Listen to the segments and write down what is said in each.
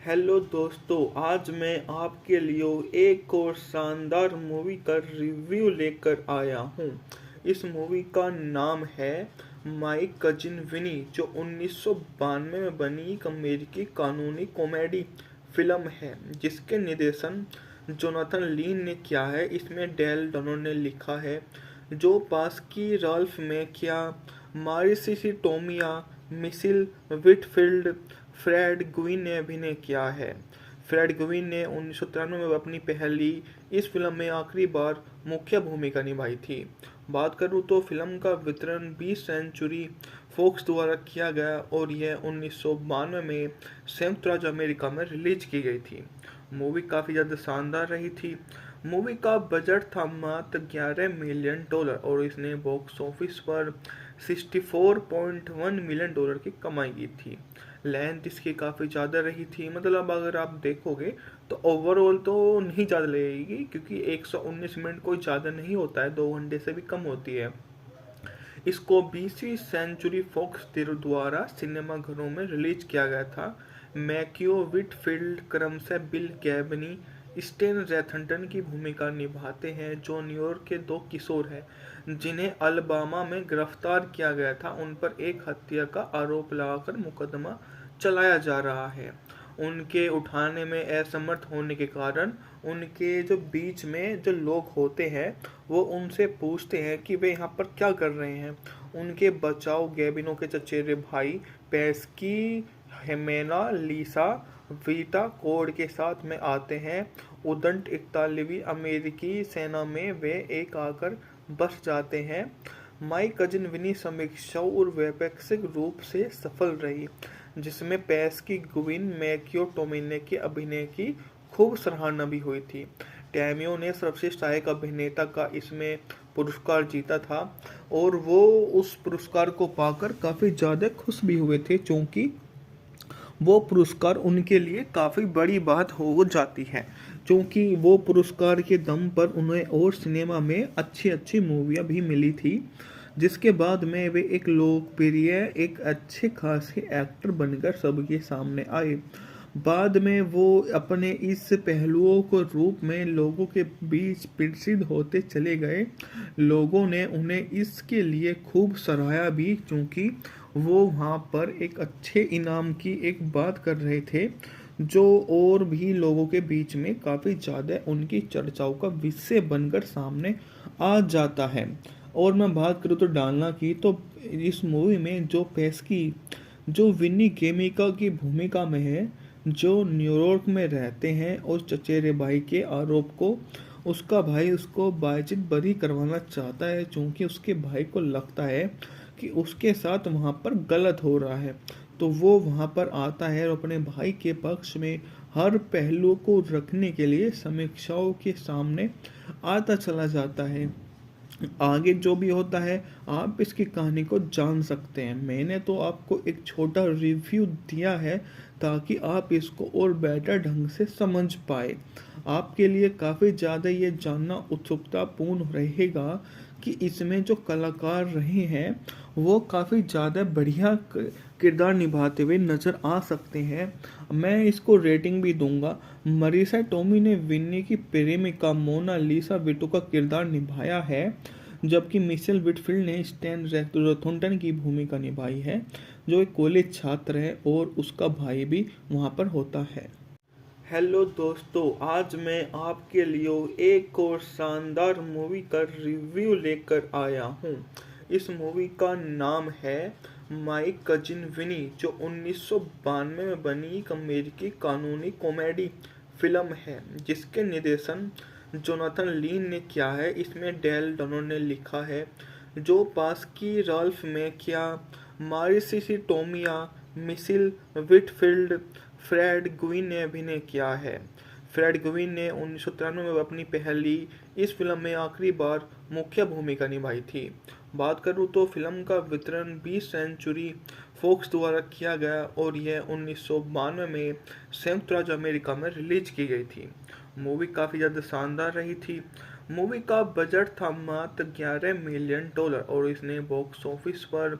Hello दोस्तों, आज मैं आपके लिए एक और शानदार मूवी का रिव्यू लेकर आया हूँ। इस मूवी का नाम है माई कजिन विनी, जो 1992 में बनी एक अमेरिकी कानूनी कॉमेडी फिल्म है, जिसके निर्देशन जोनाथन लीन ने किया है। इसमें डेल डोनो ने लिखा है, जो पास्की राल्फ मैकिया, मारिसिसी टोमिया, मिसिल विटफील्ड, फ्रेड ग्विन ने अभिनय किया है। फ्रेड ग्विन ने 1993 में अपनी पहली इस फिल्म में आखिरी बार मुख्य भूमिका निभाई थी। बात करूँ तो फिल्म का वितरण 20 सेंचुरी फॉक्स द्वारा किया गया और यह 1992 में संयुक्त राज्य अमेरिका में रिलीज की गई थी। मूवी काफ़ी ज़्यादा शानदार रही थी। मूवी का बजट था मात्र $11 मिलियन और इसने बॉक्स ऑफिस पर $64.1 मिलियन की कमाई की थी। लेंथ इसकी काफ़ी ज़्यादा रही थी, मतलब अगर आप देखोगे तो ओवरऑल तो नहीं ज़्यादा लगेगी, क्योंकि 119 मिनट कोई ज़्यादा नहीं होता है, 2 घंटे से भी कम होती है। इसको 20वीं सेंचुरी फॉक्स द्वारा सिनेमाघरों में रिलीज किया गया था। मैक्यू विटफील्ड क्रमशः बिल गैबनी, स्टेन रैथनटन की भूमिका निभाते हैं, जो न्यूयॉर्क के दो किशोर हैं जिन्हें अलबामा में गिरफ्तार किया गया था। उन पर एक हत्या का आरोप लगाकर मुकदमा चलाया जा रहा है। उनके उठाने में असमर्थ होने के कारण उनके जो बीच में जो लोग होते हैं वो उनसे पूछते हैं कि वे यहाँ पर क्या कर रहे हैं। उनके बचाव गैबिनो के चचेरे भाई पेस्की, हेमेना, लीसा, वीटा कोड के साथ में आते हैं। उदंड 41वीं अमेरिकी सेना में वे एक आकर बस जाते हैं। माई कजिन विनी समीक्षाओं और वैपक्षिक रूप से सफल रही, जिसमें पेस्की, गुविन, मैक्यो टोमिने के अभिनय की खूब सराहना भी हुई थी। टैमियो ने सर्वश्रेष्ठ सहायक अभिनेता का इसमें पुरस्कार जीता था और वो उस पुरस्कार को पाकर काफ़ी ज़्यादा खुश भी हुए थे, क्योंकि वो पुरस्कार उनके लिए काफ़ी बड़ी बात हो जाती है, क्योंकि वो पुरस्कार के दम पर उन्हें और सिनेमा में अच्छी अच्छी मूवियाँ भी मिली थी, जिसके बाद में वे एक लोकप्रिय, एक अच्छे खासे एक्टर बनकर सबके सामने आए। बाद में वो अपने इस पहलुओं को रूप में लोगों के बीच प्रसिद्ध होते चले गए। लोगों ने उन्हें इसके लिए खूब सराहा भी, क्योंकि वो वहाँ पर एक अच्छे इनाम की एक बात कर रहे थे, जो और भी लोगों के बीच में काफ़ी ज़्यादा उनकी चर्चाओं का विषय बनकर सामने आ जाता है। और मैं बात करूँ तो डालना की, तो इस मूवी में जो पेस्की, जो विनी केमिका की भूमिका में है, जो न्यूयॉर्क में रहते हैं और चचेरे भाई के आरोप को उसका भाई उसको बातचीत बरी करवाना चाहता है, क्योंकि उसके भाई को लगता है कि उसके साथ वहाँ पर गलत हो रहा है। तो वो वहाँ पर आता है और अपने भाई के पक्ष में हर पहलू को रखने के लिए समीक्षाओं के सामने आता चला जाता है। आगे जो भी होता है आप इसकी कहानी को जान सकते हैं। मैंने तो आपको एक छोटा रिव्यू दिया है ताकि आप इसको और बेटर ढंग से समझ पाए। आपके लिए काफ़ी ज़्यादा ये जानना उत्सुकतापूर्ण रहेगा कि इसमें जो कलाकार रहे हैं वो काफ़ी ज़्यादा बढ़िया किरदार निभाते हुए नज़र आ सकते हैं। मैं इसको रेटिंग भी दूंगा। मरीसा टोमी ने विन्नी की प्रेमिका मोना लिसा विटो का किरदार निभाया है, जबकि मिशेल विटफील्ड ने स्टैन रैथनटन की भूमिका निभाई है, जो एक कॉलेज छात्र है और उसका भाई भी वहाँ पर होता है। हेलो दोस्तों, आज मैं आपके लिए एक और शानदार मूवी का रिव्यू लेकर आया हूँ। इस मूवी का नाम है माई कजिन विनी, जो 1992 में बनी एक अमेरिकी कानूनी कॉमेडी फिल्म है, जिसके निर्देशन जोनाथन लीन ने किया है। इसमें डेल डोनो ने लिखा है, जो पास्की राल्फ मैकिया, मारिसिसी टोमिया, मिसिल विटफील्ड, फ्रेड ग्विन ने अभिनय किया है। फ्रेड ग्विन ने 1993 में अपनी पहली इस फिल्म में आखिरी बार मुख्य भूमिका निभाई थी। बात करूँ तो फिल्म का वितरण 20 सेंचुरी फॉक्स द्वारा किया गया और यह 1992 में संयुक्त राज्य अमेरिका में रिलीज की गई थी। मूवी काफ़ी ज़्यादा शानदार रही थी। मूवी का बजट था मात्र $11 मिलियन और इसने बॉक्स ऑफिस पर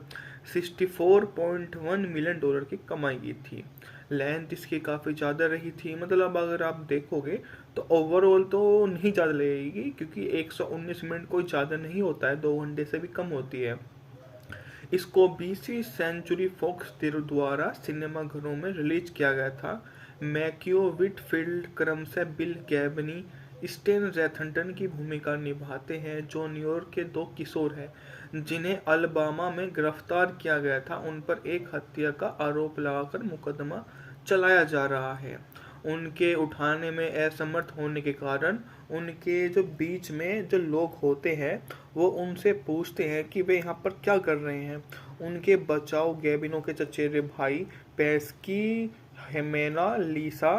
$64.1 मिलियन की कमाई की थी। लेंथ इसकी काफ़ी ज़्यादा रही थी। मतलब अगर आप देखोगे तो ओवरऑल तो नहीं ज़्यादा लगेगी, क्योंकि 119 मिनट कोई ज़्यादा नहीं होता है, 2 घंटे से भी कम होती है। इसको 20वीं सेंचुरी फॉक्स द्वारा सिनेमाघरों में रिलीज किया गया था। मैक्यू विटफील्ड क्रमशः बिल गैबनी, स्टेन रैथनटन की भूमिका निभाते हैं, जो न्यूयॉर्क के दो किशोर हैं जिन्हें अलबामा में गिरफ्तार किया गया था। उन पर एक हत्या का आरोप लगाकर मुकदमा चलाया जा रहा है। उनके उठाने में असमर्थ होने के कारण उनके जो बीच में जो लोग होते हैं वो उनसे पूछते हैं कि वे यहाँ पर क्या कर रहे हैं। उनके बचाव गैबिनो के चचेरे भाई पेस्की, हेमेना, लीसा,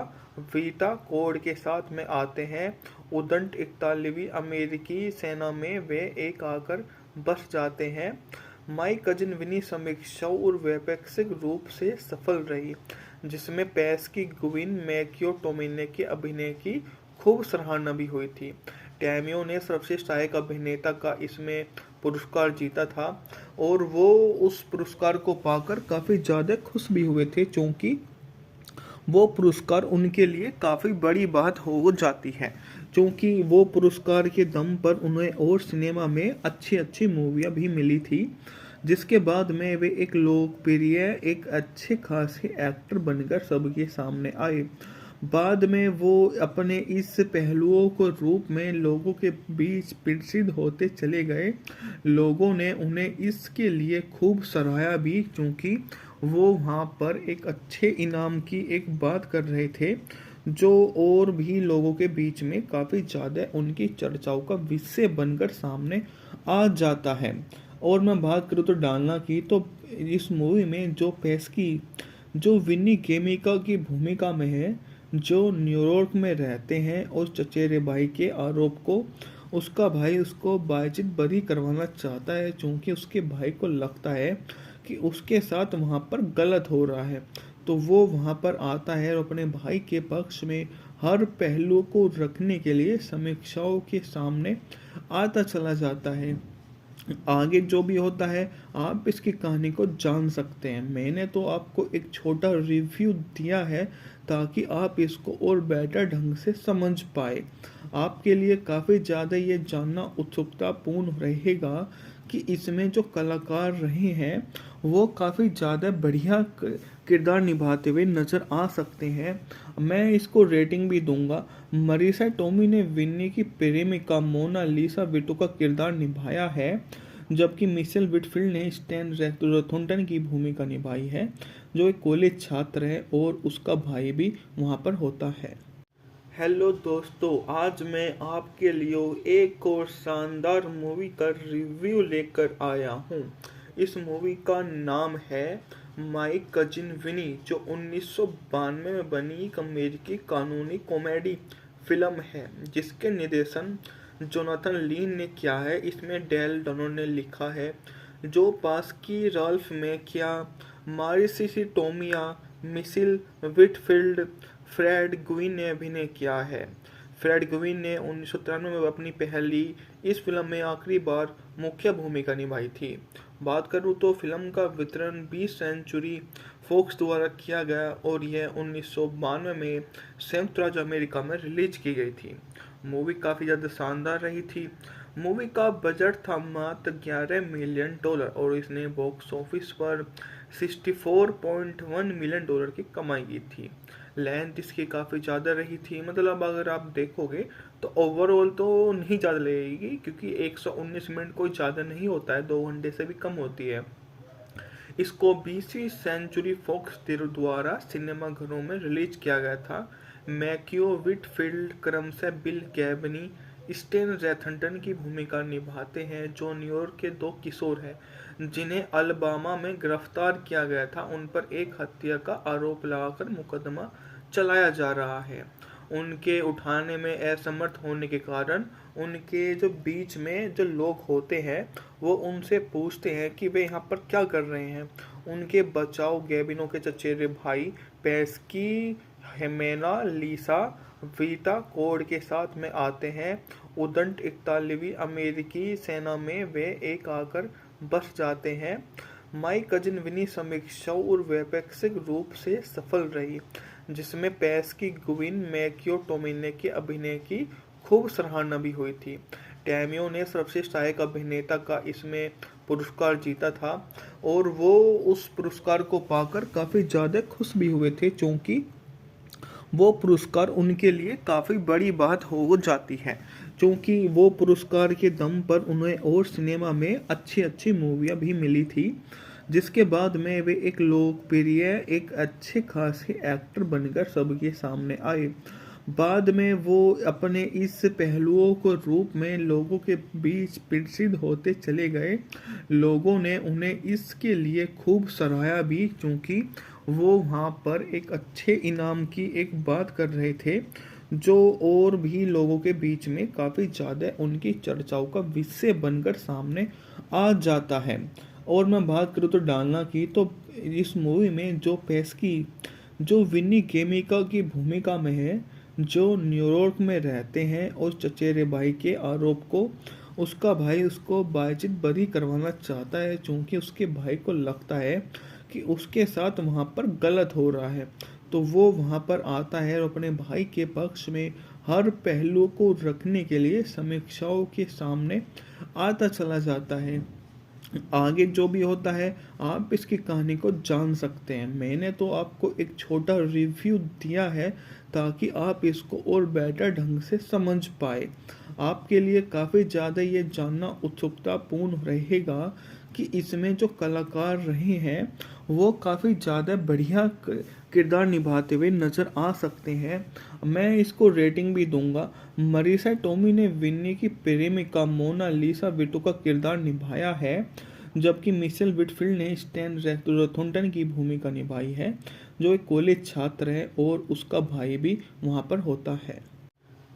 वीटा कोड के साथ में आते हैं। उदंड 41वीं अमेरिकी सेना में वे एक आकर बस जाते हैं। माई कजिन विनी समीक्षाओं और वैपक्षिक रूप से सफल रही, जिसमें पेस्की, गुविन, मैक्यो टोमिने के अभिनय की खूब सराहना भी हुई थी। टैमियो ने सर्वश्रेष्ठ सहायक अभिनेता का इसमें पुरस्कार जीता था और वो उस पुरस्कार को पाकर काफ़ी ज़्यादा खुश भी हुए थे, क्योंकि वो पुरस्कार उनके लिए काफ़ी बड़ी बात हो जाती है, क्योंकि वो पुरस्कार के दम पर उन्हें और सिनेमा में अच्छी अच्छी मूवियाँ भी मिली थी, जिसके बाद में वे एक लोकप्रिय, एक अच्छे खासे एक्टर बनकर सबके सामने आए। बाद में वो अपने इस पहलुओं को रूप में लोगों के बीच प्रसिद्ध होते चले गए। लोगों ने उन्हें इसके लिए खूब सराहा भी, क्योंकि वो वहाँ पर एक अच्छे इनाम की एक बात कर रहे थे, जो और भी लोगों के बीच में काफ़ी ज़्यादा उनकी चर्चाओं का विषय बनकर सामने आ जाता है। और मैं बात करूँ तो डालना की, तो इस मूवी में जो पेस्की, जो विनी केमिका की भूमिका में है, जो न्यूयॉर्क में रहते हैं, और चचेरे भाई के आरोप को उसका भाई उसको बातचीत बरी करवाना चाहता है, क्योंकि उसके भाई को लगता है कि उसके साथ वहाँ पर गलत हो रहा है। तो वो वहाँ पर आता है और अपने भाई के पक्ष में हर पहलू को रखने के लिए समीक्षाओं के सामने आता चला जाता है। आगे जो भी होता है आप इसकी कहानी को जान सकते हैं। मैंने तो आपको एक छोटा रिव्यू दिया है ताकि आप इसको और बेटर ढंग से समझ पाए। आपके लिए काफ़ी ज़्यादा ये जानना उत्सुकतापूर्ण रहेगा कि इसमें जो कलाकार रहे हैं वो काफ़ी ज़्यादा बढ़िया किरदार निभाते हुए नज़र आ सकते हैं। मैं इसको रेटिंग भी दूंगा। मरीसा टोमी ने विन्नी की प्रेमिका मोना लिसा विटो का किरदार निभाया है, जबकि मिशेल विटफील्ड ने स्टैन रैथनटन की भूमिका निभाई है, जो एक कॉलेज छात्र है और उसका भाई भी वहाँ पर होता है। हेलो दोस्तों, आज मैं आपके लिए एक और शानदार मूवी का रिव्यू लेकर आया हूँ। इस मूवी का नाम है माई कजिन विनी, जो 1992 में बनी एक अमेरिकी कानूनी कॉमेडी फिल्म है, जिसके निर्देशन जोनाथन लीन ने किया है। इसमें डेल डनो ने लिखा है, जो पास्की, राल्फ मैकिया, मारिसिसी टोमिया, मिशेल विटफील्ड, फ्रेड गुइन ने अभिनय किया है। फ्रेड गुइन ने 1993 में अपनी पहली इस फिल्म में आखिरी बार मुख्य भूमिका निभाई थी। बात करूँ तो फिल्म का वितरण 20 सेंचुरी फॉक्स द्वारा किया गया और यह 1992 में संयुक्त राज्य अमेरिका में रिलीज की गई थी। मूवी काफ़ी ज़्यादा शानदार रही थी। मूवी का बजट था मात्र $11 मिलियन और इसने बॉक्स ऑफिस पर $64.1 मिलियन की कमाई की थी। लेंथ इसकी काफ़ी ज़्यादा रही थी। मतलब अगर आप देखोगे तो ओवरऑल तो नहीं ज़्यादा लगेगी, क्योंकि 119 मिनट कोई ज़्यादा नहीं होता है, 2 घंटे से भी कम होती है। इसको 20वीं सेंचुरी फॉक्स द्वारा सिनेमाघरों में रिलीज किया गया था। मैक्यू विटफील्ड क्रमशः बिल गैबनी, स्टेन रैथनटन की भूमिका निभाते हैं, जो न्यूयॉर्क के दो किशोर हैं जिन्हें अलबामा में गिरफ्तार किया गया था। उन पर एक हत्या का आरोप लगाकर मुकदमा चलाया जा रहा है। उनके उठाने में असमर्थ होने के कारण उनके जो बीच में जो लोग होते हैं वो उनसे पूछते हैं कि वे यहाँ पर क्या कर रहे हैं। उनके बचाव गैबिनो के चचेरे भाई पेस्की, हेमेना, लीसा, वीटा कोड के साथ में आते हैं। उदंड 41वीं अमेरिकी सेना में वे एक आकर बस जाते हैं। माई कजिन विनी समीक्षाओं और वैपैक्षिक रूप से सफल रही, जिसमें पैस्की, गुविन, मैक्यो टोमिने के अभिनय की खूब सराहना भी हुई थी। टैमियो ने सर्वश्रेष्ठ सहायक अभिनेता का इसमें पुरस्कार जीता था और वो उस पुरस्कार को पाकर काफ़ी ज़्यादा खुश भी हुए थे, क्योंकि वो पुरस्कार उनके लिए काफ़ी बड़ी बात हो जाती है, क्योंकि वो पुरस्कार के दम पर उन्हें और सिनेमा में अच्छी अच्छी मूवियाँ भी मिली थी, जिसके बाद में वे एक लोकप्रिय, एक अच्छे खासे एक्टर बनकर सबके सामने आए। बाद में वो अपने इस पहलुओं को रूप में लोगों के बीच प्रसिद्ध होते चले गए। लोगों ने उन्हें इसके लिए खूब सराहा भी, क्योंकि वो वहाँ पर एक अच्छे इनाम की एक बात कर रहे थे, जो और भी लोगों के बीच में काफ़ी ज़्यादा उनकी चर्चाओं का विषय बनकर सामने आ जाता है। और मैं बात करूँ तो डालना की, तो इस मूवी में जो पेस्की, जो विनी केमिका की भूमिका में है, जो न्यूयॉर्क में रहते हैं और चचेरे भाई के आरोप को उसका भाई उसको बातचीत बरी करवाना चाहता है, क्योंकि उसके भाई को लगता है कि उसके साथ वहाँ पर गलत हो रहा है। तो वो वहाँ पर आता है और अपने भाई के पक्ष में हर पहलू को रखने के लिए समीक्षाओं के सामने आता चला जाता है। आगे जो भी होता है आप इसकी कहानी को जान सकते हैं। मैंने तो आपको एक छोटा रिव्यू दिया है ताकि आप इसको और बेटर ढंग से समझ पाए। आपके लिए काफ़ी ज़्यादा ये जानना उत्सुकतापूर्ण रहेगा कि इसमें जो कलाकार रहे हैं वो काफ़ी ज़्यादा बढ़िया किरदार निभाते हुए नज़र आ सकते हैं। मैं इसको रेटिंग भी दूंगा। मरीसा टोमी ने विन्नी की प्रेमिका मोना लिसा विटो का किरदार निभाया है, जबकि मिशेल विटफील्ड ने स्टैन रथुंडन की भूमिका निभाई है, जो एक कॉलेज छात्र है और उसका भाई भी वहाँ पर होता है।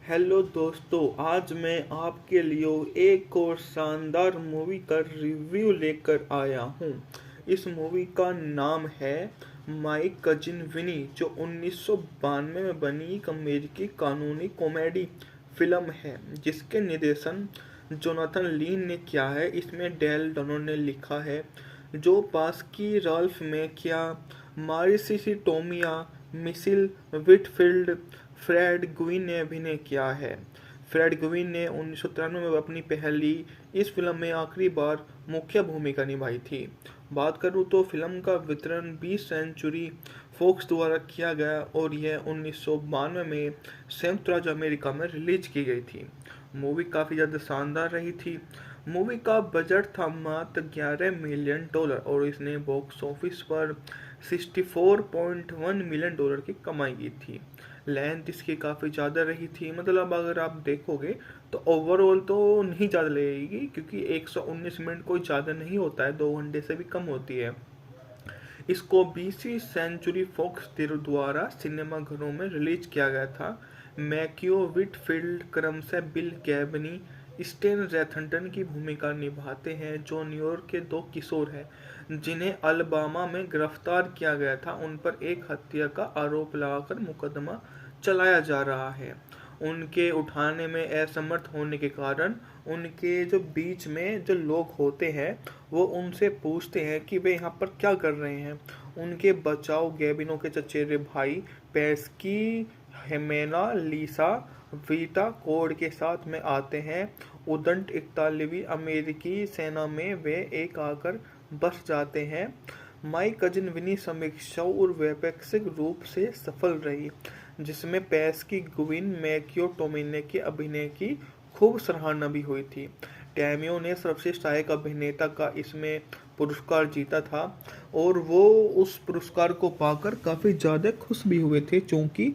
हेलो दोस्तों, आज मैं आपके लिए एक और शानदार मूवी का रिव्यू लेकर आया हूँ। इस मूवी का नाम है माई कजिन विनी, जो 1992 में बनी एक अमेरिकी कानूनी कॉमेडी फिल्म है, जिसके निर्देशन जोनाथन लीन ने किया है। इसमें डेल डनो ने लिखा है, जो पास्की, राल्फ मैकिया, मारिसिसी टोमिया, मिशेल विटफील्ड, फ्रेड ग्विन ने अभिनय किया है। फ्रेड ग्विन ने 1993 में अपनी पहली इस फिल्म में आखिरी बार मुख्य भूमिका निभाई थी। बात करूँ तो फिल्म का वितरण 20 सेंचुरी फॉक्स द्वारा किया गया और यह 1992 में संयुक्त राज्य अमेरिका में रिलीज की गई थी। मूवी काफ़ी ज़्यादा शानदार रही थी। मूवी का बजट था मात्र $11 मिलियन और इसने बॉक्स ऑफिस पर $64.1 मिलियन की कमाई की थी। लेंथ इसकी काफ़ी ज़्यादा रही थी, मतलब अगर आप देखोगे तो ओवरऑल तो नहीं ज़्यादा लगेगी, क्योंकि 119 मिनट कोई ज़्यादा नहीं होता है, 2 घंटे से भी कम होती है। इसको 20वीं सेंचुरी फॉक्स द्वारा सिनेमाघरों में रिलीज किया गया था। मैक्यो विटफील्ड क्रमशः बिल गैबनी, स्टेन रैथंटन की भूमिका निभाते हैं, जो न्यूयॉर्क के 2 किशोर हैं जिन्हें अलबामा में गिरफ्तार किया गया था। उन पर एक हत्या का आरोप लगाकर मुकदमा चलाया जा रहा है। उनके उठाने में असमर्थ होने के कारण उनके जो बीच में जो लोग होते हैं वो उनसे पूछते हैं कि वे यहाँ पर क्या कर रहे हैं। उनके बचाव गैबिनो के चचेरे भाई पेस्की, हेमेना, लीसा, वीटा कोड के साथ में आते हैं। उदंड 41वीं अमेरिकी सेना में वे एक आकर बस जाते हैं। माई कजिन विनी समीक्षाओं और वैपैक्षिक रूप से सफल रही, जिसमें पैस्की, गुविन, मैक्यो टोमिने के अभिनय की खूब सराहना भी हुई थी। टैमियो ने सर्वश्रेष्ठ सहायक अभिनेता का इसमें पुरस्कार जीता था और वो उस पुरस्कार को पाकर काफ़ी ज़्यादा खुश भी हुए थे, क्योंकि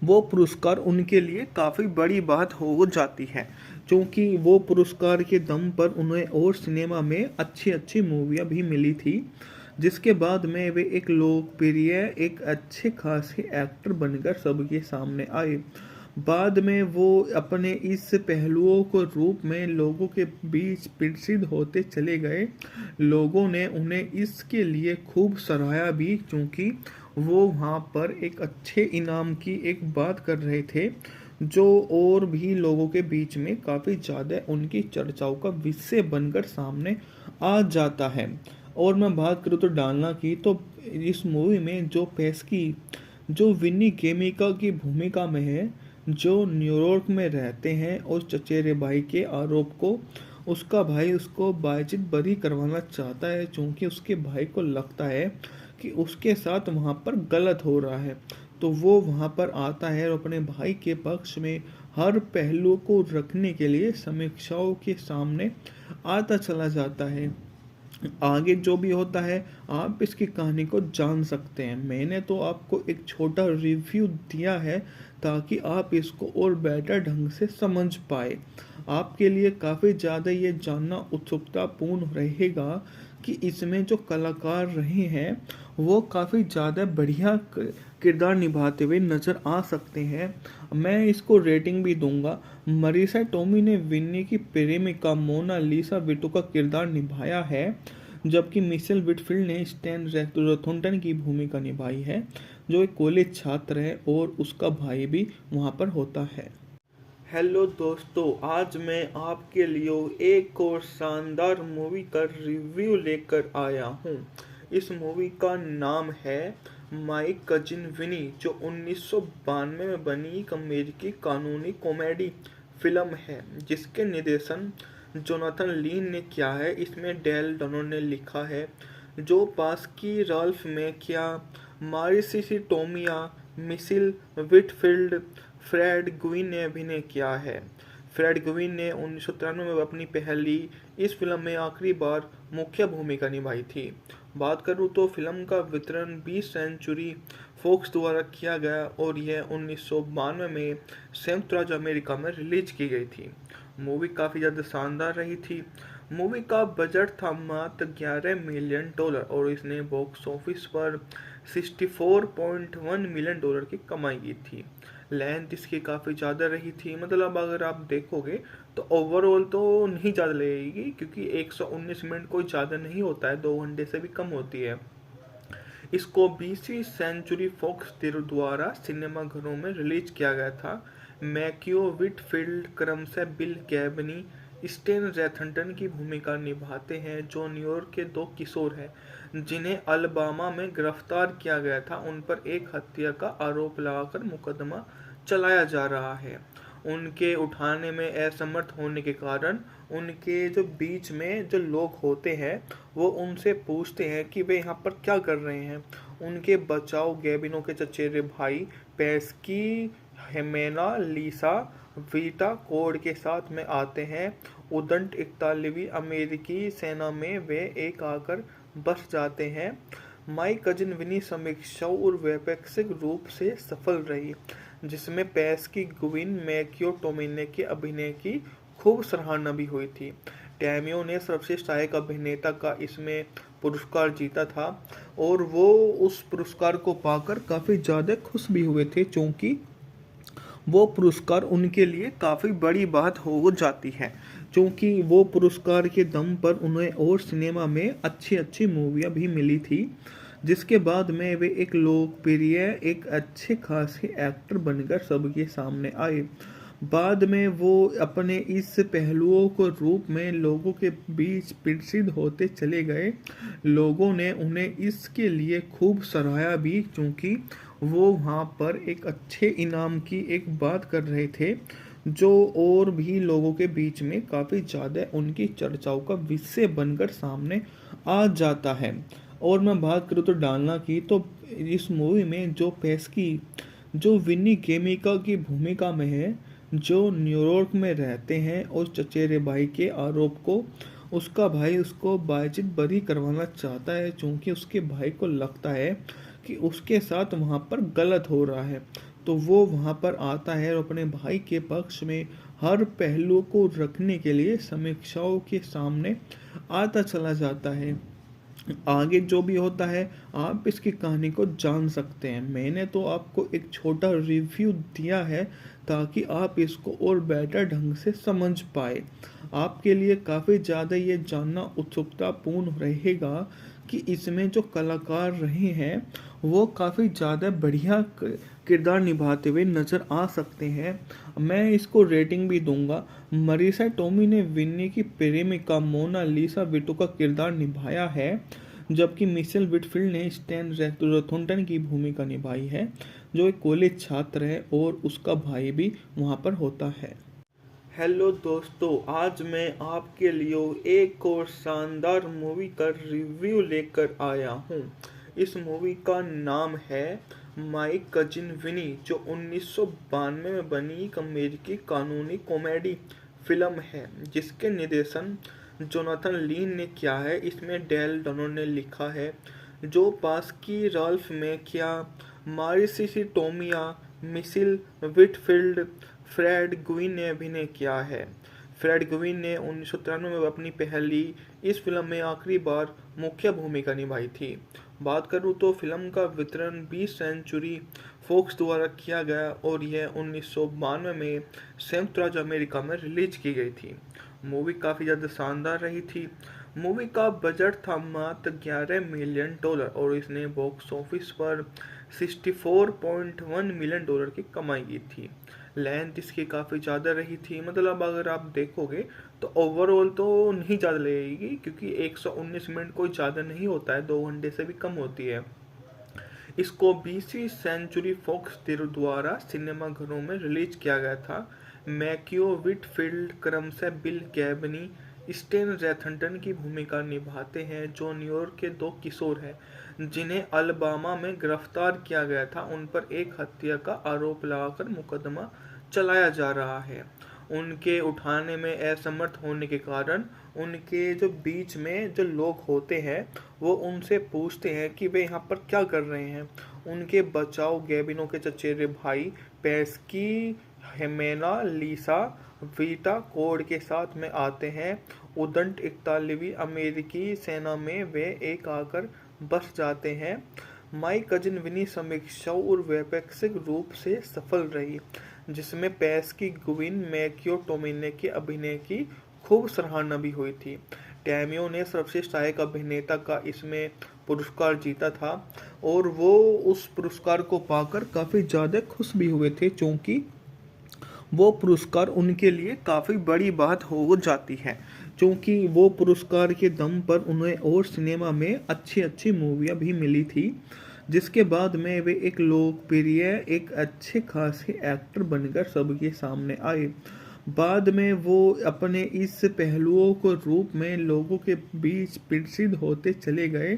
वो पुरस्कार उनके लिए काफ़ी बड़ी बात हो जाती है, क्योंकि वो पुरस्कार के दम पर उन्हें और सिनेमा में अच्छी अच्छी मूवियाँ भी मिली थी, जिसके बाद में वे एक लोकप्रिय, एक अच्छे खासे एक्टर बनकर सबके सामने आए। बाद में वो अपने इस पहलुओं को रूप में लोगों के बीच प्रसिद्ध होते चले गए। लोगों ने उन्हें इसके लिए खूब सराहा भी, क्योंकि वो वहाँ पर एक अच्छे इनाम की एक बात कर रहे थे, जो और भी लोगों के बीच में काफ़ी ज़्यादा उनकी चर्चाओं का विषय बनकर सामने आ जाता है। और मैं बात करूँ तो डालना की, तो इस मूवी में जो पेस्की जो विनी केमिका की भूमिका में है, जो न्यूयॉर्क में रहते हैं और चचेरे भाई के आरोप को उसका भाई उसको बायजिद बरी करवाना चाहता है, क्योंकि उसके भाई को लगता है कि उसके साथ वहाँ पर गलत हो रहा है। तो वो वहाँ पर आता है और अपने भाई के पक्ष में हर पहलू को रखने के लिए समीक्षाओं के सामने आता चला जाता है। आगे जो भी होता है आप इसकी कहानी को जान सकते हैं। मैंने तो आपको एक छोटा रिव्यू दिया है ताकि आप इसको और बेटर ढंग से समझ पाए। आपके लिए काफ़ी ज़्यादा ये जानना उत्सुकतापूर्ण रहेगा कि इसमें जो कलाकार रहे हैं वो काफ़ी ज़्यादा बढ़िया किरदार निभाते हुए नज़र आ सकते हैं। मैं इसको रेटिंग भी दूंगा। मरीसा टोमी ने विन्नी की प्रेमिका मोनालिसा विटो का किरदार निभाया है, जबकि मिशेल विटफील्ड ने स्टैन रॉथोरटन की भूमिका निभाई है, जो एक कॉलेज छात्र है और उसका भाई भी वहाँ पर होता है। हेलो दोस्तों, आज मैं आपके लिए एक और शानदार मूवी का रिव्यू लेकर आया हूँ। इस मूवी का नाम है माई कजिन विनी, जो 1992 में बनी एक अमेरिकी कानूनी कॉमेडी फिल्म है, जिसके निर्देशन जोनाथन लीन ने किया है। इसमें डेल डनो ने लिखा है, जो पास्की राल्फ में किया, मारिसिसी टोमिया, मिसिल विटफील्ड, फ्रेड ग्विन ने अभिनय किया है। फ्रेड ग्विन ने 1993 में अपनी पहली इस फिल्म में आखिरी बार मुख्य भूमिका निभाई थी। बात करूँ तो फिल्म का वितरण 20 सेंचुरी फोक्स द्वारा किया गया और यह 1992 में संयुक्त राज्य अमेरिका में रिलीज की गई थी। मूवी काफ़ी ज़्यादा शानदार रही थी। मूवी का बजट था मात्र $11 मिलियन और इसने बॉक्स ऑफिस पर $64.1 मिलियन की कमाई की थी। लेंथ इसकी काफ़ी ज़्यादा रही थी, मतलब अगर आप देखोगे तो ओवरऑल तो नहीं ज़्यादा लगेगी, क्योंकि 119 मिनट कोई ज़्यादा नहीं होता है, 2 घंटे से भी कम होती है। इसको 20वीं सेंचुरी फॉक्स द्वारा सिनेमाघरों में रिलीज किया गया था। मैक्यू विटफील्ड क्रमशः बिल गैबनी, स्टेन रॉथरटन की भूमिका निभाते हैं, जो न्यूयॉर्क के 2 किशोर हैं जिन्हें अलबामा में गिरफ्तार किया गया था। उन पर एक हत्या का आरोप लगाकर मुकदमा चलाया जा रहा है। उनके उठाने में असमर्थ होने के कारण उनके जो बीच में जो लोग होते हैं वो उनसे पूछते हैं कि वे यहाँ पर क्या कर रहे हैं। उनके बचाव गैबिनो के चचेरे भाई पेस्की हेमेना लीसा वीटा कोड के साथ में आते हैं। उदंड 41वीं अमेरिकी सेना में वे एक आकर बस जाते हैं। माई कजिन विनी समीक्षाओं और वैपक्षिक रूप से सफल रही, जिसमें पेस्की ग्विन मैक्यो टोमिने के अभिनय की खूब सराहना भी हुई थी। टैमियो ने सर्वश्रेष्ठ सहायक अभिनेता का इसमें पुरस्कार जीता था और वो उस पुरस्कार को पाकर काफ़ी ज़्यादा खुश भी हुए थे, क्योंकि वो पुरस्कार उनके लिए काफ़ी बड़ी बात हो जाती है, क्योंकि वो पुरस्कार के दम पर उन्हें और सिनेमा में अच्छी अच्छी मूवियाँ भी मिली थी, जिसके बाद में वे एक लोकप्रिय एक अच्छे खासे एक्टर बनकर सबके सामने आए। बाद में वो अपने इस पहलुओं को रूप में लोगों के बीच प्रसिद्ध होते चले गए। लोगों ने उन्हें इसके लिए खूब सराहा भी, क्योंकि वो वहाँ पर एक अच्छे इनाम की एक बात कर रहे थे, जो और भी लोगों के बीच में काफ़ी ज़्यादा उनकी चर्चाओं का विषय बनकर सामने आ जाता है। और मैं बात करूँ तो डालना की, तो इस मूवी में जो पेस्की जो विनी केमिका की भूमिका में है, जो न्यूयॉर्क में रहते हैं और चचेरे भाई के आरोप को उसका भाई उसको बायजिद बरी करवाना चाहता है, क्योंकि उसके भाई को लगता है कि उसके साथ वहाँ पर गलत हो रहा है। तो वो वहाँ पर आता है और अपने भाई के पक्ष में हर पहलू को रखने के लिए समीक्षाओं के सामने आता चला जाता है। आगे जो भी होता है आप इसकी कहानी को जान सकते हैं। मैंने तो आपको एक छोटा रिव्यू दिया है ताकि आप इसको और बेटर ढंग से समझ पाए। आपके लिए काफ़ी ज़्यादा ये जानना उत्सुकतापूर्ण रहेगा कि इसमें जो कलाकार रहे हैं वो काफ़ी ज़्यादा बढ़िया किरदार निभाते हुए नज़र आ सकते हैं। मैं इसको रेटिंग भी दूंगा। मरीसा टोमी ने विन्नी की प्रेमिका मोनालिसा विटो का किरदार निभाया है, जबकि मिशेल विटफील्ड ने स्टैन रथुंटन की भूमिका निभाई है, जो एक कॉलेज छात्र है और उसका भाई भी वहाँ पर होता है। हेलो दोस्तों, आज मैं आपके लिए एक और शानदार मूवी का रिव्यू लेकर आया हूँ। इस मूवी का नाम है माय कजिन विनी, जो 1992 में बनी एक अमेरिकी कानूनी कॉमेडी फिल्म है, जिसके निर्देशन जोनाथन लीन ने किया है। इसमें डेल डनो ने लिखा है, जो पास्की राल्फ मैकिया, मारिसिसी टोमिया, मिशिल विटफील्ड, फ्रेड ग्विन ने अभिनय किया है। फ्रेड ग्विन ने 1993 में अपनी पहली इस फिल्म में आखिरी बार मुख्य भूमिका निभाई थी। बात करूँ तो फिल्म का वितरण 20 सेंचुरी फॉक्स द्वारा किया गया और यह 1992 में संयुक्त राज्य अमेरिका में रिलीज की गई थी। मूवी काफ़ी ज़्यादा शानदार रही थी। मूवी का बजट था मात्र $11 मिलियन और इसने बॉक्स ऑफिस पर $64.1 मिलियन की कमाई की थी। लेंथ इसकी काफ़ी ज़्यादा रही थी, मतलब अगर आप देखोगे तो ओवरऑल तो नहीं ज़्यादा लगेगी, क्योंकि 119 मिनट कोई ज़्यादा नहीं होता है, 2 घंटे से भी कम होती है। इसको 20वीं सेंचुरी फॉक्स द्वारा सिनेमाघरों में रिलीज किया गया था। मैक्यो विटफील्ड क्रमशः बिल गैबनी, स्टेन रैथंटन की भूमिका निभाते हैं, जो न्यूयॉर्क के दो किशोर हैं जिन्हें अलबामा में गिरफ्तार किया गया था। उन पर एक हत्या का आरोप लगाकर मुकदमा चलाया जा रहा है। उनके उठाने में असमर्थ होने के कारण उनके जो बीच में जो लोग होते हैं वो उनसे पूछते हैं कि वे यहाँ पर क्या कर रहे हैं। उनके बचाव गैबिनो के चचेरे भाई पेस्की, हेमेना, लीसा वीटा कोड के साथ में आते हैं। उदंड 41वीं अमेरिकी सेना में वे एक आकर बस जाते हैं। माय कजिन विनी समीक्षाओं और वैपक्षिक रूप से सफल रही, जिसमें पेस्की, ग्विन, मैक्यो टोमिने के अभिनय की खूब सराहना भी हुई थी। टैमियो ने सर्वश्रेष्ठ सहायक अभिनेता का इसमें पुरस्कार जीता था और वो उस पुरस्कार को पाकर काफ़ी ज़्यादा खुश भी हुए थे, क्योंकि वो पुरस्कार उनके लिए काफ़ी बड़ी बात हो जाती है, क्योंकि वो पुरस्कार के दम पर उन्हें और सिनेमा में अच्छी अच्छी मूवियाँ भी मिली थी, जिसके बाद में वे एक लोकप्रिय, एक अच्छे खासे एक्टर बनकर सबके सामने आए। बाद में वो अपने इस पहलुओं को रूप में लोगों के बीच प्रसिद्ध होते चले गए।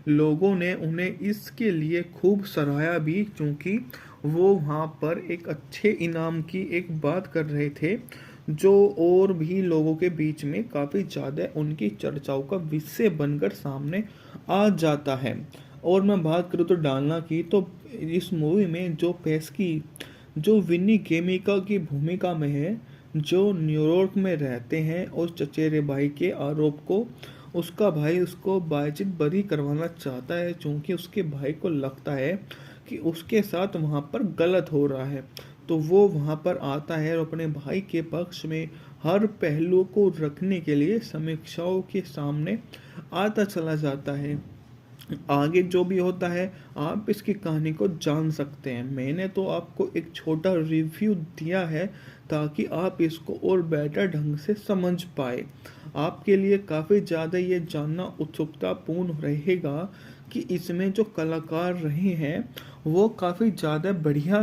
लोगों ने उन्हें इसके लिए खूब सराहा भी, क्योंकि वो वहाँ पर एक अच्छे इनाम की एक बात कर रहे थे, जो और भी लोगों के बीच में काफ़ी ज़्यादा उनकी चर्चाओं का विषय बनकर सामने आ जाता है। और मैं बात करूँ तो डालना की, तो इस मूवी में जो पेस्की, जो विनी केमिका की भूमिका में है, जो न्यूयॉर्क में रहते हैं और चचेरे भाई के आरोप को उसका भाई उसको बायजिद बरी करवाना चाहता है, क्योंकि उसके भाई को लगता है कि उसके साथ वहाँ पर गलत हो रहा है। तो वो वहाँ पर आता है और अपने भाई के पक्ष में हर पहलू को रखने के लिए समीक्षाओं के सामने आता चला जाता है। आगे जो भी होता है आप इसकी कहानी को जान सकते हैं। मैंने तो आपको एक छोटा रिव्यू दिया है ताकि आप इसको और बेटर ढंग से समझ पाए। आपके लिए काफ़ी ज़्यादा ये जानना उत्सुकतापूर्ण रहेगा कि इसमें जो कलाकार रहे हैं वो काफ़ी ज़्यादा बढ़िया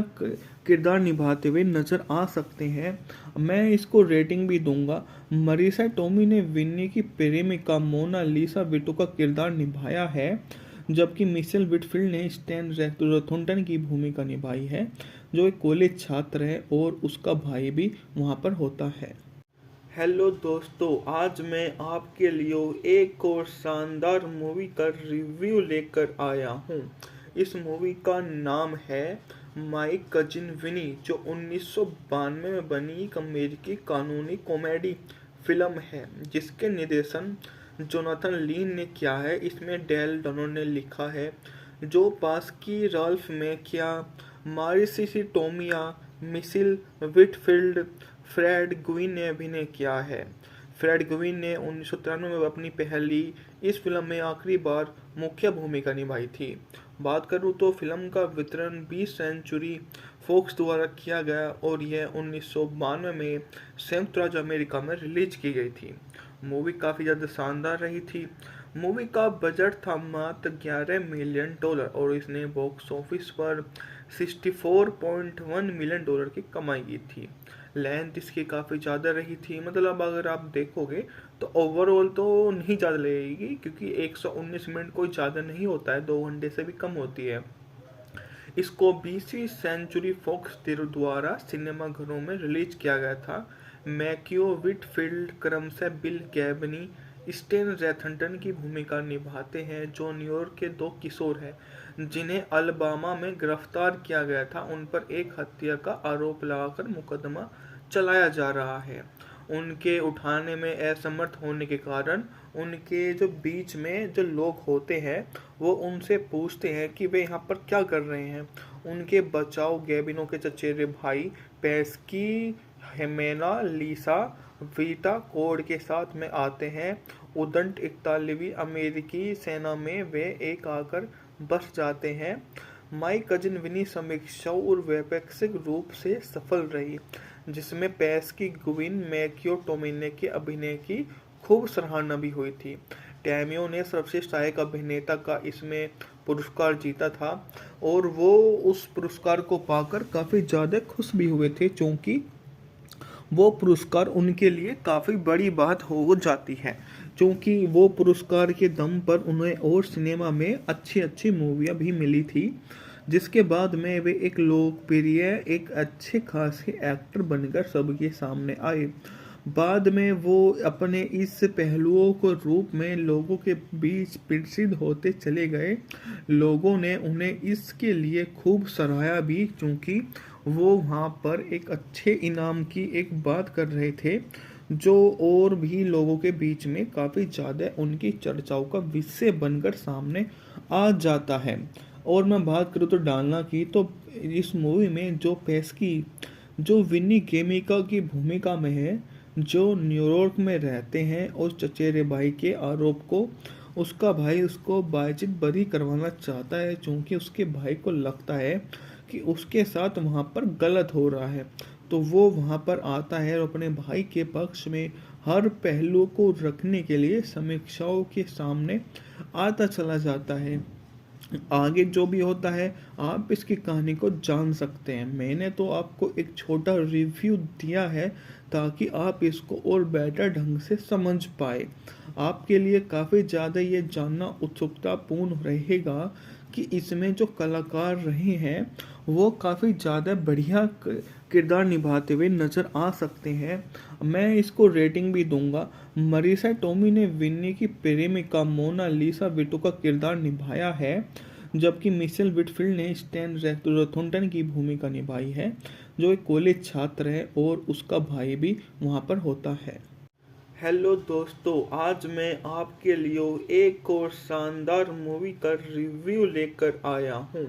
किरदार निभाते हुए नज़र आ सकते हैं। मैं इसको रेटिंग भी दूंगा। मरीसा टोमी ने विन्नी की प्रेमिका मोनालिसा विटो का किरदार निभाया है, जबकि मिशेल विटफील्ड ने स्टैन रथुंटन की भूमिका निभाई है, जो एक कॉलेज छात्र है और उसका भाई भी वहाँ पर होता है। हेलो दोस्तों, आज मैं आपके लिए एक और शानदार मूवी का रिव्यू लेकर आया हूँ। इस मूवी का नाम है माय कजिन विनी, जो 1992 में बनी एक अमेरिकी कानूनी कॉमेडी फिल्म है, जिसके निर्देशन जोनाथन लीन ने किया है। इसमें डेल डनो ने लिखा है, जो पास्की राल्फ मैकिया, मारिसिसी टोमिया, मिशिल विटफील्ड, फ्रेड ग्विन ने अभिनय किया है। फ्रेड ग्विन ने 1993 में अपनी पहली इस फिल्म में आखिरी बार मुख्य भूमिका निभाई थी। बात करूँ तो फिल्म का वितरण 20 सेंचुरी फॉक्स द्वारा किया गया और यह 1992 में संयुक्त राज्य अमेरिका में रिलीज की गई थी। मूवी काफ़ी ज़्यादा शानदार रही थी। मूवी का बजट था मात्र $11 मिलियन और इसने बॉक्स ऑफिस पर $64.1 मिलियन की कमाई की थी। लेंथ इसकी काफ़ी ज़्यादा रही थी, मतलब अगर आप देखोगे तो ओवरऑल तो नहीं ज़्यादा लगेगी, क्योंकि 119 मिनट कोई ज़्यादा नहीं होता है, 2 घंटे से भी कम होती है। इसको 20वीं सेंचुरी फॉक्स द्वारा सिनेमाघरों में रिलीज किया गया था। मैक्यू विटफील्ड क्रमशः बिल गैबनी, स्टेन रैथनटन की भूमिका निभाते हैं, जो न्यूयॉर्क के दो किशोर हैं जिन्हें अलबामा में गिरफ्तार किया गया था। उन पर एक हत्या का आरोप लगाकर मुकदमा चलाया जा रहा है। उनके उठाने में असमर्थ होने के कारण उनके जो बीच में जो लोग होते हैं वो उनसे पूछते हैं कि वे यहाँ पर क्या कर रहे हैं। उनके बचाव गैबिनो के चचेरे भाई पेस्की, हेमेना, लीसा, वीटा कोड के साथ में आते हैं। उदंड 41वीं अमेरिकी सेना में वे एक आकर बस जाते हैं। माई कजिन विनी समीक्षाओं और वैपक्षिक रूप से सफल रही, जिसमें पेस्की, गुविन, मैक्यो टोमिने के अभिनय की खूब सराहना भी हुई थी। टैमियो ने सर्वश्रेष्ठ सहायक अभिनेता का इसमें पुरस्कार जीता था और वो उस पुरस्कार को पाकर काफ़ी ज़्यादा खुश भी हुए थे, क्योंकि वो पुरस्कार उनके लिए काफ़ी बड़ी बात हो जाती है, क्योंकि वो पुरस्कार के दम पर उन्हें और सिनेमा में अच्छी अच्छी मूवियाँ भी मिली थी, जिसके बाद में वे एक लोकप्रिय, एक अच्छे खासे एक्टर बनकर सबके सामने आए। बाद में वो अपने इस पहलुओं को रूप में लोगों के बीच प्रसिद्ध होते चले गए। लोगों ने उन्हें इसके लिए खूब सराहा भी, क्योंकि वो वहाँ पर एक अच्छे इनाम की एक बात कर रहे थे, जो और भी लोगों के बीच में काफ़ी ज़्यादा उनकी चर्चाओं का विषय बनकर सामने आ जाता है। और मैं बात करूँ तो डालना की, तो इस मूवी में जो पेस्की, जो विनी केमिका की भूमिका में है, जो न्यूयॉर्क में रहते हैं, उस चचेरे भाई के आरोप को उसका भाई उसको बातचीत बरी करवाना चाहता है, क्योंकि उसके भाई को लगता है कि उसके साथ वहाँ पर गलत हो रहा है। तो वो वहाँ पर आता है और अपने भाई के पक्ष में हर पहलू को रखने के लिए समीक्षाओं के सामने आता चला जाता है। आगे जो भी होता है आप इसकी कहानी को जान सकते हैं। मैंने तो आपको एक छोटा रिव्यू दिया है ताकि आप इसको और बेटर ढंग से समझ पाए। आपके लिए काफ़ी ज़्यादा ये जानना उत्सुकतापूर्ण रहेगा कि इसमें जो कलाकार रहे हैं वो काफ़ी ज़्यादा बढ़िया किरदार निभाते हुए नज़र आ सकते हैं। मैं इसको रेटिंग भी दूंगा। मरीसा टोमी ने विन्नी की प्रेमिका मोना लिसा विटो का किरदार निभाया है, जबकि मिशेल विटफील्ड ने स्टैन रैथोनटन की भूमिका निभाई है, जो एक कॉलेज छात्र है और उसका भाई भी वहाँ पर होता है। हेलो दोस्तों, आज मैं आपके लिए एक और शानदार मूवी का रिव्यू लेकर आया हूँ।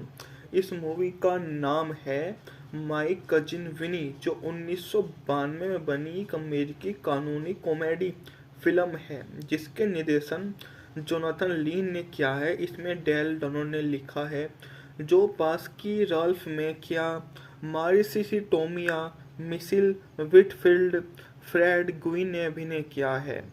इस मूवी का नाम है माई कजिन विनी, जो 1992 में बनी एक अमेरिकी कानूनी कॉमेडी फिल्म है, जिसके निर्देशन जोनाथन लीन ने किया है। इसमें डेल डोनो ने लिखा है, जो पास्की, राल्फ मैकिया, मारिसिसी टोमिया, मिशेल विटफील्ड, फ्रेड गुइन ने अभिनय किया है।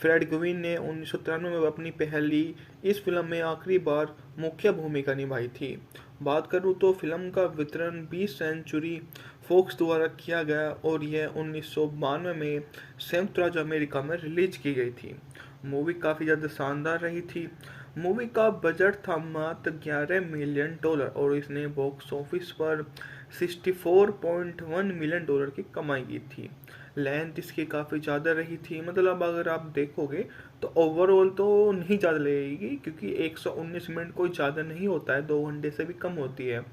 फ्रेड गुइन ने 1993 में अपनी पहली इस फिल्म में आखिरी बार मुख्य भूमिका निभाई थी। बात करूँ तो फिल्म का वितरण 20 सेंचुरी फॉक्स द्वारा किया गया और यह 1992 में संयुक्त राज्य अमेरिका में रिलीज की गई थी। मूवी काफ़ी ज़्यादा शानदार रही थी। मूवी का बजट था मात्र $11 मिलियन और इसने बॉक्स ऑफिस पर $64.1 मिलियन की कमाई की थी। लेंथ इसकी काफ़ी ज़्यादा रही थी, मतलब अगर आप देखोगे तो ओवरऑल तो नहीं ज़्यादा लगेगी, क्योंकि 119 मिनट कोई ज़्यादा नहीं होता है, 2 घंटे से भी कम होती है।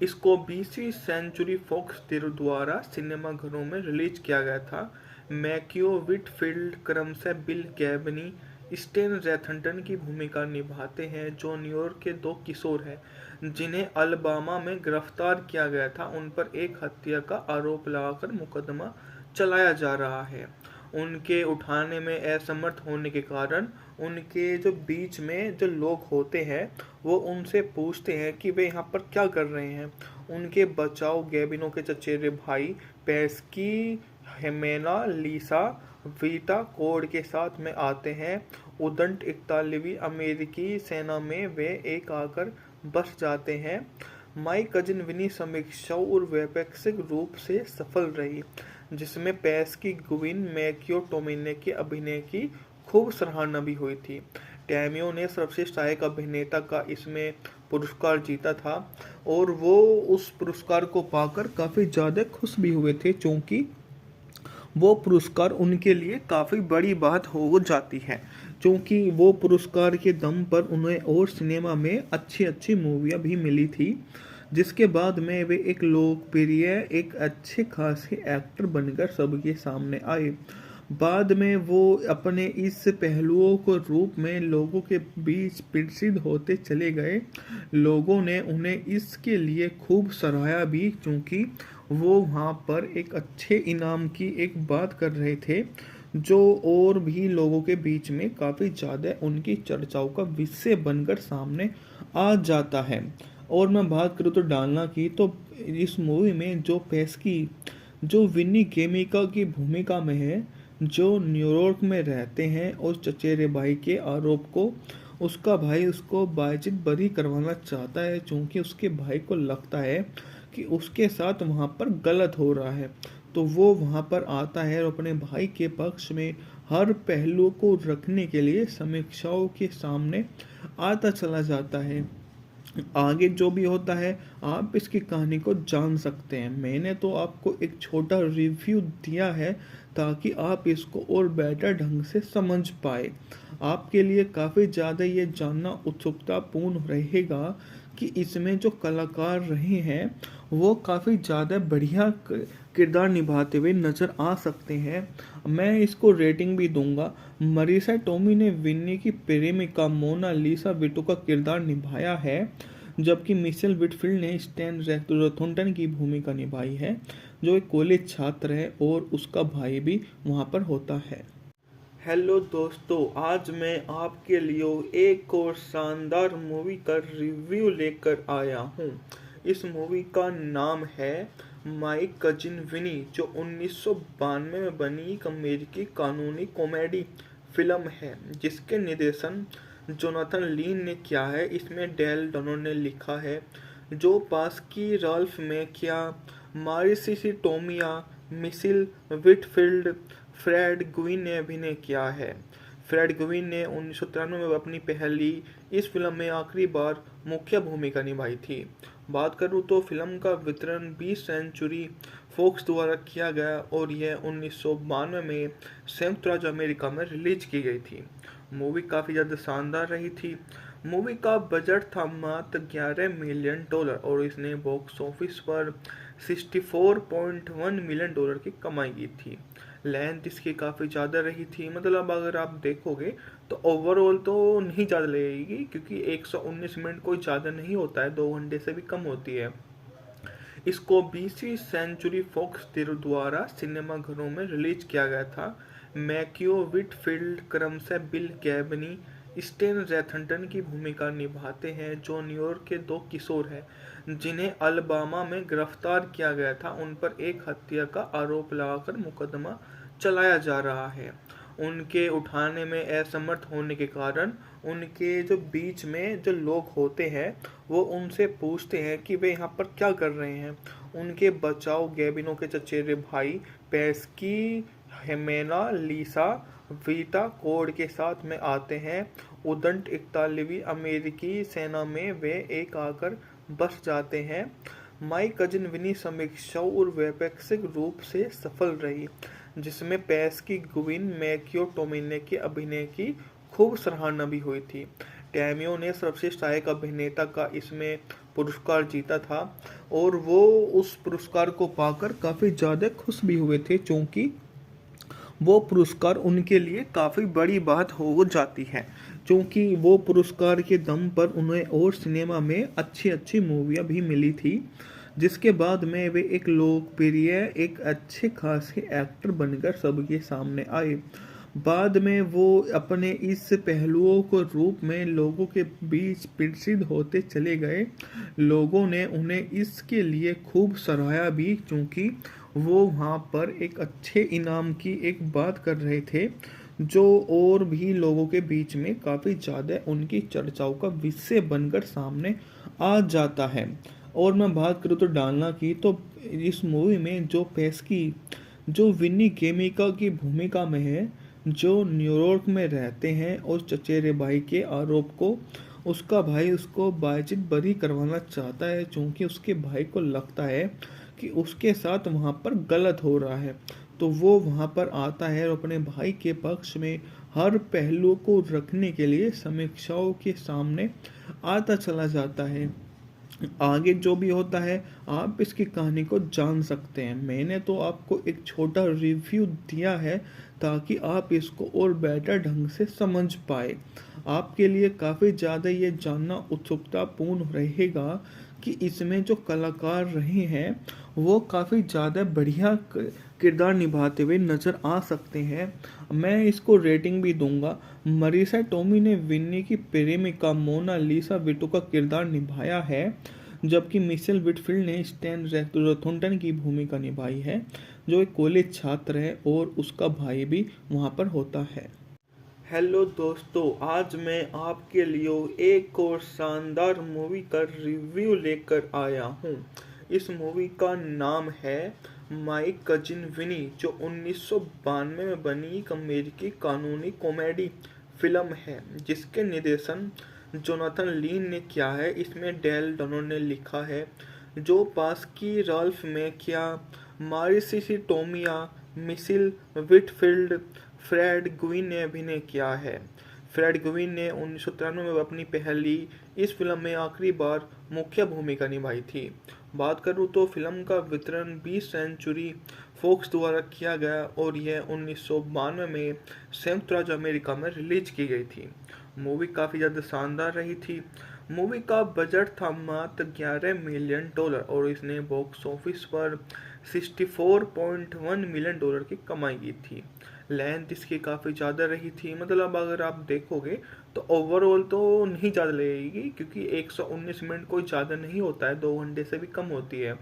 इसको 20वीं सेंचुरी फॉक्स द्वारा सिनेमाघरों में रिलीज किया गया था। मैक्यू विटफील्ड क्रमशः बिल गैबनी, स्टेन रैथनटन की भूमिका निभाते हैं, जो न्यूयॉर्क के दो किशोर हैं जिन्हें अलबामा में गिरफ्तार किया गया था। उन पर एक हत्या का आरोप लगाकर मुकदमा चलाया जा रहा है। उनके उठाने में असमर्थ होने के कारण उनके जो बीच में जो लोग होते हैं वो उनसे पूछते हैं कि वे यहाँ पर क्या कर रहे हैं। उनके बचाव गैबिनो के चचेरे भाई पेस्की, हेमेना, लीसा, वीटा कोड के साथ में आते हैं। उदंड 41वीं अमेरिकी सेना में वे एक आकर बस जाते हैं। माई कजिन विनी समीक्षाओं और वैपक्षिक रूप से सफल रही, जिसमें पेस्की, गुविन, मैक्यो टोमिने के अभिनय की खूब सराहना भी हुई थी। टैमियो ने सर्वश्रेष्ठ सहायक अभिनेता का इसमें पुरस्कार जीता था और वो उस पुरस्कार को पाकर काफ़ी ज़्यादा खुश भी हुए थे, क्योंकि वो पुरस्कार उनके लिए काफ़ी बड़ी बात हो जाती है, क्योंकि वो पुरस्कार के दम पर उन्हें और सिनेमा में अच्छी अच्छी मूवियाँ भी मिली थी, जिसके बाद में वे एक लोकप्रिय, एक अच्छे खासे एक्टर बनकर सबके सामने आए। बाद में वो अपने इस पहलुओं को रूप में लोगों के बीच प्रसिद्ध होते चले गए। लोगों ने उन्हें इसके लिए खूब सराहा भी, क्योंकि वो वहाँ पर एक अच्छे इनाम की एक बात कर रहे थे, जो और भी लोगों के बीच में काफ़ी ज़्यादा उनकी चर्चाओं का विषय बनकर सामने आ जाता है। और मैं बात करूँ तो डालना की, तो इस मूवी में जो पेस्की, जो विनी केमिका की भूमिका में है, जो न्यूयॉर्क में रहते हैं और चचेरे भाई के आरोप को उसका भाई उसको बातचीत बरी करवाना चाहता है, क्योंकि उसके भाई को लगता है कि उसके साथ वहाँ पर गलत हो रहा है। तो वो वहाँ पर आता है और अपने भाई के पक्ष में हर पहलू को रखने के लिए समीक्षाओं के सामने आता चला जाता है। आगे जो भी होता है आप इसकी कहानी को जान सकते हैं। मैंने तो आपको एक छोटा रिव्यू दिया है ताकि आप इसको और बेटर ढंग से समझ पाए। आपके लिए काफ़ी ज़्यादा ये जानना उत्सुकतापूर्ण रहेगा कि इसमें जो कलाकार रहे हैं वो काफ़ी ज़्यादा बढ़िया किरदार निभाते हुए नज़र आ सकते हैं। मैं इसको रेटिंग भी दूंगा। मरीसा टोमी ने विन्नी की प्रेमिका मोना लिसा विटो का किरदार निभाया है, जबकि मिशेल विटफील्ड ने स्टैन रॉथुंटन की भूमिका निभाई है, जो एक कॉलेज छात्र है और उसका भाई भी वहाँ पर होता है। हेलो दोस्तों, आज मैं आपके लिए एक और शानदार मूवी का रिव्यू लेकर आया हूँ। इस मूवी का नाम है माई कजिन विनी, जो 1992 में बनी एक अमेरिकी कानूनी कॉमेडी फिल्म है, जिसके निर्देशन जोनाथन लीन ने किया है। इसमें डेल डोनो ने लिखा है, जो पास्की, राल्फ मैकिया, मारिसी टोमिया, मिशेल विटफील्ड, फ्रेड गुइन ने अभिनय किया है। फ्रेड गुइन ने 1993 में अपनी पहली इस फिल्म में आखिरी बार मुख्य भूमिका निभाई थी। बात करूँ तो फिल्म का वितरण 20 सेंचुरी फॉक्स द्वारा किया गया और यह 1992 में संयुक्त राज्य अमेरिका में रिलीज की गई थी। मूवी काफ़ी ज़्यादा शानदार रही थी। मूवी का बजट था मात्र $11 मिलियन और इसने बॉक्स ऑफिस पर $64.1 मिलियन की कमाई की थी। लेंथ इसकी काफ़ी ज़्यादा रही थी, मतलब अगर आप देखोगे तो ओवरऑल तो नहीं ज़्यादा लगेगी, क्योंकि 119 मिनट कोई ज़्यादा नहीं होता है, 2 घंटे से भी कम होती है। इसको 20वीं सेंचुरी फॉक्स द्वारा सिनेमाघरों में रिलीज किया गया था। मैक्यो विटफील्ड क्रमशः बिल गैबनी, स्टेन रॉथुंटन की भूमिका निभाते हैं, जो न्यूयॉर्क के 2 किशोर हैं जिन्हें अलबामा में गिरफ्तार किया गया था। उन पर एक हत्या का आरोप लगाकर मुकदमा चलाया जा रहा है। उनके उठाने में असमर्थ होने के कारण उनके जो बीच में जो लोग होते हैं वो उनसे पूछते हैं कि वे यहाँ पर क्या कर रहे हैं। उनके बचाव गैबिनो के चचेरे भाई पेस्की, हेमेना, लीसा, वीटा कोड के साथ में आते हैं। उदंड 41वीं अमेरिकी सेना में वे एक आकर बस जाते हैं। माई कजिन विनी समीक्षाओं और वैपक्षिक रूप से सफल रही, जिसमें पेस्की, गुविन, मैक्यो टोमिने के अभिनय की खूब सराहना भी हुई थी। टैमियो ने सर्वश्रेष्ठ सहायक अभिनेता का इसमें पुरस्कार जीता था और वो उस पुरस्कार को पाकर काफ़ी ज़्यादा खुश भी हुए थे, क्योंकि वो पुरस्कार उनके लिए काफ़ी बड़ी बात हो जाती है, क्योंकि वो पुरस्कार के दम पर उन्हें और सिनेमा में अच्छी अच्छी मूवियाँ भी मिली थी, जिसके बाद में वे एक लोकप्रिय एक अच्छे खासे एक्टर बनकर सबके सामने आए। बाद में वो अपने इस पहलुओं को रूप में लोगों के बीच प्रसिद्ध होते चले गए। लोगों ने उन्हें इसके लिए खूब सराहा भी, क्योंकि वो वहाँ पर एक अच्छे इनाम की एक बात कर रहे थे, जो और भी लोगों के बीच में काफ़ी ज़्यादा उनकी चर्चाओं का विषय बनकर सामने आ जाता है। और मैं बात करूँ तो डालना की, तो इस मूवी में जो पेस्की जो विनी केमिका की भूमिका में है, जो न्यूयॉर्क में रहते हैं और चचेरे भाई के आरोप को उसका भाई उसको बातचीत बरी करवाना चाहता है, क्योंकि उसके भाई को लगता है कि उसके साथ वहाँ पर गलत हो रहा है। तो वो वहाँ पर आता है और अपने भाई के पक्ष में हर पहलू को रखने के लिए समीक्षाओं के सामने आता चला जाता है। आगे जो भी होता है आप इसकी कहानी को जान सकते हैं। मैंने तो आपको एक छोटा रिव्यू दिया है ताकि आप इसको और बेटर ढंग से समझ पाए। आपके लिए काफ़ी ज़्यादा ये जानना उत्सुकतापूर्ण रहेगा कि इसमें जो कलाकार रहे हैं वो काफ़ी ज़्यादा बढ़िया किरदार निभाते हुए नज़र आ सकते हैं। मैं इसको रेटिंग भी दूंगा। मरीसा टोमी ने विन्नी की प्रेमिका मोना लिसा विटो का किरदार निभाया है, जबकि मिशेल विटफील्ड ने स्टैन रथुंटन की भूमिका निभाई है, जो एक कॉलेज छात्र है और उसका भाई भी वहाँ पर होता है। हेलो दोस्तों, आज मैं आपके लिए एक और शानदार मूवी का रिव्यू लेकर आया हूँ। इस मूवी का नाम है माय कजिन विनी, जो 1992 में बनी एक अमेरिकी कानूनी कॉमेडी फिल्म है, जिसके निर्देशन जोनाथन लीन ने किया है। इसमें डेल डनो ने लिखा है, जो पास्की राल्फ मैकिया, मारिसिसी टोमिया, मिशेल विटफील्ड, फ्रेड ग्विन ने अभिनय किया है। फ्रेड ग्विन ने 1993 में अपनी पहली इस फिल्म में आखिरी बार मुख्य भूमिका निभाई थी। बात करूँ तो फिल्म का वितरण 20 सेंचुरी फॉक्स द्वारा किया गया और यह 1992 में संयुक्त राज्य अमेरिका में रिलीज की गई थी। मूवी काफ़ी ज़्यादा शानदार रही थी। मूवी का बजट था मात्र $11 मिलियन और इसने बॉक्स ऑफिस पर $64.1 मिलियन की कमाई की थी। लेंथ इसकी काफ़ी ज़्यादा रही थी, मतलब अगर आप देखोगे तो ओवरऑल तो नहीं ज़्यादा लगेगी, क्योंकि 119 मिनट कोई ज़्यादा नहीं होता है, 2 घंटे से भी कम होती है।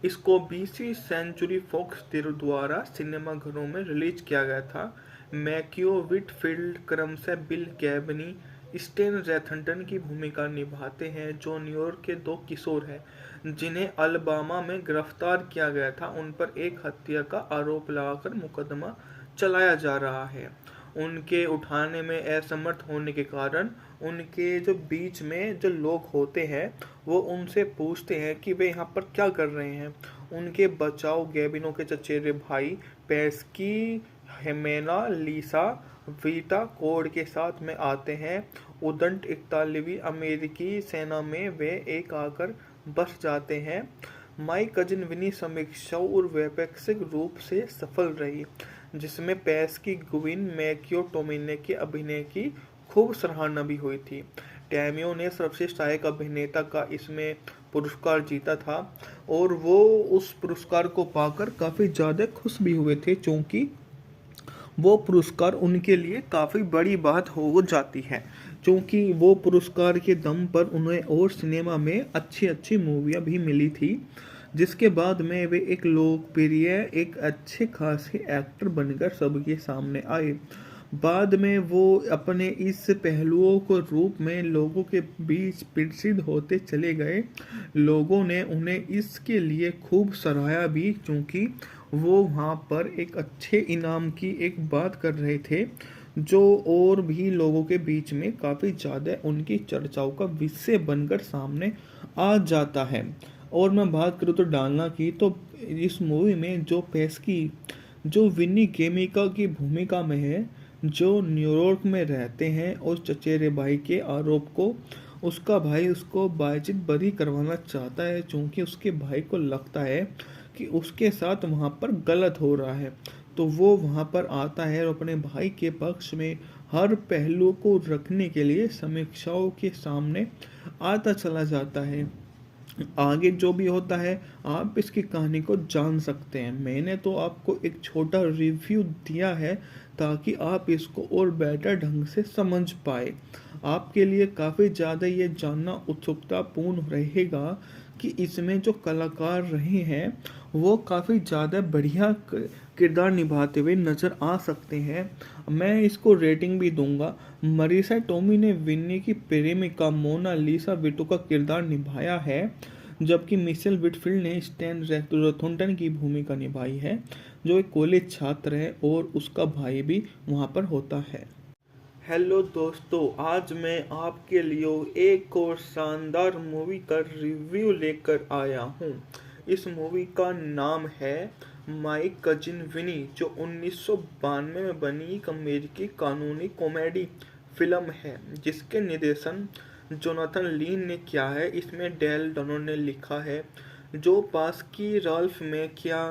इसको 20वीं सेंचुरी फॉक्स द्वारा सिनेमा घरों में रिलीज किया गया था। मैक्यो विटफील्ड क्रमशः बिल गैबनी, स्टेन रैथंटन की भूमिका निभाते हैं, जो न्यूयॉर्क के 2 किशोर हैं जिन्हें अलबामा में गिरफ्तार किया गया था। उन पर एक हत्या का आरोप लगाकर मुकदमा चलाया जा रहा है। उनके उठाने में असमर्थ होने के कारण उनके जो बीच में जो लोग होते हैं वो उनसे पूछते हैं कि वे यहाँ पर क्या कर रहे हैं। उनके बचाव गैबिनो के चचेरे भाई पेस्की, हेमेना, लीसा वीटा कोड के साथ में आते हैं। उदंड 41वीं अमेरिकी सेना में वे एक आकर बस जाते हैं। माय कजिन विनी समीक्षाओं और वैपक्षिक रूप से सफल रही, जिसमें पेस्की, ग्विन, मैक्यो टोमिने के अभिनय की खूब सराहना भी हुई थी। टैमियो ने सर्वश्रेष्ठ सहायक अभिनेता का इसमें पुरस्कार जीता था और वो उस पुरस्कार को पाकर काफ़ी ज़्यादा खुश भी हुए थे, क्योंकि वो पुरस्कार उनके लिए काफ़ी बड़ी बात हो जाती है, क्योंकि वो पुरस्कार के दम पर उन्हें और सिनेमा में अच्छी अच्छी मूवियाँ भी मिली थी, जिसके बाद में वे एक लोकप्रिय एक अच्छे खासे एक्टर बनकर सबके सामने आए। बाद में वो अपने इस पहलुओं को रूप में लोगों के बीच प्रसिद्ध होते चले गए। लोगों ने उन्हें इसके लिए खूब सराहा भी, क्योंकि वो वहाँ पर एक अच्छे इनाम की एक बात कर रहे थे, जो और भी लोगों के बीच में काफ़ी ज़्यादा उनकी चर्चाओं का विषय बनकर सामने आ जाता है। और मैं बात करूँ तो डालना की, तो इस मूवी में जो पेस्की जो विनी केमिका की भूमिका में है, जो न्यूयॉर्क में रहते हैं और चचेरे भाई के आरोप को उसका भाई उसको बातचीत बरी करवाना चाहता है, क्योंकि उसके भाई को लगता है कि उसके साथ वहाँ पर गलत हो रहा है। तो वो वहाँ पर आता है और अपने भाई के पक्ष में हर पहलू को रखने के लिए समीक्षाओं के सामने आता चला जाता है। आगे जो भी होता है आप इसकी कहानी को जान सकते हैं। मैंने तो आपको एक छोटा रिव्यू दिया है ताकि आप इसको और बेटर ढंग से समझ पाए। आपके लिए काफ़ी ज़्यादा ये जानना उत्सुकतापूर्ण रहेगा कि इसमें जो कलाकार रहे हैं वो काफ़ी ज़्यादा बढ़िया किरदार निभाते हुए नज़र आ सकते हैं। मैं इसको रेटिंग भी दूंगा। मरीसा टोमी ने विन्नी की प्रेमिका मोनालिसा विटो का किरदार निभाया है, जबकि मिशेल विटफील्ड ने स्टैन रॉथोरटन की भूमिका निभाई है, जो एक कॉलेज छात्र है और उसका भाई भी वहाँ पर होता है। हेलो दोस्तों, आज मैं आपके लिए एक और शानदार मूवी का रिव्यू लेकर आया हूँ। इस मूवी का नाम है माई कजिन विनी, जो 1992 में बनी एक अमेरिकी कानूनी कॉमेडी फिल्म है जिसके निर्देशन जोनाथन लीन ने किया है। इसमें डेल डोनो ने लिखा है, जो पास्की राल्फ मैकिया,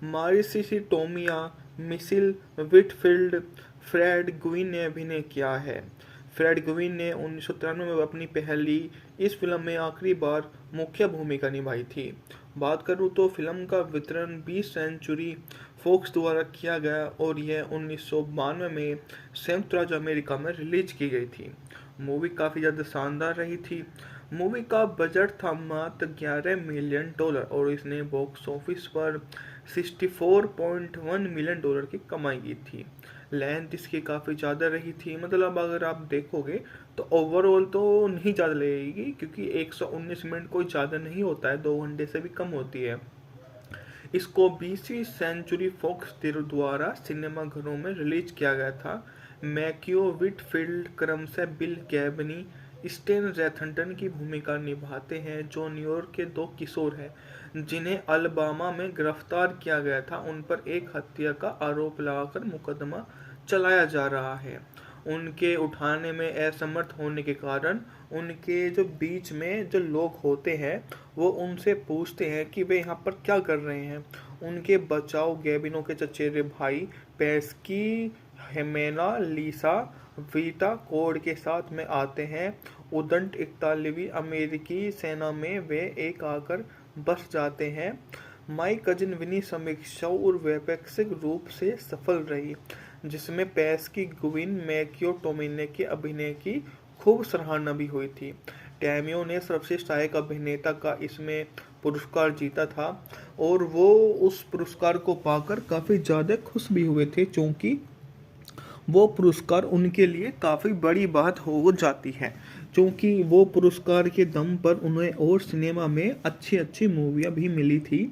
मारिसिसी टोमिया, मिशिल विटफील्ड, फ्रेड ग्विन ने अभिनय किया है। फ्रेड ग्विन ने 1993 में अपनी पहली इस फिल्म में आखिरी बार मुख्य भूमिका निभाई थी। बात करूँ तो फिल्म का वितरण 20 सेंचुरी फोक्स द्वारा किया गया और यह 1992 में संयुक्त राज्य अमेरिका में रिलीज की गई थी। मूवी काफ़ी ज़्यादा शानदार रही थी। मूवी का बजट था मात्र $11 मिलियन और इसने बॉक्स ऑफिस पर $64.1 मिलियन की कमाई की थी। लेंथ इसकी काफ़ी ज़्यादा रही थी, मतलब अगर आप देखोगे तो ओवरऑल तो नहीं ज़्यादा लगेगी, क्योंकि 119 मिनट कोई ज़्यादा नहीं होता है, 2 घंटे से भी कम होती है। इसको 20वीं सेंचुरी फॉक्स द्वारा सिनेमाघरों में रिलीज किया गया था। मैक्यू विटफील्ड क्रमशः बिल गैबनी, स्टेन रॉथरटन की भूमिका निभाते हैं, जो न्यूयॉर्क के 2 किशोर हैं जिन्हें अलबामा में गिरफ्तार किया गया था। उन पर एक हत्या का आरोप लगाकर मुकदमा चलाया जा रहा है। उनके उठाने में असमर्थ होने के कारण उनके जो बीच में जो लोग होते हैं वो उनसे पूछते हैं कि वे यहाँ पर क्या कर रहे हैं। उनके बचाव गैबिनो के चचेरे भाई पेस्की, हेमेना, लीसा, वीटा कोड के साथ में आते हैं। उदंड 41वीं अमेरिकी सेना में वे एक आकर बस जाते हैं। माई कजिन विनी समीक्षाओं और वैपक्षिक रूप से सफल रही, जिसमें पेस्की, ग्विन, मैक्यो टोमिने के अभिनय की खूब सराहना भी हुई थी। टैमियो ने सर्वश्रेष्ठ सहायक अभिनेता का इसमें पुरस्कार जीता था और वो उस पुरस्कार को पाकर काफ़ी ज़्यादा खुश भी हुए थे, क्योंकि वो पुरस्कार उनके लिए काफ़ी बड़ी बात हो जाती है, क्योंकि वो पुरस्कार के दम पर उन्हें और सिनेमा में अच्छी अच्छी मूवियाँ भी मिली थी,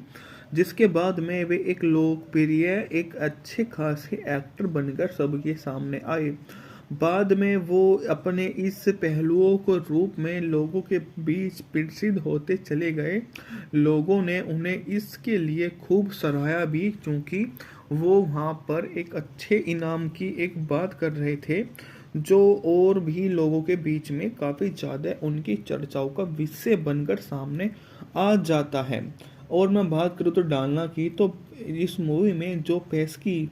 जिसके बाद में वे एक लोकप्रिय, एक अच्छे खासे एक्टर बनकर सबके सामने आए। बाद में वो अपने इस पहलुओं को रूप में लोगों के बीच प्रसिद्ध होते चले गए। लोगों ने उन्हें इसके लिए खूब सराहा भी, क्योंकि वो वहाँ पर एक अच्छे इनाम की एक बात कर रहे थे, जो और भी लोगों के बीच में काफ़ी ज़्यादा उनकी चर्चाओं का विषय बनकर सामने आ जाता है। और मैं बात करूँ तो डालना की, तो इस मूवी में जो पेस्की,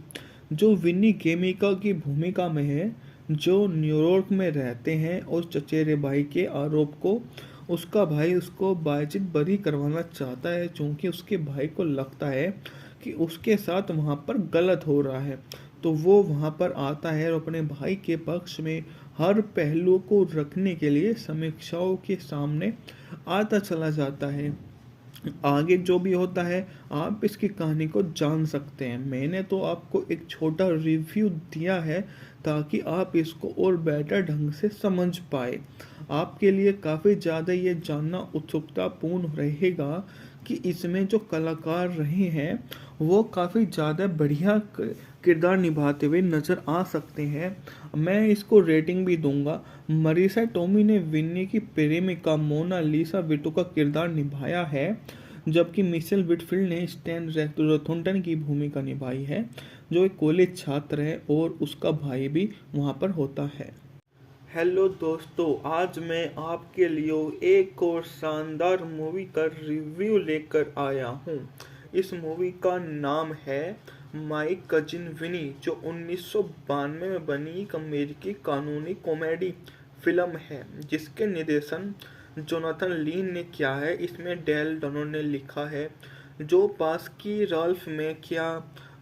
जो विनी केमिका की भूमिका में है, जो न्यूयॉर्क में रहते हैं और चचेरे भाई के आरोप को उसका भाई उसको बातचीत बरी करवाना चाहता है, क्योंकि उसके भाई को लगता है कि उसके साथ वहाँ पर गलत हो रहा है। तो वो वहाँ पर आता है और अपने भाई के पक्ष में हर पहलू को रखने के लिए समीक्षाओं के सामने आता चला जाता है। आगे जो भी होता है आप इसकी कहानी को जान सकते हैं। मैंने तो आपको एक छोटा रिव्यू दिया है ताकि आप इसको और बेटर ढंग से समझ पाए। आपके लिए काफ़ी ज़्यादा ये जानना उत्सुकतापूर्ण रहेगा कि इसमें जो कलाकार रहे हैं वो काफ़ी ज़्यादा बढ़िया किरदार निभाते हुए नज़र आ सकते हैं। मैं इसको रेटिंग भी दूंगा। मरीसा टोमी ने विन्नी की प्रेमिका मोनालिसा विटो का किरदार निभाया है, जबकि मिशेल विटफील्ड ने स्टैन रॉथोरटन की भूमिका निभाई है, जो एक कॉलेज छात्र है और उसका भाई भी वहाँ पर होता है। हेलो दोस्तों, आज मैं आपके लिए एक और शानदार मूवी का रिव्यू लेकर आया हूँ। इस मूवी का नाम है माई कजिन विनी, जो 1992 में बनी एक अमेरिकी कानूनी कॉमेडी फिल्म है जिसके निर्देशन जोनाथन लीन ने किया है। इसमें डेल डोनो ने लिखा है। जो पास्की, राल्फ मैकिया,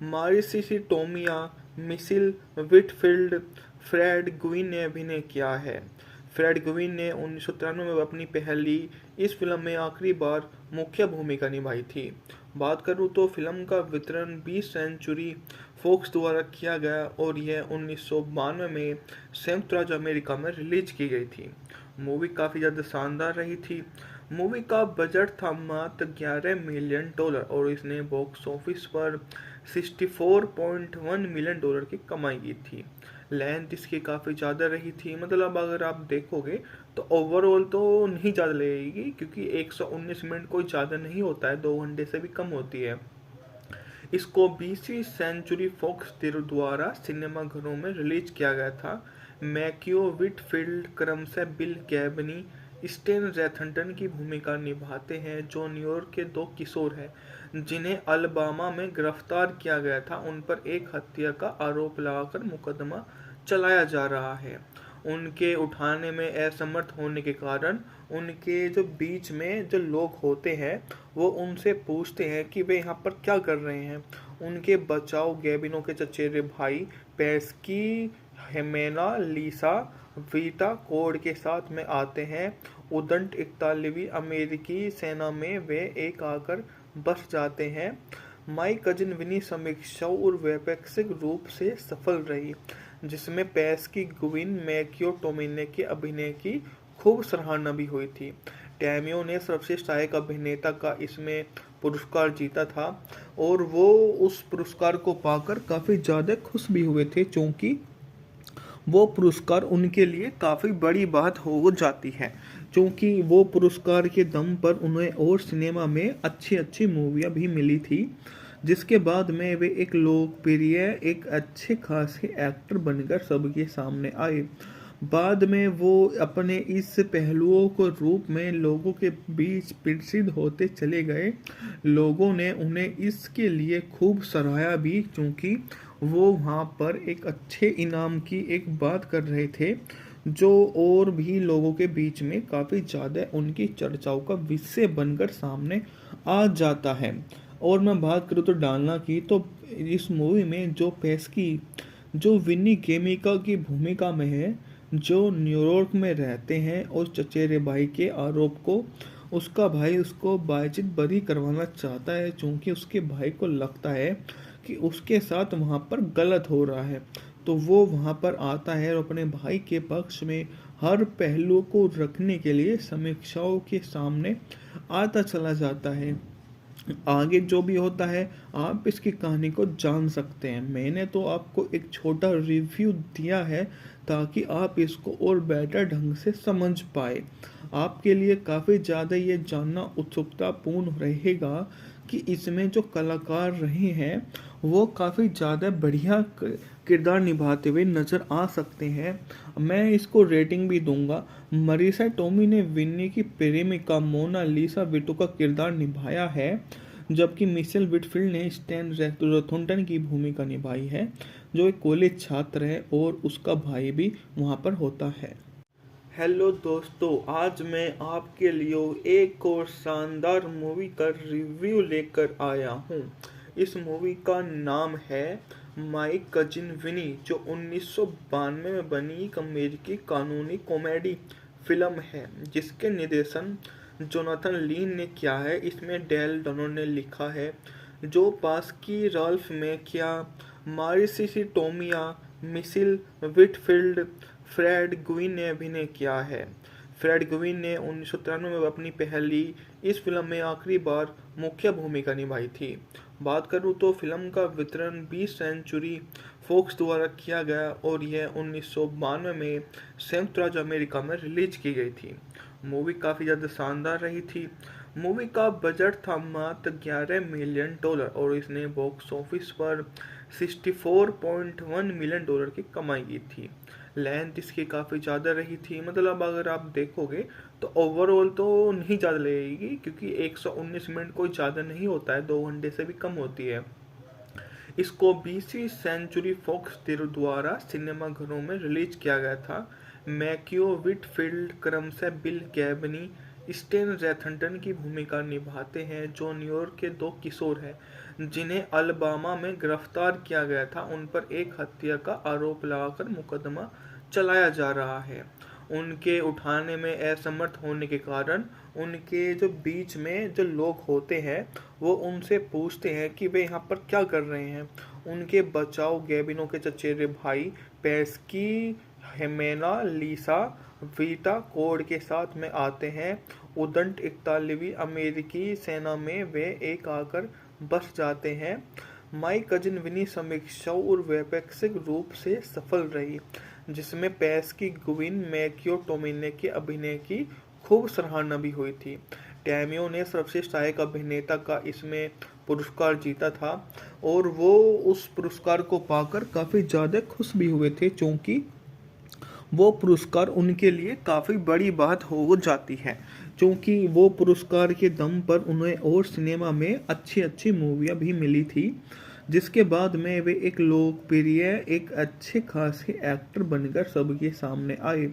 मारिसिसी टोमिया, मिसिल विटफील्ड, फ्रेड गुइन ने अभिनय किया है। फ्रेड गुइन ने 1993 में अपनी पहली इस फिल्म में आखिरी बार मुख्य भूमिका निभाई थी। बात करूँ तो फिल्म का वितरण 20 सेंचुरी फॉक्स द्वारा किया गया और यह 1992 में संयुक्त राज्य अमेरिका में रिलीज की गई थी। मूवी काफ़ी ज़्यादा शानदार रही थी। मूवी का बजट था मात्र $11 मिलियन और इसने बॉक्स ऑफिस पर $64.1 मिलियन की कमाई की थी। लेंथ इसकी काफ़ी ज़्यादा रही थी। मतलब अगर आप देखोगे तो ओवरऑल तो नहीं ज़्यादा लगेगी, क्योंकि 119 मिनट कोई ज़्यादा नहीं होता है, 2 घंटे से भी कम होती है। इसको 20वीं सेंचुरी फॉक्स द्वारा सिनेमाघरों में रिलीज किया गया था। मैक्यू विटफील्ड क्रमशः बिल गैबनी, स्टेन रैथनटन की भूमिका निभाते हैं, जो न्यूयॉर्क के 2 किशोर हैं जिन्हें अलबामा में गिरफ्तार किया गया था। उन पर एक हत्या का आरोप लगाकर मुकदमा चलाया जा रहा है। उनके उठाने में असमर्थ होने के कारण उनके जो बीच में जो लोग होते हैं वो उनसे पूछते हैं कि वे यहाँ पर क्या कर रहे हैं। उनके बचाव गैबिनो के चचेरे भाई पेस्की, हेमेना, लीसा, वीटा कोड के साथ में आते हैं। उदंड 41वीं अमेरिकी सेना में वे एक आकर बस जाते हैं। माई कजिन विनी समीक्षाओं और वैपक्षिक रूप से सफल रही, जिसमें पेस्की, गुविन, मैक्यो टोमिने के अभिनय की खूब सराहना भी हुई थी। टैमियो ने सर्वश्रेष्ठ सहायक अभिनेता का इसमें पुरस्कार जीता था और वो उस पुरस्कार को पाकर काफ़ी ज़्यादा खुश भी हुए थे, क्योंकि वो पुरस्कार उनके लिए काफ़ी बड़ी बात हो जाती है, क्योंकि वो पुरस्कार के दम पर उन्हें और सिनेमा में अच्छी अच्छी मूवियाँ भी मिली थी, जिसके बाद में वे एक लोकप्रिय, एक अच्छे खासे एक्टर बनकर सबके सामने आए। बाद में वो अपने इस पहलुओं को रूप में लोगों के बीच प्रसिद्ध होते चले गए। लोगों ने उन्हें इसके लिए खूब सराहा भी, क्योंकि वो वहाँ पर एक अच्छे इनाम की एक बात कर रहे थे, जो और भी लोगों के बीच में काफ़ी ज़्यादा उनकी चर्चाओं का विषय बनकर सामने आ जाता है। और मैं बात करूँ तो डालना की, तो इस मूवी में जो पेस्की, जो विनी केमिका की भूमिका में है, जो न्यूयॉर्क में रहते हैं और चचेरे भाई के आरोप को उसका भाई उसको बायजिद बरी करवाना चाहता है, क्योंकि उसके भाई को लगता है कि उसके साथ वहाँ पर गलत हो रहा है। तो वो वहाँ पर आता है और अपने भाई के पक्ष में हर पहलू को रखने के लिए समीक्षाओं के सामने आता चला जाता है। आगे जो भी होता है आप इसकी कहानी को जान सकते हैं। मैंने तो आपको एक छोटा रिव्यू दिया है ताकि आप इसको और बेटर ढंग से समझ पाए। आपके लिए काफ़ी ज़्यादा ये जानना उत्सुकतापूर्ण रहेगा कि इसमें जो कलाकार रहे हैं वो काफ़ी ज़्यादा बढ़िया किरदार निभाते हुए नज़र आ सकते हैं। मैं इसको रेटिंग भी दूंगा। मरीसा टोमी ने विन्नी की प्रेमिका मोना लिसा विटो का किरदार निभाया है, जबकि मिशेल विटफील्ड ने स्टैन रैथनटन की भूमिका निभाई है, जो एक कॉलेज छात्र है और उसका भाई भी वहाँ पर होता है। हेलो दोस्तों, आज मैं आपके लिए एक और शानदार मूवी का रिव्यू लेकर आया हूँ। इस मूवी का नाम है माई कजिन विनी, जो 1992 में बनी एक अमेरिकी कानूनी कॉमेडी फिल्म है, जिसके निर्देशन जोनाथन लीन ने किया है। इसमें डेल डोनो ने लिखा है। जो पास्की, राल्फ मैकिया, मारिसिसी टोमिया, मिसिल विटफील्ड, फ्रेड गुइन ने अभिनय किया है। फ्रेड गुइन ने 1993 में अपनी पहली इस फिल्म में आखिरी बार मुख्य भूमिका निभाई थी। बात करूँ तो फिल्म का वितरण 20 सेंचुरी फॉक्स द्वारा किया गया और यह 1992 में संयुक्त राज्य अमेरिका में रिलीज की गई थी। मूवी काफ़ी ज़्यादा शानदार रही थी। मूवी का बजट था मात्र $11 मिलियन और इसने बॉक्स ऑफिस पर $64.1 मिलियन की कमाई की थी। लेंथ इसकी काफ़ी ज़्यादा रही थी। मतलब अगर आप देखोगे तो ओवरऑल तो नहीं ज़्यादा लगेगी, क्योंकि 119 मिनट कोई ज़्यादा नहीं होता है, 2 घंटे से भी कम होती है। इसको 20वीं सेंचुरी फॉक्स द्वारा सिनेमाघरों में रिलीज किया गया था। मैक्यू विटफील्ड क्रमशः बिल गैबनी, स्टेन रैथनटन की भूमिका निभाते हैं, जो न्यूयॉर्क के दो किशोर हैं जिन्हें अलबामा में गिरफ्तार किया गया था। उन पर एक हत्या का आरोप लगाकर मुकदमा चलाया जा रहा है। उनके उठाने में असमर्थ होने के कारण उनके जो बीच में जो लोग होते हैं वो उनसे पूछते हैं कि वे यहाँ पर क्या कर रहे हैं। उनके बचाव गैबिनो के चचेरे भाई पेस्की, हेमेना, लीसा, वीटा कोड के साथ में आते हैं। उदंड 41वीं अमेरिकी सेना में वे एक आकर बस जाते हैं। माई कजिन विनी समीक्षाओं और वैपक्षिक रूप से सफल रही, जिसमें पेस्की, गुविन, मैक्यो टोमिने के अभिनय की खूब सराहना भी हुई थी। टैमियो ने सर्वश्रेष्ठ सहायक अभिनेता का इसमें पुरस्कार जीता था और वो उस पुरस्कार को पाकर काफ़ी ज़्यादा खुश भी हुए थे, क्योंकि वो पुरस्कार उनके लिए काफ़ी बड़ी बात हो जाती है, क्योंकि वो पुरस्कार के दम पर उन्हें और सिनेमा में अच्छी अच्छी मूवियाँ भी मिली थी, जिसके बाद में वे एक लोकप्रिय, एक अच्छे खासे एक्टर बनकर सबके सामने आए।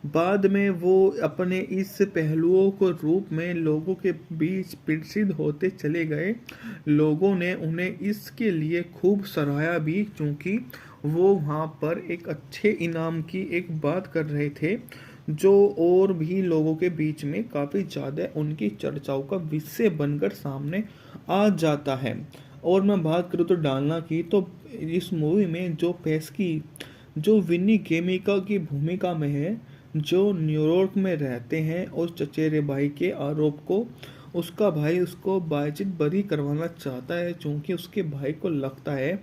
बाद में वो अपने इस पहलुओं को रूप में लोगों के बीच प्रसिद्ध होते चले गए। लोगों ने उन्हें इसके लिए खूब सराहा भी, क्योंकि वो वहाँ पर एक अच्छे इनाम की एक बात कर रहे थे, जो और भी लोगों के बीच में काफ़ी ज़्यादा उनकी चर्चाओं का विषय बनकर सामने आ जाता है। और मैं बात करूँ तो डालना की, तो इस मूवी में जो पेस्की, जो विनी केमिका की भूमिका में है, जो न्यूयॉर्क में रहते हैं, और चचेरे भाई के आरोप को उसका भाई उसको बातचीत बरी करवाना चाहता है, क्योंकि उसके भाई को लगता है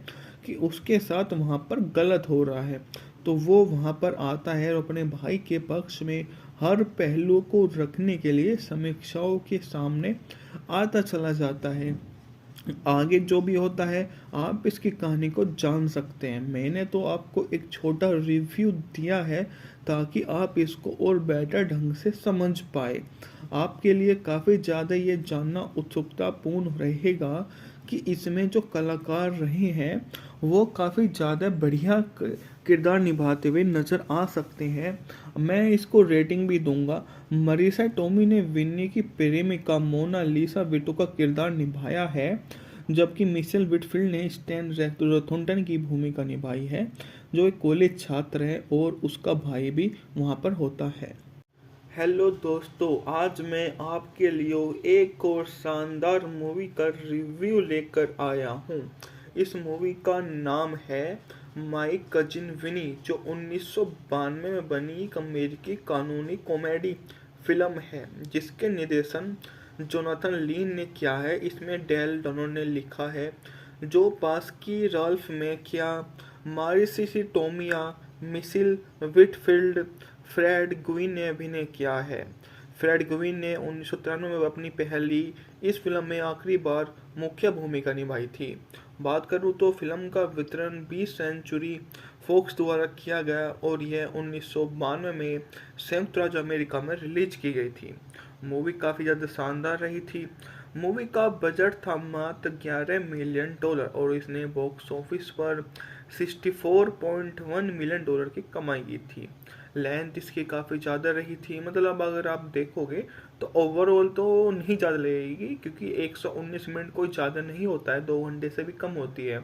कि उसके साथ वहाँ पर गलत हो रहा है। तो वो वहाँ पर आता है और अपने भाई के पक्ष में हर पहलू को रखने के लिए समीक्षाओं के सामने आता चला जाता है। आगे जो भी होता है आप इसकी कहानी को जान सकते हैं। मैंने तो आपको एक छोटा रिव्यू दिया है ताकि आप इसको और बेटर ढंग से समझ पाए। आपके लिए काफ़ी ज़्यादा ये जानना उत्सुकतापूर्ण रहेगा कि इसमें जो कलाकार रहे हैं वो काफ़ी ज़्यादा बढ़िया किरदार निभाते हुए नज़र आ सकते हैं। मैं इसको रेटिंग भी दूंगा। मरीसा टोमी ने विन्नी की प्रेमिका मोना लिसा विटो का किरदार निभाया है, जबकि मिशेल विटफील्ड ने स्टैन रैथनटन की भूमिका निभाई है, जो एक कॉलेज छात्र है और उसका भाई भी वहाँ पर होता है। हेलो दोस्तों, आज मैं आपके लिए एक और शानदार मूवी का रिव्यू लेकर आया हूँ। इस मूवी का नाम है माई कजिन विनी, जो 1992 में बनी एक अमेरिकी कानूनी कॉमेडी फिल्म है, जिसके निर्देशन जोनाथन लीन ने किया है। इसमें डेल डोनो ने लिखा है, जो पास्की, राल्फ मैकिया, मारिसिसी टोमिया, मिशेल विटफील्ड, फ्रेड गुइन ने अभिनय किया है। फ्रेड गुइन ने 1993 में अपनी पहली इस फिल्म में आखिरी बार मुख्य भूमिका निभाई थी। बात करूँ तो फिल्म का वितरण 20 सेंचुरी फॉक्स द्वारा किया गया और यह 1992 में संयुक्त राज्य अमेरिका में रिलीज की गई थी। मूवी काफ़ी ज़्यादा शानदार रही थी। मूवी का बजट था मात्र $11 मिलियन और इसने बॉक्स ऑफिस पर $64.1 मिलियन की कमाई की थी। लेंथ इसकी काफ़ी ज़्यादा रही थी, मतलब अगर आप देखोगे तो ओवरऑल तो नहीं ज़्यादा लगेगी, क्योंकि 119 मिनट कोई ज़्यादा नहीं होता है, 2 घंटे से भी कम होती है।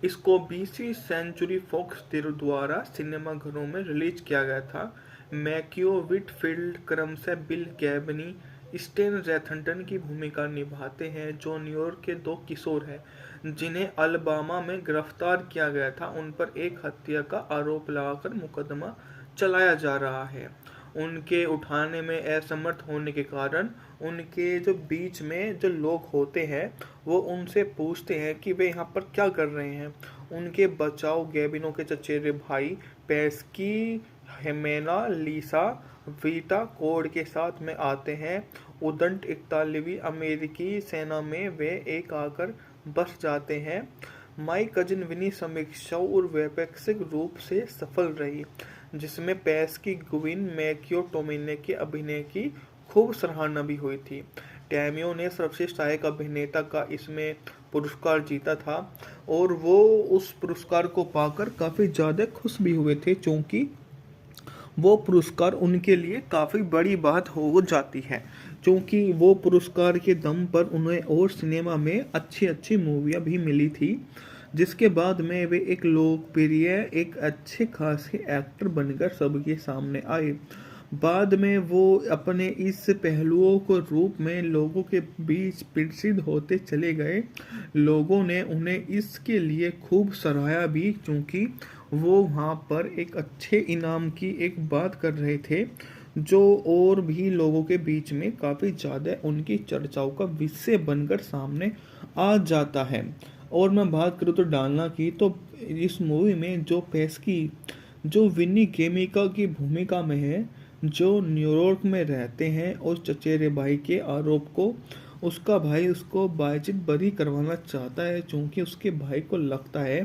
इसको 20वीं सेंचुरी फॉक्स द्वारा सिनेमा घरों में रिलीज किया गया था। मैक्यू विटफील्ड क्रमशः बिल गैबनी, स्टेन रैथनटन की भूमिका निभाते हैं, जो न्यूयॉर्क के दो किशोर हैं जिन्हें अलबामा में गिरफ्तार किया गया था। उन पर एक हत्या का आरोप लगाकर मुकदमा चलाया जा रहा है। उनके उठाने में असमर्थ होने के कारण उनके जो बीच में जो लोग होते हैं वो उनसे पूछते हैं कि वे यहाँ पर क्या कर रहे हैं। उनके बचाव गैबिनो के चचेरे भाई पेस्की, हेमेना, लीसा, वीटा कोड के साथ में आते हैं। उदंड 41वीं अमेरिकी सेना में वे एक आकर बस जाते हैं। माई कजिन विनी समीक्षाओं और वैपक्षिक रूप से सफल रही, जिसमें पेस्की, गुविन, मैक्यो टोमिने के अभिनय की खूब सराहना भी हुई थी। टैमियो ने सर्वश्रेष्ठ सहायक अभिनेता का इसमें पुरस्कार जीता था और वो उस पुरस्कार को पाकर काफ़ी ज़्यादा खुश भी हुए थे, क्योंकि वो पुरस्कार उनके लिए काफ़ी बड़ी बात हो जाती है, क्योंकि वो पुरस्कार के दम पर उन्हें और सिनेमा में अच्छी अच्छी मूवियाँ भी मिली थी, जिसके बाद में वे एक लोकप्रिय एक अच्छे खासे एक्टर बनकर सबके सामने आए। बाद में वो अपने इस पहलुओं को रूप में लोगों के बीच प्रसिद्ध होते चले गए। लोगों ने उन्हें इसके लिए खूब सराहा भी, क्योंकि वो वहाँ पर एक अच्छे इनाम की एक बात कर रहे थे, जो और भी लोगों के बीच में काफ़ी ज़्यादा उनकी चर्चाओं का विषय बनकर सामने आ जाता है। और मैं बात करूँ तो डालना की, तो इस मूवी में जो पेस्की जो विनी केमिका की भूमिका में है, जो न्यूयॉर्क में रहते हैं और चचेरे भाई के आरोप को उसका भाई उसको बातचीत बरी करवाना चाहता है, क्योंकि उसके भाई को लगता है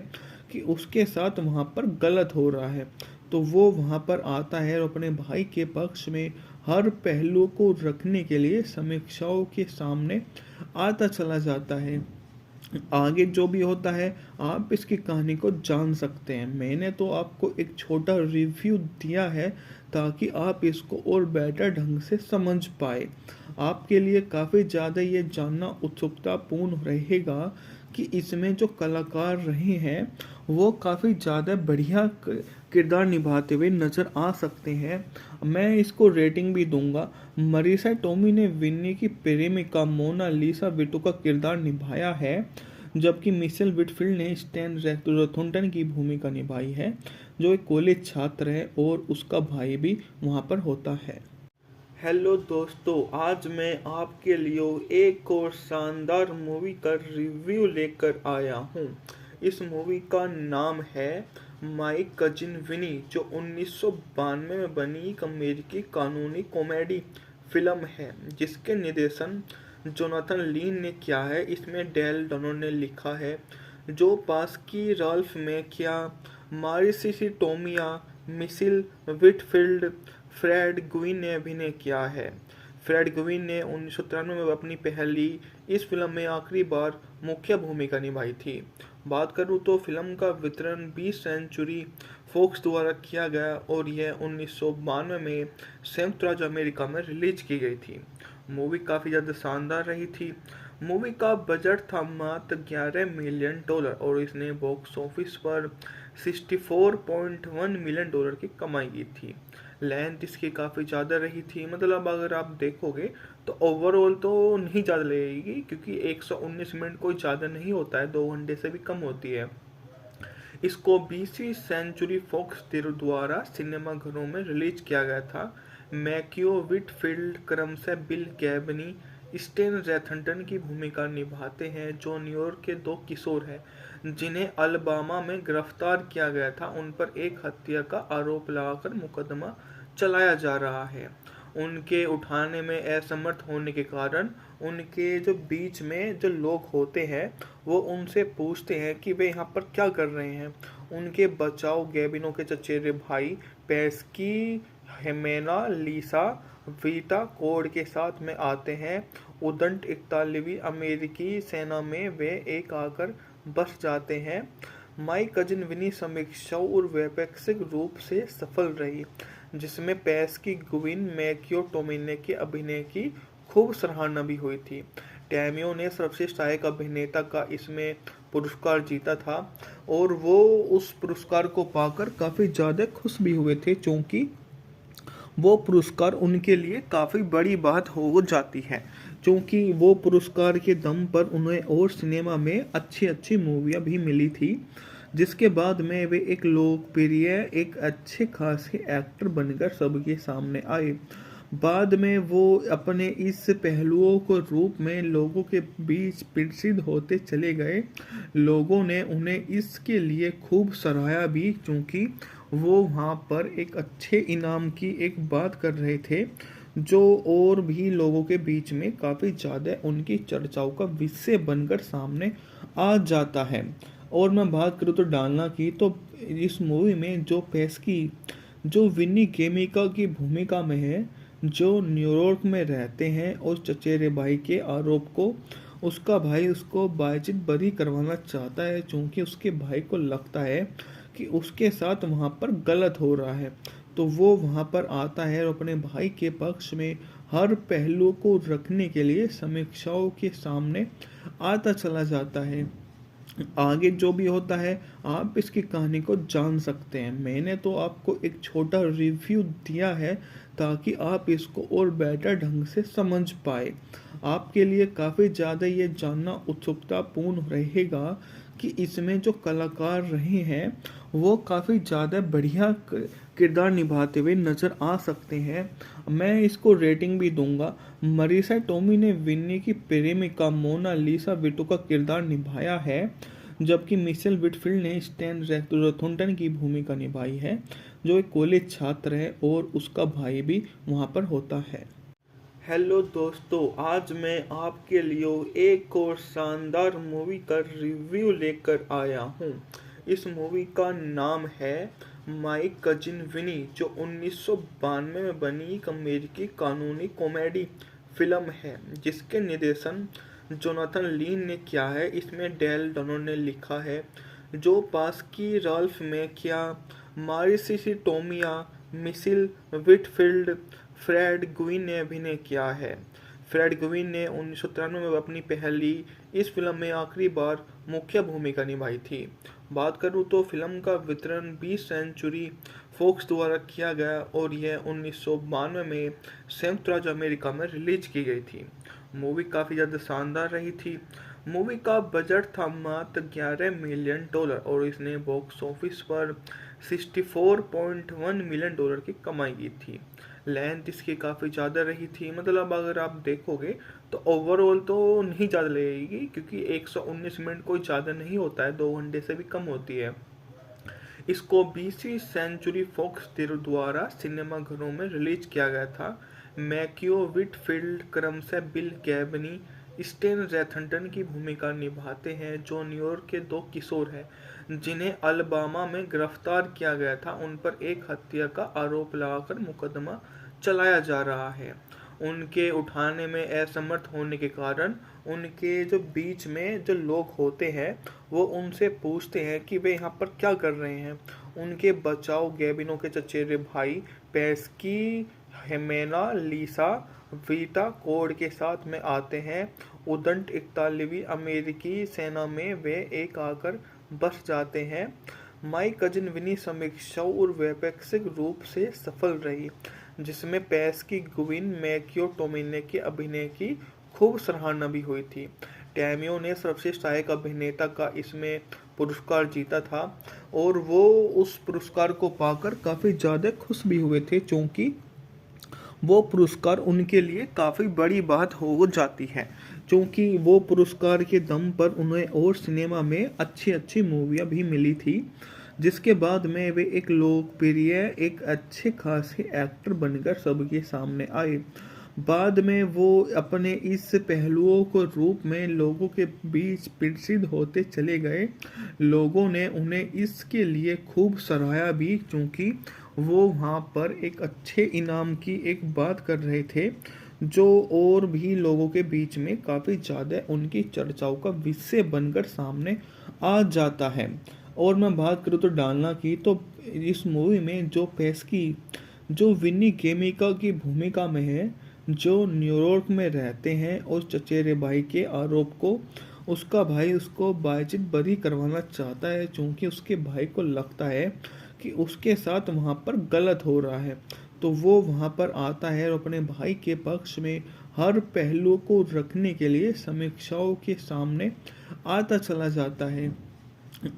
कि उसके साथ वहाँ पर गलत हो रहा है। तो वो वहाँ पर आता है और अपने भाई के पक्ष में हर पहलू को रखने के लिए समीक्षाओं के सामने आता चला जाता है। आगे जो भी होता है आप इसकी कहानी को जान सकते हैं। मैंने तो आपको एक छोटा रिव्यू दिया है ताकि आप इसको और बेटर ढंग से समझ पाए। आपके लिए काफ़ी ज़्यादा ये जानना उत्सुकतापूर्ण रहेगा कि इसमें जो कलाकार रहे हैं वो काफ़ी ज़्यादा बढ़िया किरदार निभाते हुए नज़र आ सकते हैं। मैं इसको रेटिंग भी दूंगा। मरीसा टोमी ने विन्नी की प्रेमिका मोना लिसा विटो का किरदार निभाया है, जबकि मिशेल विटफील्ड ने स्टैन रॉथुंटन की भूमिका निभाई है, जो एक कॉलेज छात्र है और उसका भाई भी वहाँ पर होता है। हेलो दोस्तों, आज मैं आपके लिए एक और शानदार मूवी का रिव्यू लेकर आया हूँ। इस मूवी का नाम है माय कजिन विनी, जो 1992 में बनी एक अमेरिकी कानूनी कॉमेडी फिल्म है, जिसके निर्देशन जोनाथन लीन ने किया है। इसमें डेल डोनो ने लिखा है, जो पास्की राल्फ मैकिया, मारिसिसी टोमिया, मिशिल विटफील्ड, फ्रेड ग्विन ने अभिनय किया है। फ्रेड ग्विन ने 1993 में अपनी पहली इस फिल्म में आखिरी बार मुख्य भूमिका निभाई थी। बात करूँ तो फिल्म का वितरण 20 सेंचुरी फॉक्स द्वारा किया गया और यह 1992 में संयुक्त राज्य अमेरिका में रिलीज की गई थी। मूवी काफ़ी ज़्यादा शानदार रही थी। मूवी का बजट था मात्र $11 मिलियन और इसने बॉक्स ऑफिस पर $64.1 मिलियन की कमाई की थी। लेंथ इसकी काफ़ी ज़्यादा रही थी, मतलब अगर आप देखोगे तो ओवरऑल तो नहीं ज़्यादा लगेगी, क्योंकि 119 मिनट कोई ज़्यादा नहीं होता है, 2 घंटे से भी कम होती है। इसको 20वीं सेंचुरी फॉक्स द्वारा सिनेमाघरों में रिलीज किया गया था। मैक्यो विटफील्ड क्रमशः बिल गैबनी, स्टेन रॉथुंटन की भूमिका निभाते हैं, जो न्यूयॉर्क के 2 किशोर हैं जिन्हें अलबामा में गिरफ्तार किया गया था। उन पर एक हत्या का आरोप लगाकर मुकदमा चलाया जा रहा है। उनके उठाने में असमर्थ होने के कारण उनके जो बीच में जो लोग होते हैं वो उनसे पूछते हैं कि वे यहाँ पर क्या कर रहे हैं। उनके बचाव गैबिनो के चचेरे भाई पेस्की, हेमेना, लिसा, वीटा कोड के साथ में आते हैं। उदंड 41वीं अमेरिकी सेना में वे एक आकर बस जाते हैं। माय कजिन विनी समीक्षाओं और वैपक्षिक रूप से सफल रही, जिसमें पेस्की, ग्विन, मैक्यो टोमिने के अभिनय की खूब सराहना भी हुई थी। टैमियो ने सर्वश्रेष्ठ सहायक अभिनेता का इसमें पुरस्कार जीता था और वो उस पुरस्कार को पाकर काफ़ी ज़्यादा खुश भी हुए थे, क्योंकि वो पुरस्कार उनके लिए काफ़ी बड़ी बात हो जाती है, क्योंकि वो पुरस्कार के दम पर उन्हें और सिनेमा में अच्छी अच्छी मूवियाँ भी मिली थी, जिसके बाद में वे एक लोकप्रिय एक अच्छे खासे एक्टर बनकर सबके सामने आए। बाद में वो अपने इस पहलुओं को रूप में लोगों के बीच प्रसिद्ध होते चले गए। लोगों ने उन्हें इसके लिए खूब सराहा भी, क्योंकि वो वहाँ पर एक अच्छे इनाम की एक बात कर रहे थे, जो और भी लोगों के बीच में काफ़ी ज़्यादा उनकी चर्चाओं का विषय बनकर सामने आ जाता है। और मैं बात करूँ तो डालना की, तो इस मूवी में जो पेस्की जो विनी केमिका की भूमिका में है, जो न्यूयॉर्क में रहते हैं और चचेरे भाई के आरोप को उसका भाई उसको बातचीत बरी करवाना चाहता है, क्योंकि उसके भाई को लगता है कि उसके साथ वहाँ पर गलत हो रहा है। तो वो वहाँ पर आता है और अपने भाई के पक्ष में हर पहलू को रखने के लिए समीक्षाओं के सामने आता चला जाता है। आगे जो भी होता है आप इसकी कहानी को जान सकते हैं। मैंने तो आपको एक छोटा रिव्यू दिया है ताकि आप इसको और बेटर ढंग से समझ पाए। आपके लिए काफ़ी ज़्यादा ये जानना उत्सुकतापूर्ण रहेगा कि इसमें जो कलाकार रहे हैं वो काफ़ी ज़्यादा बढ़िया किरदार निभाते हुए नज़र आ सकते हैं। मैं इसको रेटिंग भी दूंगा। मरीसा टोमी ने विन्नी की प्रेमिका मोनालिसा विटो का किरदार निभाया है, जबकि मिशेल विटफील्ड ने स्टैन रॉथरटन की भूमिका निभाई है, जो एक कॉलेज छात्र है और उसका भाई भी वहाँ पर होता है। हेलो दोस्तों, आज मैं आपके लिए एक और शानदार मूवी का रिव्यू लेकर आया हूँ। इस मूवी का नाम है माय कजिन विनी, जो 1992 में बनी एक अमेरिकी कानूनी कॉमेडी फिल्म है, जिसके निर्देशन जोनाथन लीन ने किया है। इसमें डेल डनो ने लिखा है, जो पास्की, राल्फ मैकिया, मारिसिसी टोमिया, मिशेल विटफील्ड, फ्रेड ग्विन ने अभिनय किया है। फ्रेड ग्विन ने 1993 में अपनी पहली इस फिल्म में आखिरी बार मुख्य भूमिका निभाई थी। बात करूँ तो फिल्म का वितरण 20 सेंचुरी फॉक्स द्वारा किया गया और यह 1992 में संयुक्त राज्य अमेरिका में रिलीज की गई थी। मूवी काफ़ी ज़्यादा शानदार रही थी। मूवी का बजट था मात्र $11 मिलियन और इसने बॉक्स ऑफिस पर $64.1 मिलियन की कमाई की थी। लेंथ इसकी काफ़ी ज़्यादा रही थी, मतलब अगर आप देखोगे तो ओवरऑल तो नहीं ज़्यादा लगेगी, क्योंकि 119 मिनट कोई ज़्यादा नहीं होता है, 2 घंटे से भी कम होती है। इसको 20वीं सेंचुरी फॉक्स द्वारा सिनेमा घरों में रिलीज किया गया था। मैक्यो विटफील्ड क्रमशः बिल गैबनी, स्टेन रॉथरटन की भूमिका निभाते हैं, जो न्यूयॉर्क के 2 किशोर हैं जिन्हें अलबामा में गिरफ्तार किया गया था। उन पर एक हत्या का आरोप लगाकर मुकदमा चलाया जा रहा है। उनके उठाने में असमर्थ होने के कारण उनके जो बीच में जो लोग होते हैं वो उनसे पूछते हैं कि वे यहाँ पर क्या कर रहे हैं। उनके बचाव गैबिनो के चचेरे भाई पेस्की, हेमेना, लीसा वीटा कोड के साथ में आते हैं। उदंड 41वीं अमेरिकी सेना में वे एक आकर बस जाते हैं। माय कजिन विनी समीक्षाओं और वैपक्षिक रूप से सफल रही, जिसमें पेस्की, ग्विन, मैक्यो टोमिने के अभिनय की खूब सराहना भी हुई थी। टैमियो ने सर्वश्रेष्ठ सहायक अभिनेता का इसमें पुरस्कार जीता था और वो उस पुरस्कार को पाकर काफ़ी ज़्यादा खुश भी हुए थे, क्योंकि वो पुरस्कार उनके लिए काफ़ी बड़ी बात हो जाती है, क्योंकि वो पुरस्कार के दम पर उन्हें और सिनेमा में अच्छी अच्छी मूवियाँ भी मिली थी, जिसके बाद में वे एक लोकप्रिय, एक अच्छे खासे एक्टर बनकर सबके सामने आए। बाद में वो अपने इस पहलुओं को रूप में लोगों के बीच प्रसिद्ध होते चले गए। लोगों ने उन्हें इसके लिए खूब सराहा भी, क्योंकि वो वहाँ पर एक अच्छे इनाम की एक बात कर रहे थे, जो और भी लोगों के बीच में काफ़ी ज़्यादा उनकी चर्चाओं का विषय बनकर सामने आ जाता है। और मैं बात करूँ तो डालना की, तो इस मूवी में जो पेस्की, जो विनी केमिका की भूमिका में है, जो न्यूयॉर्क में रहते हैं, और चचेरे भाई के आरोप को उसका भाई उसको बायजिद बरी करवाना चाहता है, क्योंकि उसके भाई को लगता है कि उसके साथ वहाँ पर गलत हो रहा है। तो वो वहाँ पर आता है और अपने भाई के पक्ष में हर पहलू को रखने के लिए समीक्षाओं के सामने आता चला जाता है।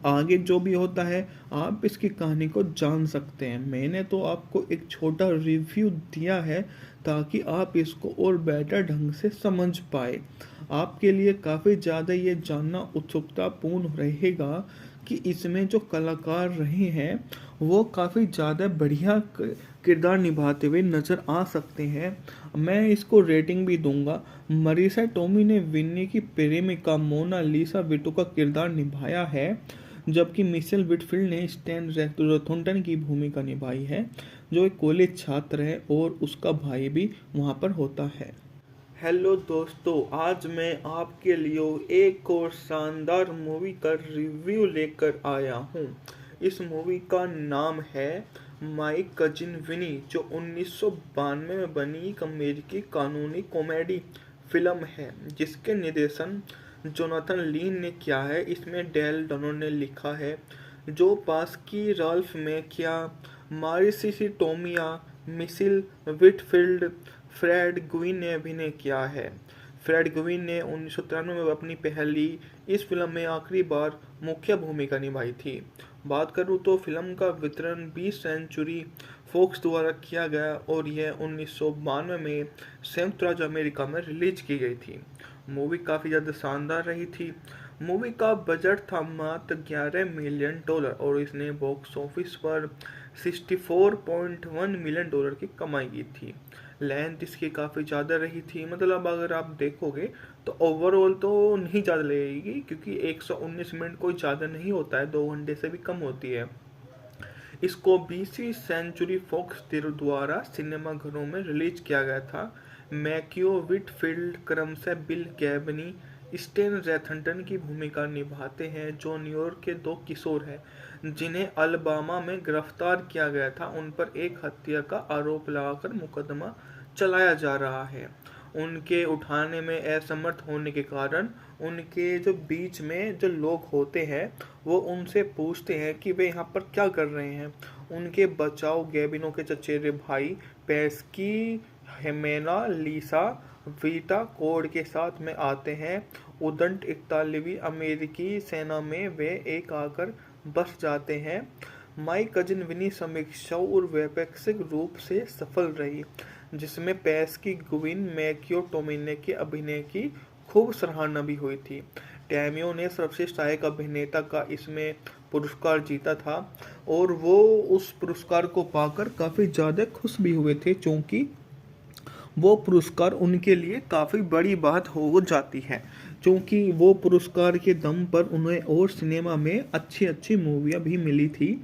आगे जो भी होता है आप इसकी कहानी को जान सकते हैं। मैंने तो आपको एक छोटा रिव्यू दिया है ताकि आप इसको और बेटर ढंग से समझ पाए। आपके लिए काफ़ी ज़्यादा ये जानना उत्सुकतापूर्ण रहेगा कि इसमें जो कलाकार रहे हैं वो काफ़ी ज़्यादा बढ़िया किरदार निभाते हुए नज़र आ सकते हैं। मैं इसको रेटिंग भी दूंगा। मरीसा टोमी ने विन्नी की प्रेमिका मोनालिसा विटो का किरदार निभाया है, जबकि मिशेल विटफील्ड ने स्टैन रॉथरटन की भूमिका निभाई है, जो एक कॉलेज छात्र है और उसका भाई भी वहाँ पर होता है। हेलो दोस्तों, आज मैं आपके लिए एक और शानदार मूवी का रिव्यू लेकर आया हूँ। इस मूवी का नाम है माई कजिन विनी, जो 1992 में बनी एक अमेरिकी कानूनी कॉमेडी फिल्म है जिसके निर्देशन जोनाथन लीन ने किया है। इसमें डेल डोनो ने लिखा है, जो पास्की, राल्फ मैकिया, मारिसिसी टोमिया, मिसिल विटफील्ड, फ्रेड ग्विन ने अभिनय किया है। फ्रेड ग्विन ने 1993 में अपनी पहली इस फिल्म में आखिरी बार मुख्य भूमिका निभाई थी। बात करूँ तो फिल्म का वितरण 20 सेंचुरी फॉक्स द्वारा किया गया और यह 1992 में संयुक्त राज्य अमेरिका में रिलीज की गई थी। मूवी काफ़ी ज़्यादा शानदार रही थी। मूवी का बजट था मात्र $11 मिलियन और इसने बॉक्स ऑफिस पर $64.1 मिलियन की कमाई की थी। लेंथ इसकी काफ़ी ज़्यादा रही थी, मतलब अगर आप देखोगे तो ओवरऑल तो नहीं ज़्यादा लगेगी, क्योंकि 119 मिनट कोई ज़्यादा नहीं होता है, 2 घंटे से भी कम होती है। इसको 20वीं सेंचुरी फॉक्स द्वारा सिनेमाघरों में रिलीज किया गया था। मैक्यो विटफील्ड क्रमशः बिल गैबनी, स्टेन रैथनटन की भूमिका निभाते हैं, जो न्यूयॉर्क के 2 किशोर हैं जिन्हें अलबामा में गिरफ्तार किया गया था। उन पर एक हत्या का आरोप लगाकर मुकदमा चलाया जा रहा है। उनके उठाने में असमर्थ होने के कारण उनके जो बीच में जो लोग होते हैं वो उनसे पूछते हैं कि वे यहाँ पर क्या कर रहे हैं। उनके बचाव गैबिनो के चचेरे भाई पेस्की, हेमेना, लीसा, वीटा कोड के साथ में आते हैं। उदंड 41वीं अमेरिकी सेना में वे एक आकर बस जाते हैं। माई कजिन विनी समीक्षाओं और वैपक्षिक रूप से सफल रही, जिसमें पेस्की, ग्विन, मैक्यो टोमिने के अभिनय की खूब सराहना भी हुई थी। टैमियो ने सर्वश्रेष्ठ सहायक अभिनेता का इसमें पुरस्कार जीता था और वो उस पुरस्कार को पाकर काफ़ी ज़्यादा खुश भी हुए थे, क्योंकि वो पुरस्कार उनके लिए काफ़ी बड़ी बात हो जाती है, क्योंकि वो पुरस्कार के दम पर उन्हें और सिनेमा में अच्छी अच्छी मूवियाँ भी मिली थी,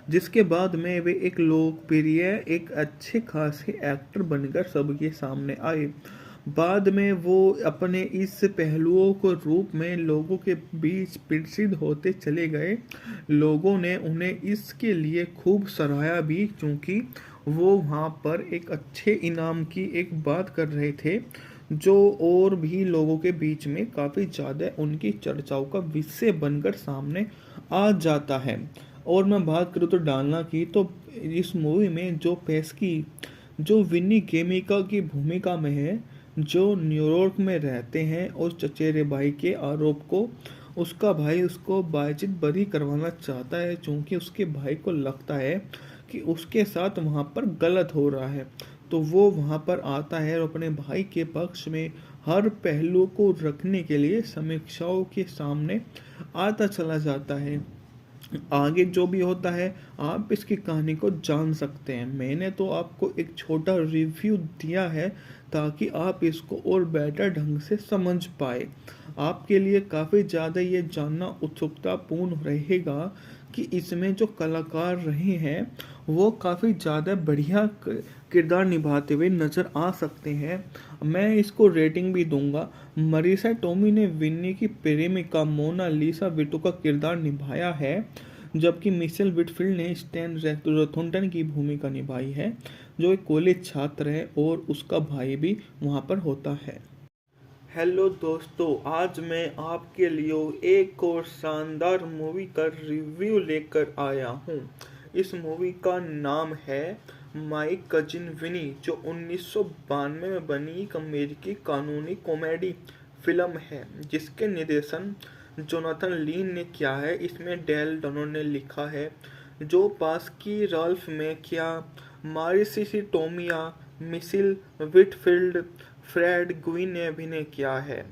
जिसके बाद में वे एक लोकप्रिय, एक अच्छे खासे एक्टर बनकर सबके सामने आए। बाद में वो अपने इस पहलुओं को रूप में लोगों के बीच प्रसिद्ध होते चले गए। लोगों ने उन्हें इसके लिए खूब सराहा भी, क्योंकि वो वहाँ पर एक अच्छे इनाम की एक बात कर रहे थे, जो और भी लोगों के बीच में काफ़ी ज़्यादा उनकी चर्चाओं का विषय बनकर सामने आ जाता है। और मैं बात करूँ तो डालना की, तो इस मूवी में जो पेस्की, जो विनी केमिका की भूमिका में है, जो न्यूयॉर्क में रहते हैं और चचेरे भाई के आरोप को उसका भाई उसको बातचीत बरी करवाना चाहता है, क्योंकि उसके भाई को लगता है कि उसके साथ वहाँ पर गलत हो रहा है। तो वो वहाँ पर आता है और अपने भाई के पक्ष में हर पहलू को रखने के लिए समीक्षाओं के सामने आता चला जाता है। आगे जो भी होता है आप इसकी कहानी को जान सकते हैं। मैंने तो आपको एक छोटा रिव्यू दिया है ताकि आप इसको और बेटर ढंग से समझ पाए। आपके लिए काफ़ी ज़्यादा ये जानना उत्सुकतापूर्ण रहेगा कि इसमें जो कलाकार रहे हैं वो काफ़ी ज़्यादा बढ़िया किरदार निभाते हुए नज़र आ सकते हैं। मैं इसको रेटिंग भी दूंगा। मरीसा टोमी ने विन्नी की प्रेमिका मोना लिसा विटो का किरदार निभाया है, जबकि मिशेल विटफील्ड ने स्टैन रैथनटन की भूमिका निभाई है, जो एक कॉलेज छात्र है और उसका भाई भी वहाँ पर होता है। हेलो दोस्तों, आज मैं आपके लिए एक और शानदार मूवी का रिव्यू लेकर आया हूँ। इस मूवी का नाम है माई कजिन विनी, जो 1992 में बनी एक अमेरिकी कानूनी कॉमेडी फिल्म है जिसके निर्देशन जोनाथन लीन ने किया है। इसमें डेल डोनो ने लिखा है, जो पास्की, राल्फ मैकिया, मारिसिसी टोमिया, मिसिल विटफील्ड, फ्रेड ग्विन ने अभिनय किया है।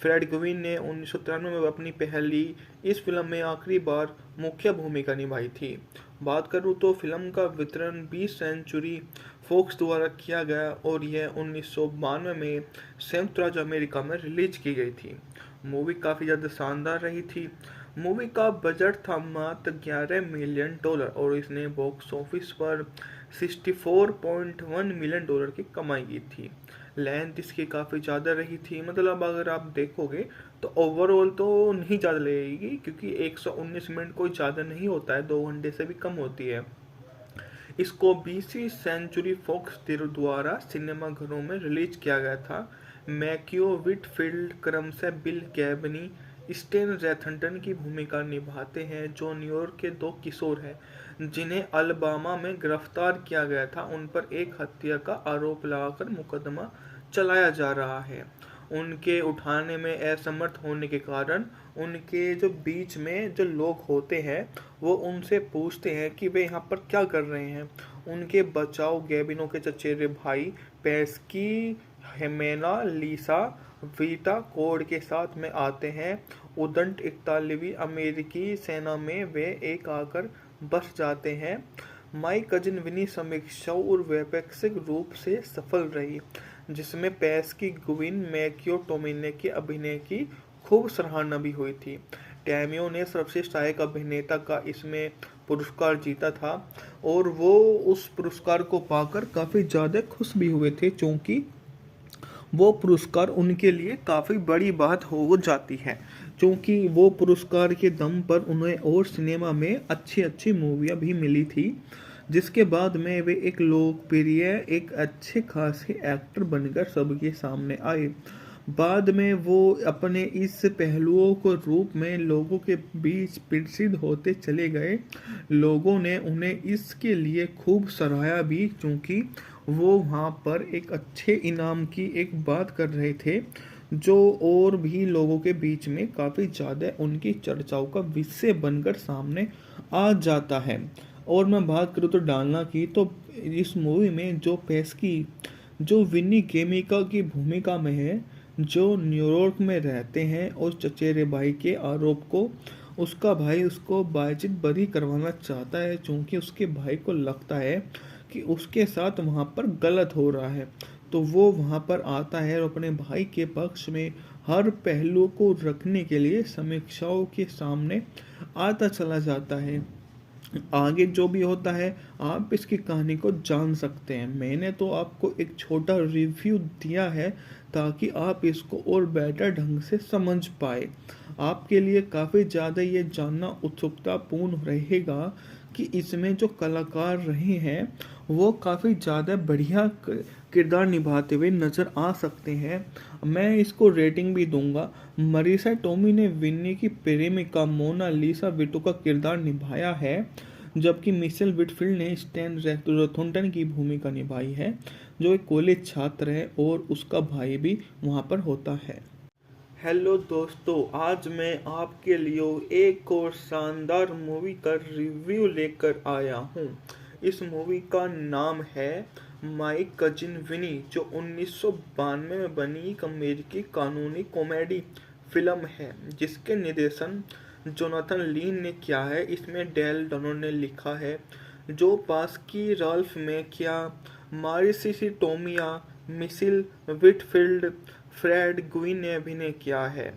फ्रेड ग्विन ने 1993 में अपनी पहली इस फिल्म में आखिरी बार मुख्य भूमिका निभाई थी। बात करूँ तो फिल्म का वितरण 20 सेंचुरी फॉक्स द्वारा किया गया और यह 1992 में संयुक्त राज्य अमेरिका में रिलीज की गई थी। मूवी काफ़ी ज़्यादा शानदार रही थी। मूवी का बजट था मात्र $11 मिलियन और इसने बॉक्स ऑफिस पर $64.1 मिलियन की कमाई की थी। लेंथ इसकी काफ़ी ज़्यादा रही थी, मतलब अगर आप देखोगे तो ओवरऑल तो नहीं ज़्यादा लगेगी, क्योंकि 119 मिनट कोई ज़्यादा नहीं होता है, 2 घंटे से भी कम होती है। इसको 20वीं सेंचुरी फॉक्स द्वारा सिनेमाघरों में रिलीज किया गया था। मैक्यो विटफील्ड क्रमशः बिल गैबनी, स्टेन रैथनटन की भूमिका निभाते हैं, जो न्यूयॉर्क के दो किशोर हैं जिन्हें अलबामा में गिरफ्तार किया गया था। उन पर एक हत्या का आरोप लगाकर मुकदमा चलाया जा रहा है। उनके उठाने में असमर्थ होने के कारण उनके जो बीच में जो लोग होते हैं वो उनसे पूछते हैं कि वे यहाँ पर क्या कर रहे हैं। उनके बचाव गैबिनो के चचेरे भाई पेस्की, हेमेना, लीसा, वीटा कोड के साथ में आते हैं। उदंड इतालवी अमेरिकी सेना में वे एक आकर बस जाते हैं। माई कजिन विनी समीक्षाओं और वैपक्षिक रूप से सफल रही, जिसमें पेस्की, गुविन, मैक्यो टोमिने के अभिनय की खूब सराहना भी हुई थी। टैमियो ने सर्वश्रेष्ठ सहायक अभिनेता का इसमें पुरस्कार जीता था और वो उस पुरस्कार को पाकर काफ़ी ज़्यादा खुश भी हुए थे, क्योंकि वो पुरस्कार उनके लिए काफ़ी बड़ी बात हो जाती है, क्योंकि वो पुरस्कार के दम पर उन्हें और सिनेमा में अच्छी अच्छी मूवियाँ भी मिली थी, जिसके बाद में वे एक लोकप्रिय, एक अच्छे खासे एक्टर बनकर सबके सामने आए। बाद में वो अपने इस पहलुओं को रूप में लोगों के बीच प्रसिद्ध होते चले गए। लोगों ने उन्हें इसके लिए खूब सराहा भी, क्योंकि वो वहाँ पर एक अच्छे इनाम की एक बात कर रहे थे, जो और भी लोगों के बीच में काफ़ी ज़्यादा उनकी चर्चाओं का विषय बनकर सामने आ जाता है। और मैं बात करूँ तो डालना की, तो इस मूवी में जो पेस्की, जो विनी केमिका की भूमिका में है, जो न्यूयॉर्क में रहते हैं और चचेरे भाई के आरोप को उसका भाई उसको बायजिद बरी करवाना चाहता है, क्योंकि उसके भाई को लगता है कि उसके साथ वहाँ पर गलत हो रहा है। तो वो वहाँ पर आता है और अपने भाई के पक्ष में हर पहलू को रखने के लिए समीक्षाओं के सामने आता चला जाता है। आगे जो भी होता है आप इसकी कहानी को जान सकते हैं। मैंने तो आपको एक छोटा रिव्यू दिया है ताकि आप इसको और बेटर ढंग से समझ पाए। आपके लिए काफ़ी ज़्यादा ये जानना उत्सुकतापूर्ण रहेगा कि इसमें जो कलाकार रहे हैं वो काफ़ी ज़्यादा बढ़िया किरदार निभाते हुए नज़र आ सकते हैं। मैं इसको रेटिंग भी दूंगा। मरीसा टोमी ने विन्नी की प्रेमिका मोना लिसा विटो का किरदार निभाया है, जबकि मिशेल विटफील्ड ने स्टैन रैथनटन की भूमिका निभाई है, जो एक कॉलेज छात्र है और उसका भाई भी वहाँ पर होता है। हेलो दोस्तों, आज मैं आपके लिए एक और शानदार मूवी का रिव्यू लेकर आया हूँ। इस मूवी का नाम है माई कजिन विनी, जो 1992 में बनी एक अमेरिकी कानूनी कॉमेडी फिल्म है, जिसके निर्देशन जोनाथन लीन ने किया है। इसमें डेल डोनो ने लिखा है, जो पास्की, राल्फ मैकिया, मारिसिसी टोमिया, मिशेल विटफील्ड, फ्रेड ग्विन ने अभिनय किया है।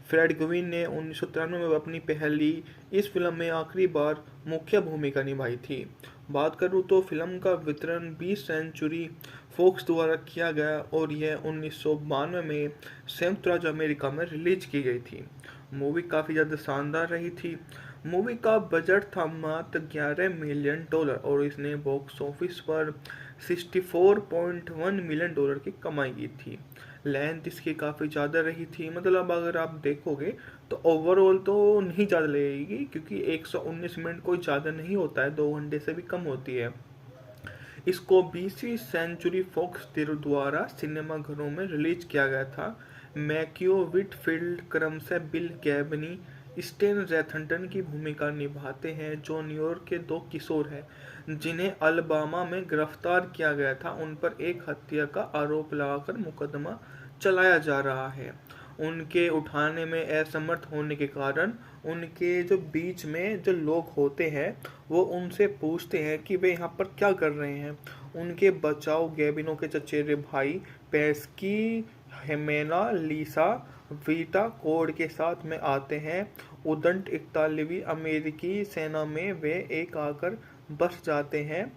फ्रेड ग्विन ने 1993 में अपनी पहली इस फिल्म में आखिरी बार मुख्य भूमिका निभाई थी। बात करूँ तो फिल्म का वितरण 20 सेंचुरी फॉक्स द्वारा किया गया और यह 1992 में संयुक्त राज्य अमेरिका में रिलीज की गई थी। मूवी काफ़ी ज़्यादा शानदार रही थी। मूवी का बजट था मात्र $11 मिलियन और इसने बॉक्स ऑफिस पर $64.1 मिलियन की कमाई की थी। लेंथ इसकी काफ़ी ज़्यादा रही थी, मतलब अगर आप देखोगे तो ओवरऑल तो नहीं ज़्यादा लगेगी, क्योंकि 119 मिनट कोई ज़्यादा नहीं होता है, 2 घंटे से भी कम होती है। इसको 20वीं सेंचुरी फॉक्स द्वारा सिनेमाघरों में रिलीज किया गया था। मैक्यो विटफील्ड क्रमशः बिल गैबनी, स्टेन रैथनटन की भूमिका निभाते हैं, जो न्यूयॉर्क के दो किशोर हैं जिन्हें अलबामा में गिरफ्तार किया गया था। उन पर एक हत्या का आरोप लगाकर मुकदमा चलाया जा रहा है। उनके उठाने में असमर्थ होने के कारण उनके जो बीच में जो लोग होते हैं वो उनसे पूछते हैं कि वे यहाँ पर क्या कर रहे हैं। उनके बचाव गैबिनो के चचेरे भाई पेस्की, हेमेना, लीसा, वीटा कोड के साथ में आते हैं। उदंड इतालवी अमेरिकी सेना में वे एक आकर बस जाते हैं।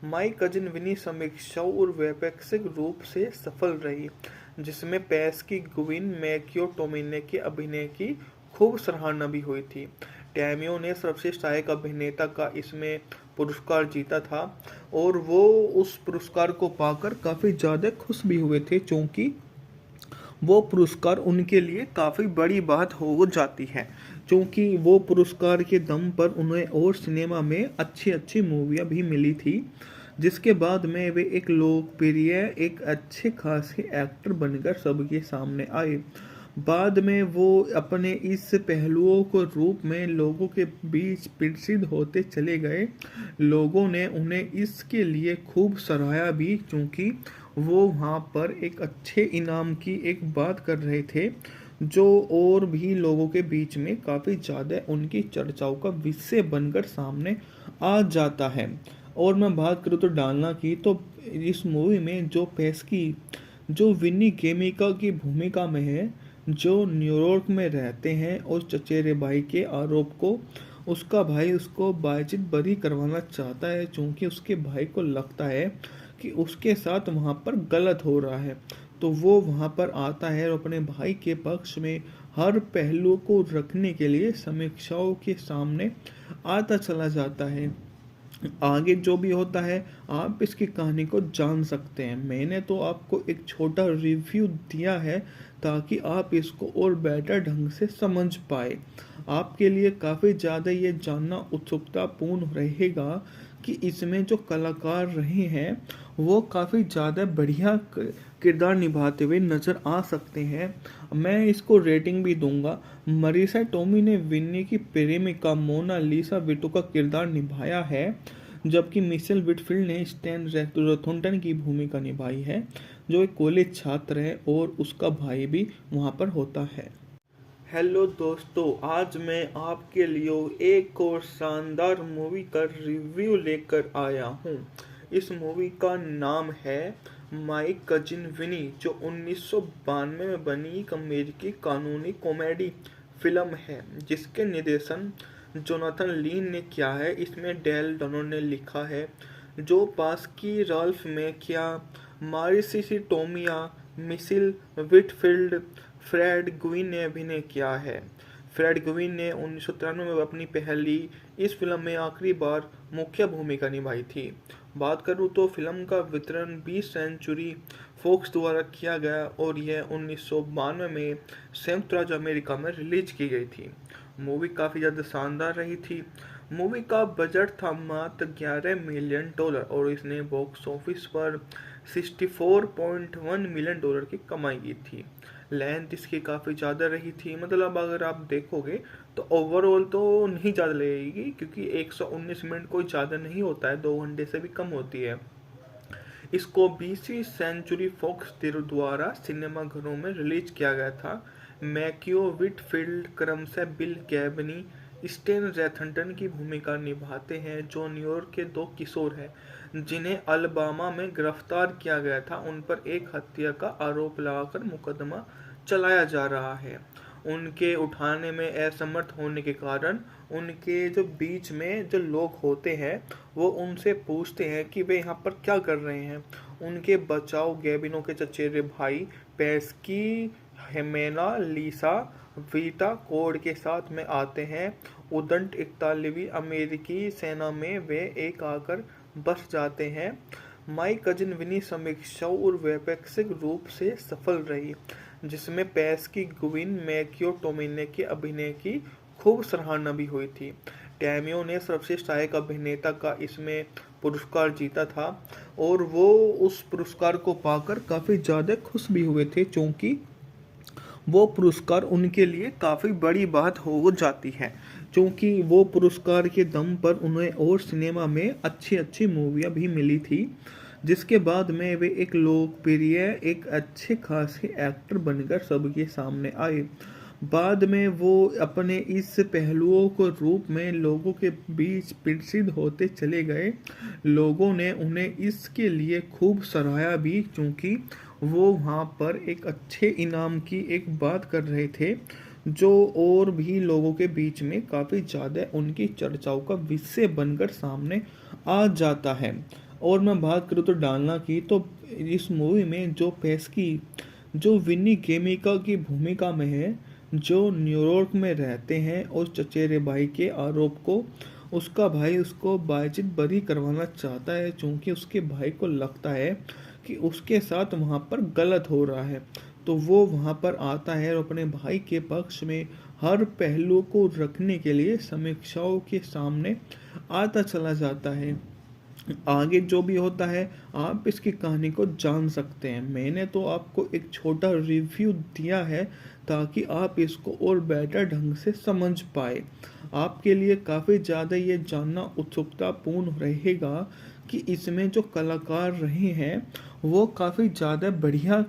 माई कजिन विनी समीक्षाओं और वैपक्षिक रूप से सफल रही, जिसमें पेस्की, गुविन, मैक्यो टोमिने के अभिनय की खूब सराहना भी हुई थी। टैमियो ने सर्वश्रेष्ठ सहायक अभिनेता का इसमें पुरस्कार जीता था और वो उस पुरस्कार को पाकर काफ़ी ज़्यादा खुश भी हुए थे, क्योंकि वो पुरस्कार उनके लिए काफ़ी बड़ी बात हो जाती है, क्योंकि वो पुरस्कार के दम पर उन्हें और सिनेमा में अच्छी अच्छी मूवियाँ भी मिली थी, जिसके बाद में वे एक लोकप्रिय एक अच्छे खासे एक्टर बनकर सबके सामने आए। बाद में वो अपने इस पहलुओं को रूप में लोगों के बीच प्रसिद्ध होते चले गए। लोगों ने उन्हें इसके लिए खूब सराहा भी, क्योंकि वो वहाँ पर एक अच्छे इनाम की एक बात कर रहे थे, जो और भी लोगों के बीच में काफ़ी ज़्यादा उनकी चर्चाओं का विषय बनकर सामने आ जाता है। और मैं बात करूँ तो डालना की, तो इस मूवी में जो पेस्की जो विनी केमिका की भूमिका में है, जो न्यूयॉर्क में रहते हैं और चचेरे भाई के आरोप को उसका भाई उसको बातचीत बरी करवाना चाहता है, क्योंकि उसके भाई को लगता है कि उसके साथ वहाँ पर गलत हो रहा है। तो वो वहाँ पर आता है और अपने भाई के पक्ष में हर पहलू को रखने के लिए समीक्षाओं के सामने आता चला जाता है। आगे जो भी होता है आप इसकी कहानी को जान सकते हैं। मैंने तो आपको एक छोटा रिव्यू दिया है ताकि आप इसको और बेटर ढंग से समझ पाए। आपके लिए काफ़ी ज़्यादा ये जानना उत्सुकतापूर्ण रहेगा कि इसमें जो कलाकार रहे हैं वो काफ़ी ज़्यादा बढ़िया किरदार निभाते हुए नज़र आ सकते हैं। मैं इसको रेटिंग भी दूंगा। मरीसा टोमी ने विन्नी की प्रेमिका मोना लिसा विटो का किरदार निभाया है, जबकि मिशेल विटफील्ड ने स्टैन रॉथोर्टन की भूमिका निभाई है, जो एक कॉलेज छात्र है और उसका भाई भी वहाँ पर होता है। हेलो दोस्तों, आज मैं आपके लिए एक और शानदार मूवी का रिव्यू लेकर आया हूँ। इस मूवी का नाम है माय कजिन विनी, जो 1992 में बनी एक अमेरिकी कानूनी कॉमेडी फिल्म है, जिसके निर्देशन जोनाथन लीन ने किया है। इसमें डेल डोनो ने लिखा है, जो पास्की राल्फ में क्या, मारिसिसी टोमिया, मिशिल विटफील्ड, फ्रेड ग्विन ने अभिनय किया है। फ्रेड ग्विन ने 1993 में अपनी पहली इस फिल्म में आखिरी बार मुख्य भूमिका निभाई थी। बात करूँ तो फिल्म का वितरण 20 सेंचुरी फॉक्स द्वारा किया गया और यह 1992 में संयुक्त राज्य अमेरिका में रिलीज की गई थी। मूवी काफ़ी ज़्यादा शानदार रही थी। मूवी का बजट था मात्र $11 मिलियन और इसने बॉक्स ऑफिस पर $64.1 मिलियन की कमाई की थी। लेंथ इसकी काफ़ी ज़्यादा रही थी, मतलब अगर आप देखोगे तो ओवरऑल तो नहीं ज़्यादा लगेगी, क्योंकि 119 मिनट कोई ज़्यादा नहीं होता है, 2 घंटे से भी कम होती है। इसको 20वीं सेंचुरी फॉक्स द्वारा सिनेमा घरों में रिलीज किया गया था। मैक्यू विटफील्ड क्रमशः बिल गैबनी, स्टेन रॉथोर्टन की भूमिका निभाते हैं, जो न्यूयॉर्क के 2 किशोर हैं जिन्हें अलबामा में गिरफ्तार किया गया था। उन पर एक हत्या का आरोप लगाकर मुकदमा चलाया जा रहा है। उनके उठाने में असमर्थ होने के कारण उनके जो बीच में जो लोग होते हैं वो उनसे पूछते हैं कि वे यहाँ पर क्या कर रहे हैं। उनके बचाव गैबिनो के चचेरे भाई पेस्की, हेमेना, लीसा वीटा कोड के साथ में आते हैं। उदंड 41वीं अमेरिकी सेना में वे एक आकर बस जाते हैं। माय कजिन विनी समीक्षाओं और वैपक्षिक रूप से सफल रही, जिसमें पेस्की, ग्विन, मैक्यू टोमिने के अभिनय की खूब सराहना भी हुई थी। टैमियो ने सर्वश्रेष्ठ सहायक अभिनेता का इसमें पुरस्कार जीता था और वो उस पुरस्कार को पाकर काफ़ी ज़्यादा खुश भी हुए थे, क्योंकि वो पुरस्कार उनके लिए काफ़ी बड़ी बात हो जाती है, क्योंकि वो पुरस्कार के दम पर उन्हें और सिनेमा में अच्छी अच्छी मूवियाँ भी मिली थी, जिसके बाद में वे एक लोकप्रिय एक अच्छे खासे एक्टर बनकर सबके सामने आए। बाद में वो अपने इस पहलुओं को रूप में लोगों के बीच प्रसिद्ध होते चले गए। लोगों ने उन्हें इसके लिए खूब सराहा भी, क्योंकि वो वहाँ पर एक अच्छे इनाम की एक बात कर रहे थे, जो और भी लोगों के बीच में काफ़ी ज़्यादा उनकी चर्चाओं का विषय बनकर सामने आ जाता है। और मैं बात करूँ तो डालना की, तो इस मूवी में जो पेस्की जो विनी केमिका की भूमिका में है, जो न्यूयॉर्क में रहते हैं और चचेरे भाई के आरोप को उसका भाई उसको बायजिद बरी करवाना चाहता है, क्योंकि उसके भाई को लगता है कि उसके साथ वहाँ पर गलत हो रहा है। तो वो वहाँ पर आता है और अपने भाई के पक्ष में हर पहलू को रखने के लिए समीक्षाओं के सामने आता चला जाता है। आगे जो भी होता है आप इसकी कहानी को जान सकते हैं। मैंने तो आपको एक छोटा रिव्यू दिया है ताकि आप इसको और बेटर ढंग से समझ पाए। आपके लिए काफ़ी ज़्यादा ये जानना उत्सुकतापूर्ण रहेगा कि इसमें जो कलाकार रहे हैं वो काफ़ी ज़्यादा बढ़िया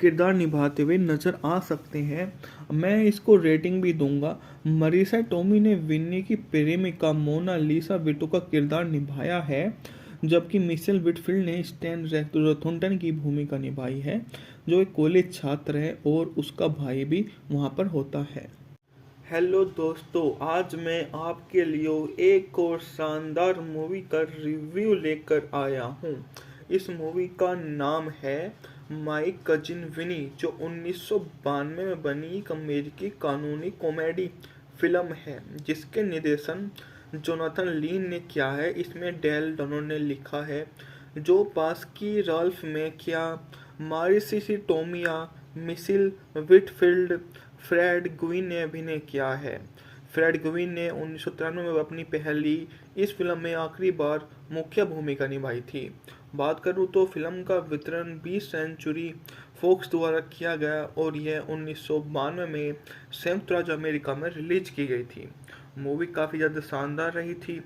किरदार निभाते हुए नज़र आ सकते हैं। मैं इसको रेटिंग भी दूंगा। मरीसा टोमी ने विन्नी की प्रेमिका मोना लिसा विटो का किरदार निभाया है, जबकि मिशेल विटफील्ड ने स्टैन रॉथोरटन की भूमिका निभाई है, जो एक कॉलेज छात्र है और उसका भाई भी वहाँ पर होता है। हेलो दोस्तों, आज मैं आपके लिए एक और शानदार मूवी का रिव्यू लेकर आया हूँ। इस मूवी का नाम है माय कजिन विनी, जो 1992 में बनी एक अमेरिकी कानूनी कॉमेडी फिल्म है, जिसके निर्देशन जोनाथन लीन ने किया है। इसमें डेल डोनो ने लिखा है, जो पास्की, राल्फ मैकिया, मारिसिसी टोमिया, मिशेल विटफील्ड, फ्रेड ग्विन ने अभिनय किया है। फ्रेड ग्विन ने 1993 में अपनी पहली इस फिल्म में आखिरी बार मुख्य भूमिका निभाई थी। बात करूँ तो फिल्म का वितरण 20 सेंचुरी फॉक्स द्वारा किया गया और यह 1992 में संयुक्त राज्य अमेरिका में रिलीज की गई थी। मूवी काफ़ी ज़्यादा शानदार रही थी।